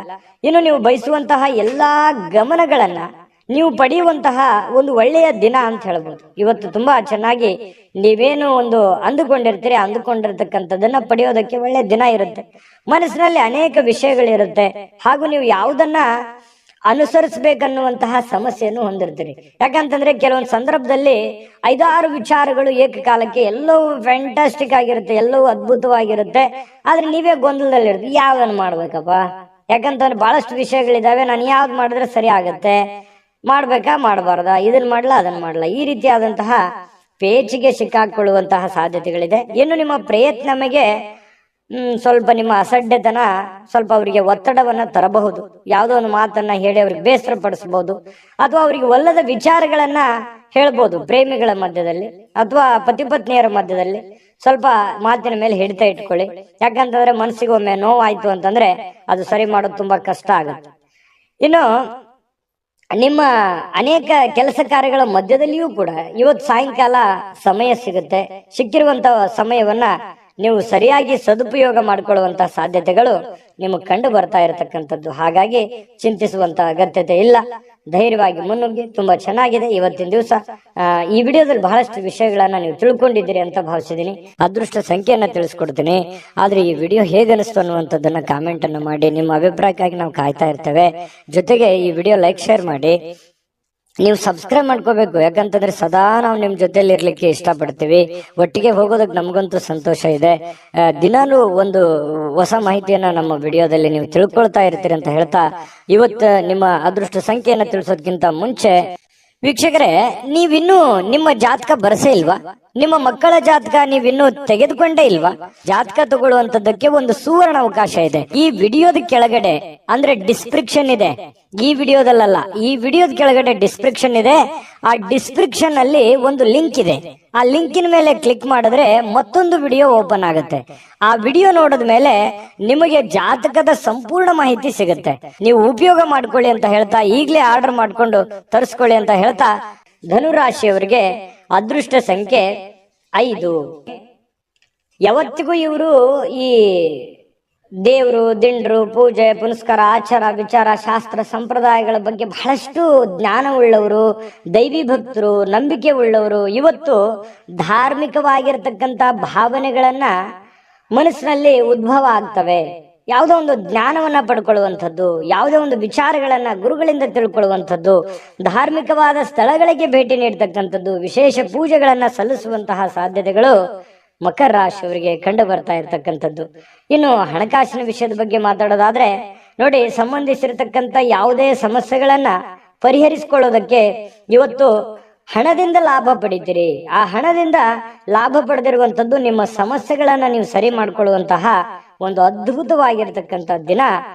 ಇನ್ನು ನೀವು ಬಯಸುವಂತಹ ಎಲ್ಲಾ ಗಮನಗಳನ್ನ ನೀವು ಪಡೆಯುವಂತಹ ಒಂದು ಒಳ್ಳೆಯ ದಿನ ಅಂತ ಹೇಳ್ಬೋದು. ಇವತ್ತು ತುಂಬಾ ಚೆನ್ನಾಗಿ ನೀವೇನು ಒಂದು ಅಂದುಕೊಂಡಿರ್ತಕ್ಕಂಥದ್ದನ್ನ ಪಡೆಯೋದಕ್ಕೆ ಒಳ್ಳೆ ದಿನ ಇರುತ್ತೆ. ಮನಸ್ಸಿನಲ್ಲಿ ಅನೇಕ ವಿಷಯಗಳಿರುತ್ತೆ. ಹಾಗೂ ನೀವು ಯಾವುದನ್ನ ಅನುಸರಿಸಬೇಕನ್ನುವಂತಹ ಸಮಸ್ಯೆಯನ್ನು ಹೊಂದಿರ್ತೀರಿ. ಯಾಕಂತಂದ್ರೆ ಕೆಲವೊಂದು ಸಂದರ್ಭದಲ್ಲಿ 5-6 ವಿಚಾರಗಳು ಏಕಕಾಲಕ್ಕೆ ಎಲ್ಲವೂ ಫ್ಯಾಂಟಾಸ್ಟಿಕ್ ಆಗಿರುತ್ತೆ, ಎಲ್ಲವೂ ಅದ್ಭುತವಾಗಿರುತ್ತೆ. ಆದ್ರೆ ನೀವೇ ಗೊಂದಲದಲ್ಲಿರುತ್ತೆ, ಯಾವ್ದನ್ನು ಮಾಡ್ಬೇಕಪ್ಪ. ಯಾಕಂತಂದ್ರೆ ಬಹಳಷ್ಟು ವಿಷಯಗಳಿದಾವೆ, ನಾನು ಯಾವ್ದು ಮಾಡಿದ್ರೆ ಸರಿ ಆಗತ್ತೆ, ಮಾಡ್ಬೇಕಾ ಮಾಡಬಾರ್ದಾ, ಇದನ್ನ ಮಾಡ್ಲಾ ಅದನ್ನ ಮಾಡ್ಲಾ, ಈ ರೀತಿಯಾದಂತಹ ಪೇಚಿಗೆ ಸಿಕ್ಕಾಕೊಳ್ಳುವಂತಹ ಸಾಧ್ಯತೆಗಳಿದೆ. ಇನ್ನು ನಿಮ್ಮ ಪ್ರಯತ್ನಮಗೆ ಸ್ವಲ್ಪ ನಿಮ್ಮ ಅಸಡ್ಡೆತನ ಸ್ವಲ್ಪ ಅವರಿಗೆ ಒತ್ತಡವನ್ನ ತರಬಹುದು. ಯಾವುದೋ ಒಂದು ಮಾತನ್ನ ಹೇಳಿ ಅವ್ರಿಗೆ ಬೇಸರ ಪಡಿಸಬಹುದು, ಅಥವಾ ಅವರಿಗೆ ಒಲ್ಲದ ವಿಚಾರಗಳನ್ನ ಹೇಳ್ಬೋದು. ಪ್ರೇಮಿಗಳ ಮಧ್ಯದಲ್ಲಿ ಅಥವಾ ಪತಿ ಪತ್ನಿಯರ ಮಧ್ಯದಲ್ಲಿ ಸ್ವಲ್ಪ ಮಾತಿನ ಮೇಲೆ ಹಿಡಿತ ಇಟ್ಕೊಳ್ಳಿ. ಯಾಕಂತಂದ್ರೆ ಮನಸ್ಸಿಗೆ ಒಮ್ಮೆ ನೋವಾಯ್ತು ಅಂತಂದ್ರೆ ಅದು ಸರಿ ಮಾಡೋದು ತುಂಬಾ ಕಷ್ಟ ಆಗುತ್ತೆ. ಇನ್ನು ನಿಮ್ಮ ಅನೇಕ ಕೆಲಸ ಕಾರ್ಯಗಳ ಮಧ್ಯದಲ್ಲಿಯೂ ಕೂಡ ಇವತ್ತು ಸಾಯಂಕಾಲ ಸಮಯ ಸಿಗುತ್ತೆ. ಸಿಕ್ಕಿರುವಂತ ಸಮಯವನ್ನ ನೀವು ಸರಿಯಾಗಿ ಸದುಪಯೋಗ ಮಾಡಿಕೊಳ್ಳುವಂತಹ ಸಾಧ್ಯತೆಗಳು ನಿಮಗೆ ಕಂಡು ಬರ್ತಾ ಇರತಕ್ಕಂಥದ್ದು. ಹಾಗಾಗಿ ಚಿಂತಿಸುವಂತ ಅಗತ್ಯತೆ ಇಲ್ಲ. ಧೈರ್ಯವಾಗಿ ಮುನ್ನುಗ್ಗಿ. ತುಂಬಾ ಚೆನ್ನಾಗಿದೆ ಇವತ್ತಿನ ದಿವಸ. ಈ ವಿಡಿಯೋದಲ್ಲಿ ಬಹಳಷ್ಟು ವಿಷಯಗಳನ್ನ ನೀವು ತಿಳ್ಕೊಂಡಿದ್ದೀರಿ ಅಂತ ಭಾವಿಸಿದೀನಿ. ಅದೃಷ್ಟ ಸಂಖ್ಯೆಯನ್ನ ತಿಳಿಸ್ಕೊಡ್ತೀನಿ. ಆದ್ರೆ ಈ ವಿಡಿಯೋ ಹೇಗನಿಸ್ತು ಅನ್ನುವಂಥದ್ದನ್ನ ಕಾಮೆಂಟ್ ಅನ್ನು ಮಾಡಿ. ನಿಮ್ಮ ಅಭಿಪ್ರಾಯಕ್ಕಾಗಿ ನಾವು ಕಾಯ್ತಾ ಇರ್ತೇವೆ. ಜೊತೆಗೆ ಈ ವಿಡಿಯೋ ಲೈಕ್, ಶೇರ್ ಮಾಡಿ. ನೀವು ಸಬ್ಸ್ಕ್ರೈಬ್ ಮಾಡ್ಕೋಬೇಕು. ಯಾಕಂತಂದ್ರೆ ಸದಾ ನಾವು ನಿಮ್ ಜೊತೆಲಿ ಇರ್ಲಿಕ್ಕೆ ಇಷ್ಟಪಡ್ತೀವಿ. ಒಟ್ಟಿಗೆ ಹೋಗೋದಕ್ಕೆ ನಮಗಂತೂ ಸಂತೋಷ ಇದೆ. ದಿನಾಲೂ ಒಂದು ಹೊಸ ಮಾಹಿತಿಯನ್ನ ನಮ್ಮ ವಿಡಿಯೋದಲ್ಲಿ ನೀವು ತಿಳ್ಕೊಳ್ತಾ ಇರ್ತೀರಿ ಅಂತ ಹೇಳ್ತಾ, ಇವತ್ತು ನಿಮ್ಮ ಅದೃಷ್ಟ ಸಂಖ್ಯೆಯನ್ನ ತಿಳಿಸೋದಕ್ಕಿಂತ ಮುಂಚೆ ವೀಕ್ಷಕರೇ, ನೀವಿನ್ನೂ ನಿಮ್ಮ ಜಾತಕ ಬರಸೇ ಇಲ್ವಾ? ನಿಮ್ಮ ಮಕ್ಕಳ ಜಾತಕ ನೀವಿನ್ನೂ ತೆಗೆದುಕೊಂಡೇ ಇಲ್ವಾ? ಜಾತಕ ತಗೊಳ್ಳುವಂತದ್ದಕ್ಕೆ ಒಂದು ಸುವರ್ಣ ಅವಕಾಶ ಇದೆ. ಈ ವಿಡಿಯೋದ ಕೆಳಗಡೆ ಅಂದ್ರೆ ಡಿಸ್ಕ್ರಿಪ್ಷನ್ ಇದೆ, ಈ ವಿಡಿಯೋದಲ್ಲ, ಈ ವಿಡಿಯೋದ ಕೆಳಗಡೆ ಡಿಸ್ಕ್ರಿಪ್ಷನ್ ಇದೆ. ಆ ಡಿಸ್ಕ್ರಿಪ್ಷನ್ ಅಲ್ಲಿ ಒಂದು ಲಿಂಕ್ ಇದೆ. ಆ ಲಿಂಕಿನ ಮೇಲೆ ಕ್ಲಿಕ್ ಮಾಡಿದ್ರೆ ಮತ್ತೊಂದು ವಿಡಿಯೋ ಓಪನ್ ಆಗುತ್ತೆ. ಆ ವಿಡಿಯೋ ನೋಡಿದ ಮೇಲೆ ನಿಮಗೆ ಜಾತಕದ ಸಂಪೂರ್ಣ ಮಾಹಿತಿ ಸಿಗುತ್ತೆ. ನೀವು ಉಪಯೋಗ ಮಾಡ್ಕೊಳ್ಳಿ ಅಂತ ಹೇಳ್ತಾ, ಈಗಲೇ ಆರ್ಡರ್ ಮಾಡ್ಕೊಂಡು ತರಿಸ್ಕೊಳ್ಳಿ ಅಂತ ಹೇಳ್ತಾ, ಧನುರಾಶಿಯವರಿಗೆ ಅದೃಷ್ಟ ಸಂಖ್ಯೆ 5. ಯಾವತ್ತಿಗೂ ಇವರು ಈ ದೇವರು, ದಿಂಡ್ರು, ಪೂಜೆ, ಪುನಸ್ಕಾರ, ಆಚಾರ, ವಿಚಾರ, ಶಾಸ್ತ್ರ, ಸಂಪ್ರದಾಯಗಳ ಬಗ್ಗೆ ಬಹಳಷ್ಟು ಜ್ಞಾನ ಉಳ್ಳವರು, ದೈವಿ ಭಕ್ತರು, ನಂಬಿಕೆ ಉಳ್ಳವರು. ಇವತ್ತು ಧಾರ್ಮಿಕವಾಗಿರ್ತಕ್ಕಂಥ ಭಾವನೆಗಳನ್ನ ಮನಸ್ಸಿನಲ್ಲಿ ಉದ್ಭವ ಆಗ್ತವೆ. ಯಾವುದೋ ಒಂದು ಜ್ಞಾನವನ್ನ ಪಡ್ಕೊಳ್ಳುವಂಥದ್ದು, ಯಾವುದೋ ಒಂದು ವಿಚಾರಗಳನ್ನ ಗುರುಗಳಿಂದ ತಿಳ್ಕೊಳ್ಳುವಂಥದ್ದು, ಧಾರ್ಮಿಕವಾದ ಸ್ಥಳಗಳಿಗೆ ಭೇಟಿ ನೀಡತಕ್ಕಂಥದ್ದು, ವಿಶೇಷ ಪೂಜೆಗಳನ್ನ ಸಲ್ಲಿಸುವಂತಹ ಸಾಧ್ಯತೆಗಳು ಮಕರ ರಾಶಿಯವರಿಗೆ ಕಂಡು ಬರ್ತಾ ಇರತಕ್ಕಂಥದ್ದು. ಇನ್ನು ಹಣಕಾಸಿನ ವಿಷಯದ ಬಗ್ಗೆ ಮಾತಾಡೋದಾದ್ರೆ ನೋಡಿ, ಸಂಬಂಧಿಸಿರತಕ್ಕಂಥ ಯಾವುದೇ ಸಮಸ್ಯೆಗಳನ್ನ ಪರಿಹರಿಸಿಕೊಳ್ಳೋದಕ್ಕೆ ಇವತ್ತು ಹಣದಿಂದ ಲಾಭ ಪಡಿತೀರಿ. ಆ ಹಣದಿಂದ ಲಾಭ ಪಡೆದಿರುವಂತದ್ದು ನಿಮ್ಮ ಸಮಸ್ಯೆಗಳನ್ನ ನೀವು ಸರಿ ಮಾಡ್ಕೊಳ್ಳುವಂತಹ ಒಂದು ಅದ್ಭುತವಾಗಿರ್ತಕ್ಕಂಥ ದಿನ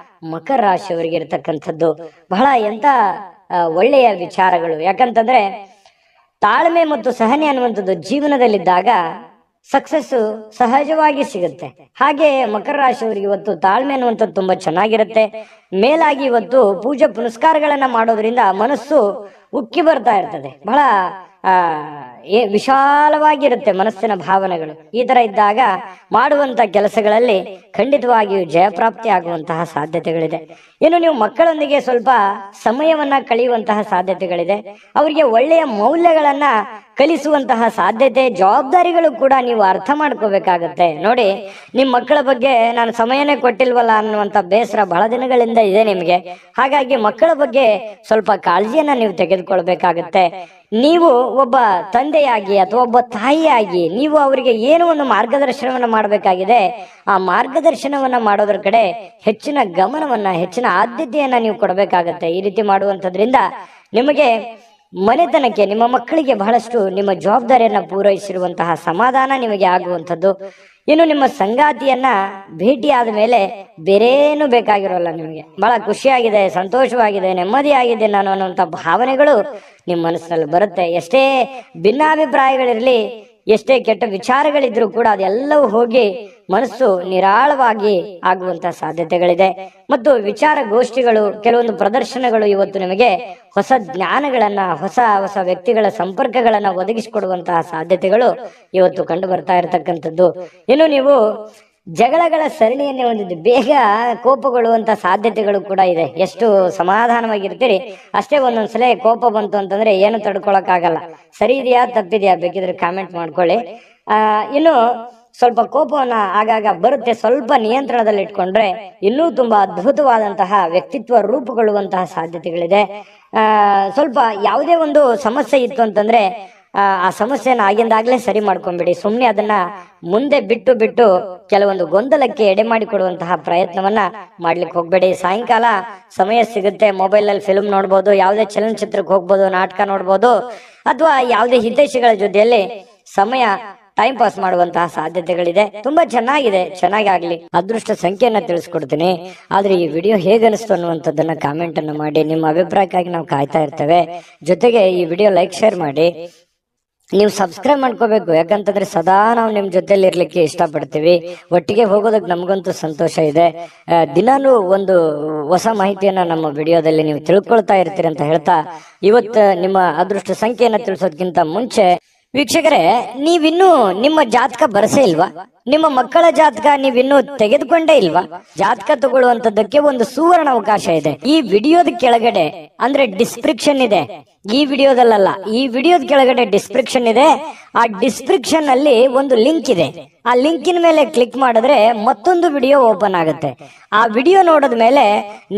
ಮಕರ ರಾಶಿಯವರಿಗೆ ಇರತಕ್ಕಂಥದ್ದು. ಬಹಳ ಎಂತ ಒಳ್ಳೆಯ ವಿಚಾರಗಳು. ಯಾಕಂತಂದ್ರೆ ತಾಳ್ಮೆ ಮತ್ತು ಸಹನೆ ಅನ್ನುವಂಥದ್ದು ಜೀವನದಲ್ಲಿದ್ದಾಗ ಸಕ್ಸಸ್ ಸಹಜವಾಗಿ ಸಿಗುತ್ತೆ. ಹಾಗೆ ಮಕರ ರಾಶಿಯವರಿಗೆ ಇವತ್ತು ತಾಳ್ಮೆ ಅನ್ನುವಂಥದ್ದು ತುಂಬಾ ಚೆನ್ನಾಗಿರುತ್ತೆ. ಮೇಲಾಗಿ ಇವತ್ತು ಪೂಜೆ ಪುನಸ್ಕಾರಗಳನ್ನ ಮಾಡೋದ್ರಿಂದ ಮನಸ್ಸು ಉಕ್ಕಿ ಬರ್ತಾ ಇರ್ತದೆ. ಬಹಳ ವಿಶಾಲವಾಗಿರುತ್ತೆ ಮನಸ್ಸಿನ ಭಾವನೆಗಳು. ಈ ತರ ಇದ್ದಾಗ ಮಾಡುವಂತ ಕೆಲಸಗಳಲ್ಲಿ ಖಂಡಿತವಾಗಿಯೂ ಜಯಪ್ರಾಪ್ತಿ ಆಗುವಂತಹ ಸಾಧ್ಯತೆಗಳಿದೆ. ಇನ್ನು ನೀವು ಮಕ್ಕಳೊಂದಿಗೆ ಸ್ವಲ್ಪ ಸಮಯವನ್ನ ಕಳೆಯುವಂತಹ ಸಾಧ್ಯತೆಗಳಿದೆ. ಅವರಿಗೆ ಒಳ್ಳೆಯ ಮೌಲ್ಯಗಳನ್ನ ಕಲಿಸುವಂತಹ ಸಾಧ್ಯತೆ, ಜವಾಬ್ದಾರಿಗಳು ಕೂಡ ನೀವು ಅರ್ಥ ಮಾಡ್ಕೋಬೇಕಾಗತ್ತೆ. ನೋಡಿ, ನಿಮ್ ಮಕ್ಕಳ ಬಗ್ಗೆ ನಾನು ಸಮಯನೇ ಕೊಟ್ಟಿಲ್ವಲ್ಲ ಅನ್ನುವಂತ ಬೇಸರ ಬಹಳ ದಿನಗಳಿಂದ ಇದೆ ನಿಮ್ಗೆ. ಹಾಗಾಗಿ ಮಕ್ಕಳ ಬಗ್ಗೆ ಸ್ವಲ್ಪ ಕಾಳಜಿಯನ್ನ ನೀವು ತೆಗೆದುಕೊಳ್ಬೇಕಾಗತ್ತೆ. ನೀವು ಒಬ್ಬ ತಂದೆಯಾಗಿ ಅಥವಾ ಒಬ್ಬ ತಾಯಿಯಾಗಿ ನೀವು ಅವರಿಗೆ ಏನೋ ಒಂದು ಮಾರ್ಗದರ್ಶನವನ್ನ ಮಾಡಬೇಕಾಗಿದೆ. ಆ ಮಾರ್ಗದರ್ಶನವನ್ನ ಮಾಡೋದ್ರ ಕಡೆ ಹೆಚ್ಚಿನ ಗಮನವನ್ನ, ಹೆಚ್ಚಿನ ಆದ್ಯತೆಯನ್ನ ನೀವು ಕೊಡಬೇಕಾಗತ್ತೆ. ಈ ರೀತಿ ಮಾಡುವಂತದ್ರಿಂದ ನಿಮಗೆ ಮನೆತನಕ್ಕೆ, ನಿಮ್ಮ ಮಕ್ಕಳಿಗೆ ಬಹಳಷ್ಟು ನಿಮ್ಮ ಜವಾಬ್ದಾರಿಯನ್ನ ಪೂರೈಸಿರುವಂತಹ ಸಮಾಧಾನ ನಿಮಗೆ ಆಗುವಂಥದ್ದು. ಇನ್ನು ನಿಮ್ಮ ಸಂಗಾತಿಯನ್ನ ಭೇಟಿ ಆದ ಮೇಲೆ ಬೇರೇನು ಬೇಕಾಗಿರೋಲ್ಲ. ನಿಮಗೆ ಬಹಳ ಖುಷಿಯಾಗಿದೆ, ಸಂತೋಷವಾಗಿದೆ, ನೆಮ್ಮದಿಯಾಗಿದೆ ನಾನು ಅನ್ನುವಂಥ ಭಾವನೆಗಳು ನಿಮ್ಮ ಮನಸ್ಸಿನಲ್ಲಿ ಬರುತ್ತೆ. ಎಷ್ಟೇ ಭಿನ್ನಾಭಿಪ್ರಾಯಗಳಿರಲಿ, ಎಷ್ಟೇ ಕೆಟ್ಟ ವಿಚಾರಗಳಿದ್ರೂ ಕೂಡ ಅದೆಲ್ಲವೂ ಹೋಗಿ ಮನಸ್ಸು ನಿರಾಳವಾಗಿ ಆಗುವಂತಹ ಸಾಧ್ಯತೆಗಳಿದೆ. ಮತ್ತು ವಿಚಾರಗೋಷ್ಠಿಗಳು, ಕೆಲವೊಂದು ಪ್ರದರ್ಶನಗಳು ಇವತ್ತು ನಿಮಗೆ ಹೊಸ ಜ್ಞಾನಗಳನ್ನ, ಹೊಸ ಹೊಸ ವ್ಯಕ್ತಿಗಳ ಸಂಪರ್ಕಗಳನ್ನ ಒದಗಿಸಿಕೊಡುವಂತಹ ಸಾಧ್ಯತೆಗಳು ಇವತ್ತು ಕಂಡು ಬರ್ತಾ ಇರತಕ್ಕಂಥದ್ದು. ಇನ್ನು ನೀವು ಜಗಳಗಳ ಸರಣಿಯನ್ನೇ ಹೊಂದಿದ್ದು ಬೇಗ ಕೋಪಗೊಳ್ಳುವಂತ ಸಾಧ್ಯತೆಗಳು ಕೂಡ ಇದೆ. ಎಷ್ಟು ಸಮಾಧಾನವಾಗಿರ್ತೀರಿ ಅಷ್ಟೇ ಒಂದೊಂದ್ಸಲ ಕೋಪ ಬಂತು ಅಂತಂದ್ರೆ ಏನು ತಡ್ಕೊಳಕ್ಕಾಗಲ್ಲ. ಸರಿ ಇದೆಯಾ ತಪ್ಪಿದೆಯಾ ಬೇಕಿದ್ರೆ ಕಾಮೆಂಟ್ ಮಾಡ್ಕೊಳ್ಳಿ. ಇನ್ನು ಸ್ವಲ್ಪ ಕೋಪವನ್ನ ಆಗಾಗ ಬರುತ್ತೆ, ಸ್ವಲ್ಪ ನಿಯಂತ್ರಣದಲ್ಲಿ ಇಟ್ಕೊಂಡ್ರೆ ಇನ್ನೂ ತುಂಬಾ ಅದ್ಭುತವಾದಂತಹ ವ್ಯಕ್ತಿತ್ವ ರೂಪುಗೊಳ್ಳುವಂತಹ ಸಾಧ್ಯತೆಗಳಿದೆ. ಸ್ವಲ್ಪ ಯಾವುದೇ ಒಂದು ಸಮಸ್ಯೆ ಇತ್ತು ಅಂತಂದ್ರೆ ಆ ಸಮಸ್ಯೆನ ಆಗಿಂದಾಗ್ಲೇ ಸರಿ ಮಾಡ್ಕೊಂಡ್ಬಿಡಿ. ಸುಮ್ನೆ ಅದನ್ನ ಮುಂದೆ ಬಿಟ್ಟು ಕೆಲವೊಂದು ಗೊಂದಲಕ್ಕೆ ಎಡೆ ಮಾಡಿಕೊಡುವಂತಹ ಪ್ರಯತ್ನವನ್ನ ಮಾಡ್ಲಿಕ್ಕೆ ಹೋಗ್ಬೇಡಿ. ಸಾಯಂಕಾಲ ಸಮಯ ಸಿಗುತ್ತೆ, ಮೊಬೈಲ್ ಅಲ್ಲಿ ಫಿಲ್ಮ್ ನೋಡ್ಬೋದು, ಯಾವುದೇ ಚಲನಚಿತ್ರಕ್ಕೆ ಹೋಗ್ಬೋದು, ನಾಟಕ ನೋಡ್ಬೋದು, ಅಥವಾ ಯಾವುದೇ ಹಿತೈಷಿಗಳ ಜೊತೆಯಲ್ಲಿ ಸಮಯ ಟೈಮ್ ಪಾಸ್ ಮಾಡುವಂತಹ ಸಾಧ್ಯತೆಗಳಿದೆ. ತುಂಬಾ ಚೆನ್ನಾಗಿದೆ, ಚೆನ್ನಾಗಿ ಆಗ್ಲಿ. ಅದೃಷ್ಟ ಸಂಖ್ಯೆಯನ್ನ ತಿಳಿಸ್ಕೊಡ್ತೀನಿ. ಆದ್ರೆ ಈ ವಿಡಿಯೋ ಹೇಗನಿಸ್ತು ಅನ್ನುವಂಥದ್ದನ್ನ ಕಾಮೆಂಟ್ ಅನ್ನ ಮಾಡಿ. ನಿಮ್ಮ ಅಭಿಪ್ರಾಯಕ್ಕಾಗಿ ನಾವು ಕಾಯ್ತಾ ಇರ್ತೇವೆ. ಜೊತೆಗೆ ಈ ವಿಡಿಯೋ ಲೈಕ್, ಶೇರ್ ಮಾಡಿ. ನೀವು ಸಬ್ಸ್ಕ್ರೈಬ್ ಮಾಡ್ಕೋಬೇಕು. ಯಾಕಂತಂದ್ರೆ ಸದಾ ನಾವು ನಿಮ್ ಜೊತೆಲಿ ಇರ್ಲಿಕ್ಕೆ ಇಷ್ಟಪಡ್ತೀವಿ. ಒಟ್ಟಿಗೆ ಹೋಗೋದಕ್ಕೆ ನಮಗಂತೂ ಸಂತೋಷ ಇದೆ. ದಿನಾನು ಒಂದು ಹೊಸ ಮಾಹಿತಿಯನ್ನ ನಮ್ಮ ವಿಡಿಯೋದಲ್ಲಿ ನೀವು ತಿಳ್ಕೊಳ್ತಾ ಇರ್ತೀರಿ ಅಂತ ಹೇಳ್ತಾ, ಇವತ್ತು ನಿಮ್ಮ ಅದೃಷ್ಟ ಸಂಖ್ಯೆಯನ್ನ ತಿಳಿಸೋದಕ್ಕಿಂತ ಮುಂಚೆ ವೀಕ್ಷಕರೇ, ನೀವಿನ್ನೂ ನಿಮ್ಮ ಜಾತಕ ಬರಸೇ ಇಲ್ವಾ? ನಿಮ್ಮ ಮಕ್ಕಳ ಜಾತಕ ನೀವಿನ್ನೂ ತೆಗೆದುಕೊಂಡೇ ಇಲ್ವಾ? ಜಾತಕ ತಗೊಳ್ಳುವಂತದ್ದಕ್ಕೆ ಒಂದು ಸುವರ್ಣ ಅವಕಾಶ ಇದೆ. ಈ ವಿಡಿಯೋದ ಕೆಳಗಡೆ ಅಂದ್ರೆ ಡಿಸ್ಕ್ರಿಪ್ಷನ್ ಇದೆ. ಈ ವಿಡಿಯೋದಲ್ಲ, ಈ ವಿಡಿಯೋದ ಕೆಳಗಡೆ ಡಿಸ್ಕ್ರಿಪ್ಷನ್ ಇದೆ. ಆ ಡಿಸ್ಕ್ರಿಪ್ಷನ್ ಅಲ್ಲಿ ಒಂದು ಲಿಂಕ್ ಇದೆ. ಆ ಲಿಂಕಿನ ಮೇಲೆ ಕ್ಲಿಕ್ ಮಾಡಿದ್ರೆ ಮತ್ತೊಂದು ವಿಡಿಯೋ ಓಪನ್ ಆಗುತ್ತೆ. ಆ ವಿಡಿಯೋ ನೋಡಿದ ಮೇಲೆ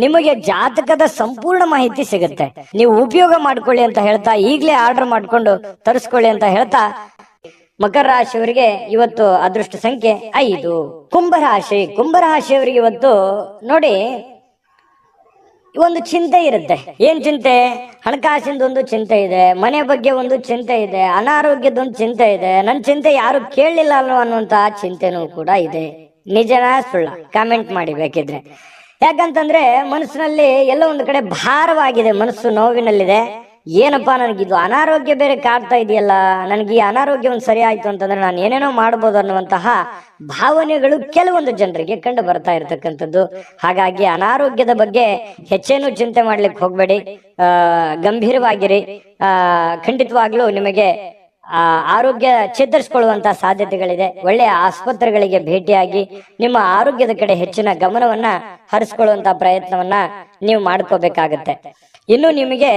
ನಿಮಗೆ ಜಾತಕದ ಸಂಪೂರ್ಣ ಮಾಹಿತಿ ಸಿಗುತ್ತೆ. ನೀವು ಉಪಯೋಗ ಮಾಡ್ಕೊಳ್ಳಿ ಅಂತ ಹೇಳ್ತಾ, ಈಗಲೇ ಆರ್ಡರ್ ಮಾಡ್ಕೊಂಡು ತರಿಸ್ಕೊಳ್ಳಿ ಅಂತ ಹೇಳ್ತಾ, ಮಕರ ರಾಶಿಯವರಿಗೆ ಇವತ್ತು ಅದೃಷ್ಟ ಸಂಖ್ಯೆ 5. ಕುಂಭರಾಶಿಯವರಿಗೆ ಇವತ್ತು ನೋಡಿ ಒಂದು ಚಿಂತೆ ಇರುತ್ತೆ. ಏನ್ ಚಿಂತೆ? ಹಣಕಾಸಿಂದೊಂದು ಚಿಂತೆ ಇದೆ, ಮನೆ ಬಗ್ಗೆ ಒಂದು ಚಿಂತೆ ಇದೆ, ಅನಾರೋಗ್ಯದೊಂದು ಚಿಂತೆ ಇದೆ, ನನ್ನ ಚಿಂತೆ ಯಾರು ಕೇಳಲಿಲ್ಲ ಅನ್ನುವಂತಹ ಚಿಂತೆನೂ ಕೂಡ ಇದೆ. ನಿಜನಾ ಸುಳ್ಳ? ಕಾಮೆಂಟ್ ಮಾಡಿ ಬೇಕಿದ್ರೆ. ಯಾಕಂತಂದ್ರೆ ಮನಸ್ಸಿನಲ್ಲಿ ಎಲ್ಲ ಒಂದು ಕಡೆ ಭಾರವಾಗಿದೆ, ಮನಸ್ಸು ನೋವಿನಲ್ಲಿದೆ. ಏನಪ್ಪಾ, ನನಗಿದು ಅನಾರೋಗ್ಯ ಬೇರೆ ಕಾಡ್ತಾ ಇದೆಯಲ್ಲ, ನನಗೆ ಈ ಅನಾರೋಗ್ಯ ಒಂದು ಸರಿ ಆಯ್ತು ಅಂತಂದ್ರೆ ನಾನು ಏನೇನೋ ಮಾಡ್ಬೋದು ಅನ್ನುವಂತಹ ಭಾವನೆಗಳು ಕೆಲವೊಂದು ಜನರಿಗೆ ಕಂಡು ಬರ್ತಾ ಇರತಕ್ಕಂಥದ್ದು. ಹಾಗಾಗಿ ಅನಾರೋಗ್ಯದ ಬಗ್ಗೆ ಹೆಚ್ಚೇನು ಚಿಂತೆ ಮಾಡ್ಲಿಕ್ಕೆ ಹೋಗ್ಬೇಡಿ, ಗಂಭೀರವಾಗಿರಿ. ಖಂಡಿತವಾಗ್ಲೂ ನಿಮಗೆ ಆರೋಗ್ಯ ಚೇತರಿಸಿಕೊಳ್ಳುವಂತಹ ಸಾಧ್ಯತೆಗಳಿದೆ. ಒಳ್ಳೆಯ ಆಸ್ಪತ್ರೆಗಳಿಗೆ ಭೇಟಿಯಾಗಿ ನಿಮ್ಮ ಆರೋಗ್ಯದ ಕಡೆ ಹೆಚ್ಚಿನ ಗಮನವನ್ನ ಹರಿಸ್ಕೊಳ್ಳುವಂತಹ ಪ್ರಯತ್ನವನ್ನ ನೀವು ಮಾಡ್ಕೋಬೇಕಾಗತ್ತೆ. ಇನ್ನು ನಿಮಗೆ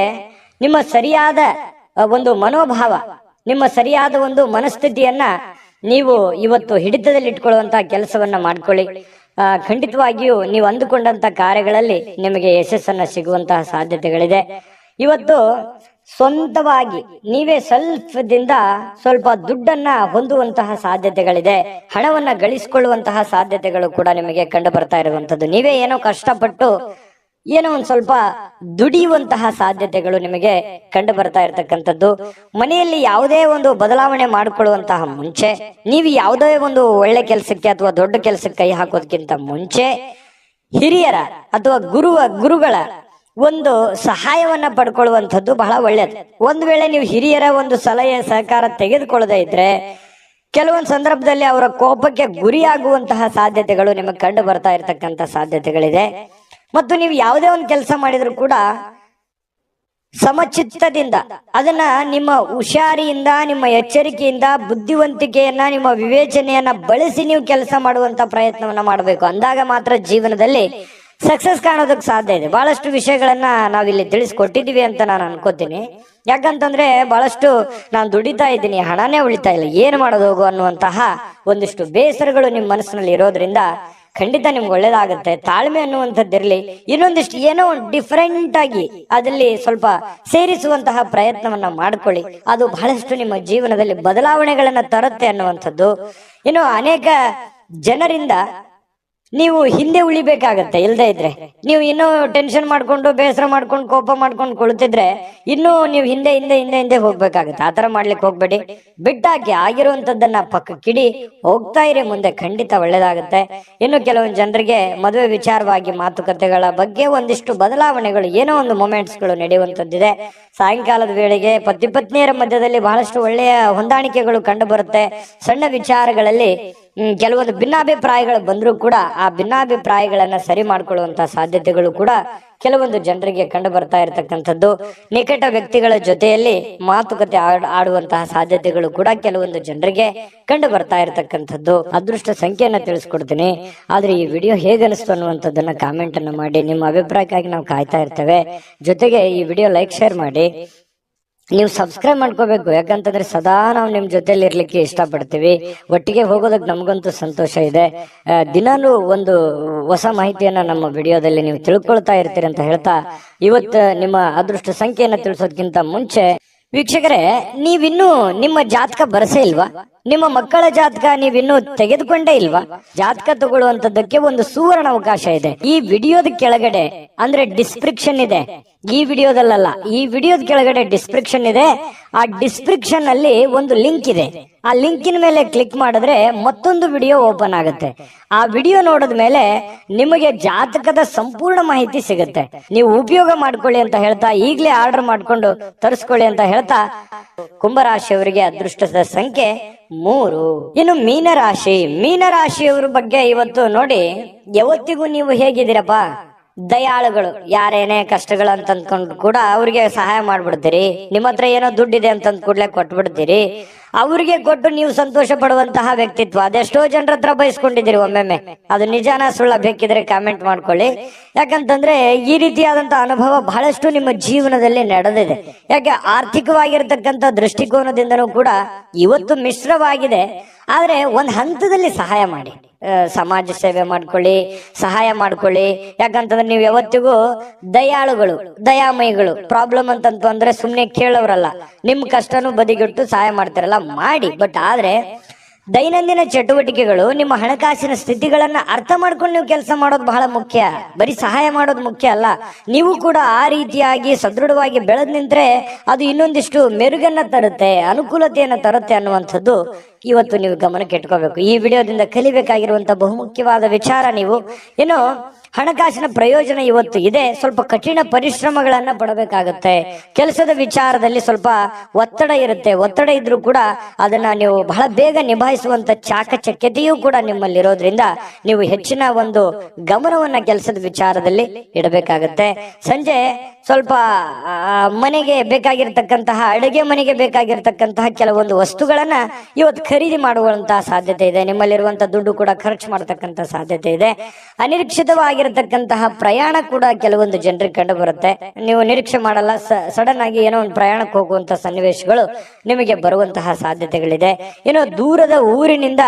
ನಿಮ್ಮ ಸರಿಯಾದ ಒಂದು ಮನೋಭಾವ, ನಿಮ್ಮ ಸರಿಯಾದ ಒಂದು ಮನಸ್ಥಿತಿಯನ್ನ ನೀವು ಇವತ್ತು ಹಿಡಿತದಲ್ಲಿ ಇಟ್ಕೊಳ್ಳುವಂತಹ ಕೆಲಸವನ್ನ ಮಾಡ್ಕೊಳ್ಳಿ. ಖಂಡಿತವಾಗಿಯೂ ನೀವು ಅಂದುಕೊಂಡಂತ ಕಾರ್ಯಗಳಲ್ಲಿ ನಿಮಗೆ ಯಶಸ್ಸನ್ನ ಸಿಗುವಂತಹ ಸಾಧ್ಯತೆಗಳಿದೆ. ಇವತ್ತು ಸ್ವಂತವಾಗಿ ನೀವೇ ಸ್ವಲ್ಪದಿಂದ ಸ್ವಲ್ಪ ದುಡ್ಡನ್ನ ಹೊಂದುವಂತಹ ಸಾಧ್ಯತೆಗಳಿದೆ. ಹಣವನ್ನ ಗಳಿಸಿಕೊಳ್ಳುವಂತಹ ಸಾಧ್ಯತೆಗಳು ಕೂಡ ನಿಮಗೆ ಕಂಡು ಬರ್ತಾ ಇರುವಂತದ್ದು. ನೀವೇ ಏನೋ ಕಷ್ಟಪಟ್ಟು ಏನೋ ಒಂದ್ ಸ್ವಲ್ಪ ದುಡಿಯುವಂತಹ ಸಾಧ್ಯತೆಗಳು ನಿಮಗೆ ಕಂಡು ಬರ್ತಾ ಇರತಕ್ಕಂಥದ್ದು. ಮನೆಯಲ್ಲಿ ಯಾವುದೇ ಒಂದು ಬದಲಾವಣೆ ಮಾಡಿಕೊಳ್ಳುವಂತಹ ಮುಂಚೆ, ನೀವು ಯಾವುದೇ ಒಂದು ಒಳ್ಳೆ ಕೆಲಸಕ್ಕೆ ಅಥವಾ ದೊಡ್ಡ ಕೆಲಸಕ್ಕೆ ಕೈ ಹಾಕೋದಕ್ಕಿಂತ ಮುಂಚೆ ಹಿರಿಯರ ಅಥವಾ ಗುರುಗಳ ಒಂದು ಸಹಾಯವನ್ನ ಪಡ್ಕೊಳ್ಳುವಂಥದ್ದು ಬಹಳ ಒಳ್ಳೆಯದು. ಒಂದ್ ವೇಳೆ ನೀವು ಹಿರಿಯರ ಒಂದು ಸಲಹೆ ಸಹಕಾರ ತೆಗೆದುಕೊಳ್ಳದೆ ಇದ್ರೆ ಕೆಲವೊಂದು ಸಂದರ್ಭದಲ್ಲಿ ಅವರ ಕೋಪಕ್ಕೆ ಗುರಿಯಾಗುವಂತಹ ಸಾಧ್ಯತೆಗಳು ನಿಮಗೆ ಕಂಡು ಬರ್ತಾ ಇರತಕ್ಕಂತ ಸಾಧ್ಯತೆಗಳಿದೆ. ಮತ್ತು ನೀವು ಯಾವುದೇ ಒಂದು ಕೆಲಸ ಮಾಡಿದ್ರು ಕೂಡ ಸಮಚಿತ್ತದಿಂದ ಅದನ್ನ ನಿಮ್ಮ ಹುಷಾರಿಯಿಂದ, ನಿಮ್ಮ ಎಚ್ಚರಿಕೆಯಿಂದ, ಬುದ್ಧಿವಂತಿಕೆಯನ್ನ, ನಿಮ್ಮ ವಿವೇಚನೆಯನ್ನ ಬಳಸಿ ನೀವು ಕೆಲಸ ಮಾಡುವಂತ ಪ್ರಯತ್ನವನ್ನ ಮಾಡಬೇಕು. ಅಂದಾಗ ಮಾತ್ರ ಜೀವನದಲ್ಲಿ ಸಕ್ಸಸ್ ಕಾಣೋದಕ್ಕೆ ಸಾಧ್ಯ ಇದೆ. ಬಹಳಷ್ಟು ವಿಷಯಗಳನ್ನ ನಾವಿಲ್ಲಿ ತಿಳಿಸ್ಕೊಟ್ಟಿದೀವಿ ಅಂತ ನಾನು ಅನ್ಕೋತೀನಿ. ಯಾಕಂತಂದ್ರೆ ಬಹಳಷ್ಟು ನಾನು ದುಡಿತಾ ಇದ್ದೀನಿ, ಹಣನೇ ಉಳಿತಾ ಇಲ್ಲ, ಏನ್ ಮಾಡೋದು ಹೋಗು ಅನ್ನುವಂತಹ ಒಂದಿಷ್ಟು ಬೇಸರಗಳು ನಿಮ್ಮ ಮನಸ್ಸಿನಲ್ಲಿ ಇರೋದ್ರಿಂದ ಖಂಡಿತ ನಿಮ್ಗೆ ಒಳ್ಳೇದಾಗುತ್ತೆ. ತಾಳ್ಮೆ ಅನ್ನುವಂಥದ್ದಿರ್ಲಿ, ಇನ್ನೊಂದಿಷ್ಟು ಏನೋ ಡಿಫರೆಂಟ್ ಆಗಿ ಅದಲ್ಲಿ ಸ್ವಲ್ಪ ಸೇರಿಸುವಂತಹ ಪ್ರಯತ್ನವನ್ನ ಮಾಡ್ಕೊಳ್ಳಿ. ಅದು ಬಹಳಷ್ಟು ನಿಮ್ಮ ಜೀವನದಲ್ಲಿ ಬದಲಾವಣೆಗಳನ್ನ ತರುತ್ತೆ ಅನ್ನುವಂಥದ್ದು. ಇನ್ನು ಅನೇಕ ಜನರಿಂದ ನೀವು ಹಿಂದೆ ಉಳಿಬೇಕಾಗತ್ತೆ. ಇಲ್ಲದೆ ಇದ್ರೆ ನೀವು ಇನ್ನೂ ಟೆನ್ಷನ್ ಮಾಡ್ಕೊಂಡು, ಬೇಸರ ಮಾಡ್ಕೊಂಡು, ಕೋಪ ಮಾಡ್ಕೊಂಡು ಕುಳಿತಿದ್ರೆ ಇನ್ನೂ ನೀವು ಹಿಂದೆ ಹಿಂದೆ ಹಿಂದೆ ಹಿಂದೆ ಹೋಗ್ಬೇಕಾಗತ್ತೆ. ಆತರ ಮಾಡ್ಲಿಕ್ಕೆ ಹೋಗ್ಬೇಡಿ. ಬಿಟ್ಟಾಕಿ, ಆಗಿರುವಂತದ್ದನ್ನ ಪಕ್ಕಕ್ಕಿಡಿ, ಹೋಗ್ತಾ ಇರಿ ಮುಂದೆ, ಖಂಡಿತ ಒಳ್ಳೇದಾಗತ್ತೆ. ಇನ್ನು ಕೆಲವೊಂದು ಜನರಿಗೆ ಮದುವೆ ವಿಚಾರವಾಗಿ ಮಾತುಕತೆಗಳ ಬಗ್ಗೆ ಒಂದಿಷ್ಟು ಬದಲಾವಣೆಗಳು, ಏನೋ ಒಂದು ಮೊಮೆಂಟ್ಸ್ಗಳು ನಡೆಯುವಂತದ್ದಿದೆ. ಸಾಯಂಕಾಲದ ವೇಳೆಗೆ ಪತಿ ಪತ್ನಿಯರ ಮಧ್ಯದಲ್ಲಿ ಬಹಳಷ್ಟು ಒಳ್ಳೆಯ ಹೊಂದಾಣಿಕೆಗಳು ಕಂಡು ಬರುತ್ತೆ. ಸಣ್ಣ ವಿಚಾರಗಳಲ್ಲಿ ಕೆಲವೊಂದು ಭಿನ್ನಾಭಿಪ್ರಾಯಗಳು ಬಂದರೂ ಕೂಡ ಆ ಭಿನ್ನಾಭಿಪ್ರಾಯಗಳನ್ನ ಸರಿ ಮಾಡ್ಕೊಳ್ಳುವಂತಹ ಸಾಧ್ಯತೆಗಳು ಕೂಡ ಕೆಲವೊಂದು ಜನರಿಗೆ ಕಂಡು ಬರ್ತಾ ಇರತಕ್ಕಂಥದ್ದು. ನಿಕಟ ವ್ಯಕ್ತಿಗಳ ಜೊತೆಯಲ್ಲಿ ಮಾತುಕತೆ ಆಡುವಂತಹ ಸಾಧ್ಯತೆಗಳು ಕೂಡ ಕೆಲವೊಂದು ಜನರಿಗೆ ಕಂಡು ಬರ್ತಾ ಇರತಕ್ಕಂಥದ್ದು. ಅದೃಷ್ಟ ಸಂಖ್ಯೆಯನ್ನ ತಿಳಿಸ್ಕೊಡ್ತೀನಿ. ಆದ್ರೆ ಈ ವಿಡಿಯೋ ಹೇಗೆ ಅನಿಸ್ತು ಅನ್ನುವಂಥದ್ದನ್ನ ಕಾಮೆಂಟ್ ಅನ್ನು ಮಾಡಿ. ನಿಮ್ಮ ಅಭಿಪ್ರಾಯಕ್ಕಾಗಿ ನಾವು ಕಾಯ್ತಾ ಇರ್ತೇವೆ. ಜೊತೆಗೆ ಈ ವಿಡಿಯೋ ಲೈಕ್, ಶೇರ್ ಮಾಡಿ. ನೀವು ಸಬ್ಸ್ಕ್ರೈಬ್ ಮಾಡ್ಕೋಬೇಕು. ಯಾಕಂತಂದ್ರೆ ಸದಾ ನಾವು ನಿಮ್ ಜೊತೆಲಿ ಇರ್ಲಿಕ್ಕೆ ಇಷ್ಟಪಡ್ತೀವಿ. ಒಟ್ಟಿಗೆ ಹೋಗೋದಕ್ಕೆ ನಮಗಂತೂ ಸಂತೋಷ ಇದೆ. ದಿನಾಲೂ ಒಂದು ಹೊಸ ಮಾಹಿತಿಯನ್ನ ನಮ್ಮ ವಿಡಿಯೋದಲ್ಲಿ ನೀವು ತಿಳ್ಕೊಳ್ತಾ ಇರ್ತೀರಿ ಅಂತ ಹೇಳ್ತಾ, ಇವತ್ತು ನಿಮ್ಮ ಅದೃಷ್ಟ ಸಂಖ್ಯೆಯನ್ನ ತಿಳಿಸೋದಕ್ಕಿಂತ ಮುಂಚೆ ವೀಕ್ಷಕರೇ, ನೀವಿನ್ನೂ ನಿಮ್ಮ ಜಾತಕ ಬರಸೇ ಇಲ್ವಾ? ನಿಮ್ಮ ಮಕ್ಕಳ ಜಾತಕ ನೀವಿನ್ನೂ ತೆಗೆದುಕೊಂಡೇ ಇಲ್ವಾ? ಜಾತಕ ತಗೊಳ್ಳುವಂತದ್ದಕ್ಕೆ ಒಂದು ಸುವರ್ಣ ಅವಕಾಶ ಇದೆ. ಈ ವಿಡಿಯೋದ ಕೆಳಗಡೆ ಅಂದ್ರೆ ಡಿಸ್ಕ್ರಿಪ್ಷನ್ ಇದೆ. ಈ ವಿಡಿಯೋದಲ್ಲ, ಈ ವಿಡಿಯೋದ ಕೆಳಗಡೆ ಡಿಸ್ಕ್ರಿಪ್ಷನ್ ಇದೆ. ಆ ಡಿಸ್ಕ್ರಿಪ್ಷನ್ ಅಲ್ಲಿ ಒಂದು ಲಿಂಕ್ ಇದೆ. ಆ ಲಿಂಕಿನ ಮೇಲೆ ಕ್ಲಿಕ್ ಮಾಡಿದ್ರೆ ಮತ್ತೊಂದು ವಿಡಿಯೋ ಓಪನ್ ಆಗುತ್ತೆ. ಆ ವಿಡಿಯೋ ನೋಡಿದ ಮೇಲೆ ನಿಮಗೆ ಜಾತಕದ ಸಂಪೂರ್ಣ ಮಾಹಿತಿ ಸಿಗುತ್ತೆ. ನೀವು ಉಪಯೋಗ ಮಾಡ್ಕೊಳ್ಳಿ ಅಂತ ಹೇಳ್ತಾ, ಈಗಲೇ ಆರ್ಡರ್ ಮಾಡ್ಕೊಂಡು ತರಿಸ್ಕೊಳ್ಳಿ ಅಂತ ಹೇಳ್ತಾ, ಕುಂಭರಾಶಿಯವರಿಗೆ ಅದೃಷ್ಟದ ಸಂಖ್ಯೆ 3. ಇನ್ನು ಮೀನರಾಶಿಯವರ ಬಗ್ಗೆ ಇವತ್ತು ನೋಡಿ. ಯಾವತ್ತಿಗೂ ನೀವು ಹೇಗಿದ್ದೀರಪ್ಪ? ದಯಾಳುಗಳು. ಯಾರೇನೇ ಕಷ್ಟಗಳು ಅಂತ ಅಂದ್ಕೊಂಡು ಕೂಡ ಅವ್ರಿಗೆ ಸಹಾಯ ಮಾಡ್ಬಿಡ್ತೀರಿ. ನಿಮ್ಮ ಹತ್ರ ಏನೋ ದುಡ್ಡಿದೆ ಅಂತಂದ್ ಕೂಡ್ಲೆ ಕೊಟ್ಬಿಡ್ತೀರಿ. ಅವ್ರಿಗೆ ಕೊಟ್ಟು ನೀವು ಸಂತೋಷ ಪಡುವಂತಹ ವ್ಯಕ್ತಿತ್ವ ಅದೆಷ್ಟೋ ಜನರ ಹತ್ರ ಬಯಸ್ಕೊಂಡಿದ್ದೀರಿ. ಒಮ್ಮೆಮ್ಮೆ ಅದು ನಿಜಾನ ಸುಳ್ಳ ಬೇಕಿದ್ರೆ ಕಾಮೆಂಟ್ ಮಾಡ್ಕೊಳ್ಳಿ. ಯಾಕಂತಂದ್ರೆ ಈ ರೀತಿಯಾದಂತಹ ಅನುಭವ ಬಹಳಷ್ಟು ನಿಮ್ಮ ಜೀವನದಲ್ಲಿ ನಡೆದಿದೆ. ಯಾಕೆ ಆರ್ಥಿಕವಾಗಿರ್ತಕ್ಕಂಥ ದೃಷ್ಟಿಕೋನದಿಂದನೂ ಕೂಡ ಇವತ್ತು ಮಿಶ್ರವಾಗಿದೆ. ಆದ್ರೆ ಒಂದ್ ಹಂತದಲ್ಲಿ ಸಹಾಯ ಮಾಡಿ, ಸಮಾಜ ಸೇವೆ ಮಾಡ್ಕೊಳ್ಳಿ, ಸಹಾಯ ಮಾಡ್ಕೊಳ್ಳಿ. ಯಾಕಂತಂದ್ರೆ ನೀವು ಯಾವತ್ತಿಗೂ ದಯಾಳುಗಳು, ದಯಾಮಯಿಗಳು. ಪ್ರಾಬ್ಲಮ್ ಅಂತಂತು ಅಂದ್ರೆ ಸುಮ್ನೆ ಕೇಳೋರಲ್ಲ. ನಿಮ್ ಕಷ್ಟನೂ ಬದಿಗಿಟ್ಟು ಸಹಾಯ ಮಾಡ್ತಾರಲ್ಲ, ಮಾಡಿ. ಬಟ್ ಆದ್ರೆ ದೈನಂದಿನ ಚಟುವಟಿಕೆಗಳು, ನಿಮ್ಮ ಹಣಕಾಸಿನ ಸ್ಥಿತಿಗಳನ್ನ ಅರ್ಥ ಮಾಡ್ಕೊಂಡು ನೀವು ಕೆಲಸ ಮಾಡೋದು ಬಹಳ ಮುಖ್ಯ. ಬರೀ ಸಹಾಯ ಮಾಡೋದು ಮುಖ್ಯ ಅಲ್ಲ. ನೀವು ಕೂಡ ಆ ರೀತಿಯಾಗಿ ಸದೃಢವಾಗಿ ಬೆಳೆದ್ ನಿಂತ್ರೆ ಅದು ಇನ್ನೊಂದಿಷ್ಟು ಮೆರುಗನ್ನ ತರುತ್ತೆ, ಅನುಕೂಲತೆಯನ್ನ ತರುತ್ತೆ ಅನ್ನುವಂಥದ್ದು ಇವತ್ತು ನೀವು ಗಮನಕ್ಕೆ ಇಟ್ಕೋಬೇಕು. ಈ ವಿಡಿಯೋದಿಂದ ಕಲಿಬೇಕಾಗಿರುವಂತ ಬಹುಮುಖ್ಯವಾದ ವಿಚಾರ ನೀವು ಏನು, ಹಣಕಾಸಿನ ಪ್ರಯೋಜನ ಇವತ್ತು ಇದೆ. ಸ್ವಲ್ಪ ಕಠಿಣ ಪರಿಶ್ರಮಗಳನ್ನ ಪಡಬೇಕಾಗತ್ತೆ. ಕೆಲಸದ ವಿಚಾರದಲ್ಲಿ ಸ್ವಲ್ಪ ಒತ್ತಡ ಇರುತ್ತೆ. ಒತ್ತಡ ಇದ್ರೂ ಕೂಡ ಅದನ್ನ ನೀವು ಬಹಳ ಬೇಗ ನಿಭಾಯಿಸುವಂತ ಚಾಕಚಕ್ಯತೆಯೂ ಕೂಡ ನಿಮ್ಮಲ್ಲಿರೋದ್ರಿಂದ ನೀವು ಹೆಚ್ಚಿನ ಒಂದು ಗಮನವನ್ನ ಕೆಲಸದ ವಿಚಾರದಲ್ಲಿ ಇಡಬೇಕಾಗತ್ತೆ. ಸಂಜೆ ಸ್ವಲ್ಪ ಮನೆಗೆ ಬೇಕಾಗಿರ್ತಕ್ಕಂತಹ, ಅಡುಗೆ ಮನೆಗೆ ಬೇಕಾಗಿರ್ತಕ್ಕಂತಹ ಕೆಲವೊಂದು ವಸ್ತುಗಳನ್ನ ಇವತ್ತು ಖರೀದಿ ಮಾಡುವಂತಹ ಸಾಧ್ಯತೆ ಇದೆ. ನಿಮ್ಮಲ್ಲಿರುವಂತಹ ದುಡ್ಡು ಕೂಡ ಖರ್ಚು ಮಾಡತಕ್ಕಂತ ಸಾಧ್ಯತೆ ಇದೆ. ಅನಿರೀಕ್ಷಿತವಾಗಿರತಕ್ಕಂತಹ ಪ್ರಯಾಣ ಕೂಡ ಕೆಲವೊಂದು ಜನರಿಗೆ ಕಂಡು ಬರುತ್ತೆ. ನೀವು ನಿರೀಕ್ಷೆ ಮಾಡಲ್ಲ, ಸಡನ್ ಆಗಿ ಏನೋ ಒಂದು ಪ್ರಯಾಣಕ್ಕೆ ಹೋಗುವಂತ ಸನ್ನಿವೇಶಗಳು ನಿಮಗೆ ಬರುವಂತಹ ಸಾಧ್ಯತೆಗಳಿದೆ. ಏನೋ ದೂರದ ಊರಿನಿಂದ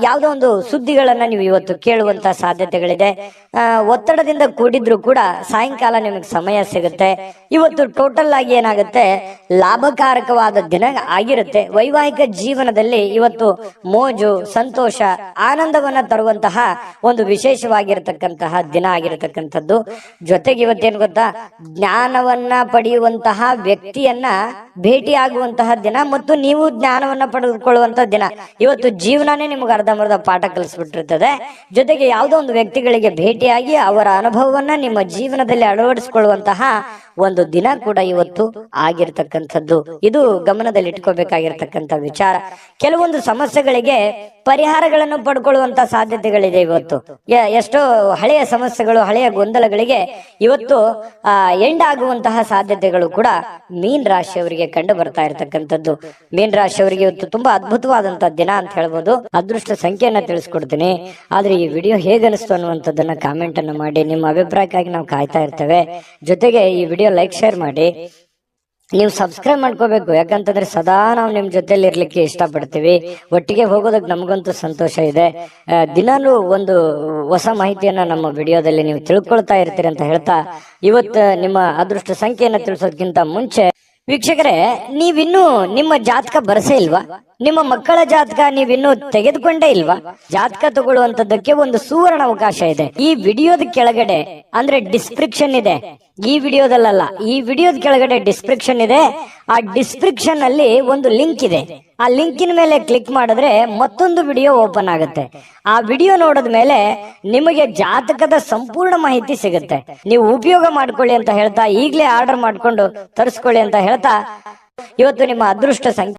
ಯಾವುದೋ ಒಂದು ಸುದ್ದಿಗಳನ್ನ ನೀವು ಇವತ್ತು ಕೇಳುವಂತಹ ಸಾಧ್ಯತೆಗಳಿದೆ. ಒತ್ತಡದಿಂದ ಕೂಡಿದ್ರು ಕೂಡ ಸಾಯಂಕಾಲ ನಿಮಗೆ ಸಮಯ ಸಮಯ ಸಿಗುತ್ತೆ. ಇವತ್ತು ಟೋಟಲ್ ಆಗಿ ಏನಾಗುತ್ತೆ, ಲಾಭಕಾರಕವಾದ ದಿನ ಆಗಿರುತ್ತೆ. ವೈವಾಹಿಕ ಜೀವನದಲ್ಲಿ ಇವತ್ತು ಮೋಜು, ಸಂತೋಷ, ಆನಂದವನ್ನ ತರುವಂತಹ ಒಂದು ವಿಶೇಷವಾಗಿರತಕ್ಕಂತಹ ದಿನ ಆಗಿರತಕ್ಕಂಥದ್ದು. ಜೊತೆಗೆ ಇವತ್ತೇನು ಗೊತ್ತಾ, ಜ್ಞಾನವನ್ನ ಪಡೆಯುವಂತಹ ವ್ಯಕ್ತಿಯನ್ನ ಭೇಟಿಯಾಗುವಂತಹ ದಿನ ಮತ್ತು ನೀವು ಜ್ಞಾನವನ್ನ ಪಡೆದುಕೊಳ್ಳುವಂತಹ ದಿನ. ಇವತ್ತು ಜೀವನನೇ ನಿಮ್ಗೆ ಅರ್ಧಂಬರ್ಧ ಪಾಠ ಕಲಿಸ್ಬಿಟ್ಟಿರ್ತದೆ. ಜೊತೆಗೆ ಯಾವುದೋ ಒಂದು ವ್ಯಕ್ತಿಗಳಿಗೆ ಭೇಟಿಯಾಗಿ ಅವರ ಅನುಭವವನ್ನ ನಿಮ್ಮ ಜೀವನದಲ್ಲಿ ಅಳವಡಿಸಿಕೊಳ್ಳುವಂತಹ ಒಂದು ದಿನ ಕೂಡ ಇವತ್ತು ಆಗಿರ್ತಕ್ಕಂಥದ್ದು. ಇದು ಗಮನದಲ್ಲಿ ಇಟ್ಕೋಬೇಕಾಗಿರ್ತಕ್ಕಂಥ ವಿಚಾರ. ಕೆಲವೊಂದು ಸಮಸ್ಯೆಗಳಿಗೆ ಪರಿಹಾರಗಳನ್ನು ಪಡ್ಕೊಳ್ಳುವಂತ ಸಾಧ್ಯತೆಗಳಿದೆ. ಇವತ್ತು ಎಷ್ಟೋ ಹಳೆಯ ಸಮಸ್ಯೆಗಳು, ಹಳೆಯ ಗೊಂದಲಗಳಿಗೆ ಇವತ್ತು ಎಂಡ್ ಆಗುವಂತಹ ಸಾಧ್ಯತೆಗಳು ಕೂಡ ಮೀನ್ ರಾಶಿಯವರಿಗೆ ಕಂಡು ಬರ್ತಾ ಇರತಕ್ಕಂಥದ್ದು. ಮೀನ್ ರಾಶಿಯವರಿಗೆ ಇವತ್ತು ತುಂಬಾ ಅದ್ಭುತವಾದಂತಹ ದಿನ ಅಂತ ಹೇಳ್ಬೋದು. ಅದೃಷ್ಟ ಸಂಖ್ಯೆಯನ್ನ ತಿಳಿಸ್ಕೊಡ್ತೀನಿ. ಆದ್ರೆ ಈ ವಿಡಿಯೋ ಹೇಗನಿಸ್ತು ಅನ್ನುವಂಥದ್ದನ್ನ ಕಾಮೆಂಟ್ ಅನ್ನು ಮಾಡಿ. ನಿಮ್ಮ ಅಭಿಪ್ರಾಯಕ್ಕಾಗಿ ನಾವು ಕಾಯ್ತಾ ಇರ್ತೇವೆ. ಜೊತೆಗೆ ಈ ವಿಡಿಯೋ ಲೈಕ್, ಶೇರ್ ಮಾಡಿ. ನೀವು ಸಬ್ಸ್ಕ್ರೈಬ್ ಮಾಡ್ಕೋಬೇಕು. ಯಾಕಂತಂದ್ರೆ ಸದಾ ನಾವು ನಿಮ್ ಜೊತೆಲಿ ಇರ್ಲಿಕ್ಕೆ ಇಷ್ಟಪಡ್ತೀವಿ. ಒಟ್ಟಿಗೆ ಹೋಗೋದಕ್ಕೆ ನಮಗಂತೂ ಸಂತೋಷ ಇದೆ. ದಿನಾಲೂ ಒಂದು ಹೊಸ ಮಾಹಿತಿಯನ್ನ ನಮ್ಮ ವಿಡಿಯೋದಲ್ಲಿ ನೀವು ತಿಳ್ಕೊಳ್ತಾ ಇರ್ತೀರಿ ಅಂತ ಹೇಳ್ತಾ, ಇವತ್ತು ನಿಮ್ಮ ಅದೃಷ್ಟ ಸಂಖ್ಯೆಯನ್ನ ತಿಳಿಸೋದಕ್ಕಿಂತ ಮುಂಚೆ ವೀಕ್ಷಕರೇ, ನೀವಿನ್ನೂ ನಿಮ್ಮ ಜಾತಕ ಬರಸೇ ಇಲ್ವಾ? ನಿಮ್ಮ ಮಕ್ಕಳ ಜಾತಕ ನೀವಿನ್ನೂ ತೆಗೆದುಕೊಂಡೇ ಇಲ್ವಾ? ಜಾತಕ ತಗೊಳ್ಳುವಂತದ್ದಕ್ಕೆ ಒಂದು ಸುವರ್ಣ ಅವಕಾಶ ಇದೆ. ಈ ವಿಡಿಯೋದ ಕೆಳಗಡೆ ಅಂದ್ರೆ ಡಿಸ್ಕ್ರಿಪ್ಷನ್ ಇದೆ. ಈ ವಿಡಿಯೋದಲ್ಲ, ಈ ವಿಡಿಯೋದ ಕೆಳಗಡೆ ಡಿಸ್ಕ್ರಿಪ್ಷನ್ ಇದೆ. ಆ ಡಿಸ್ಕ್ರಿಪ್ಷನ್ ಅಲ್ಲಿ ಒಂದು ಲಿಂಕ್ ಇದೆ. ಆ ಲಿಂಕಿನ ಮೇಲೆ ಕ್ಲಿಕ್ ಮಾಡಿದ್ರೆ ಮತ್ತೊಂದು ವಿಡಿಯೋ ಓಪನ್ ಆಗುತ್ತೆ. ಆ ವಿಡಿಯೋ ನೋಡಿದ ಮೇಲೆ ನಿಮಗೆ ಜಾತಕದ ಸಂಪೂರ್ಣ ಮಾಹಿತಿ ಸಿಗುತ್ತೆ. ನೀವು ಉಪಯೋಗ ಮಾಡ್ಕೊಳ್ಳಿ ಅಂತ ಹೇಳ್ತಾ, ಈಗಲೇ ಆರ್ಡರ್ ಮಾಡ್ಕೊಂಡು ತರಿಸ್ಕೊಳ್ಳಿ ಅಂತ ಹೇಳ್ತಾ, ಇವತ್ತು ನಿಮ್ಮ ಅದೃಷ್ಟ ಸಂಖ್ಯೆ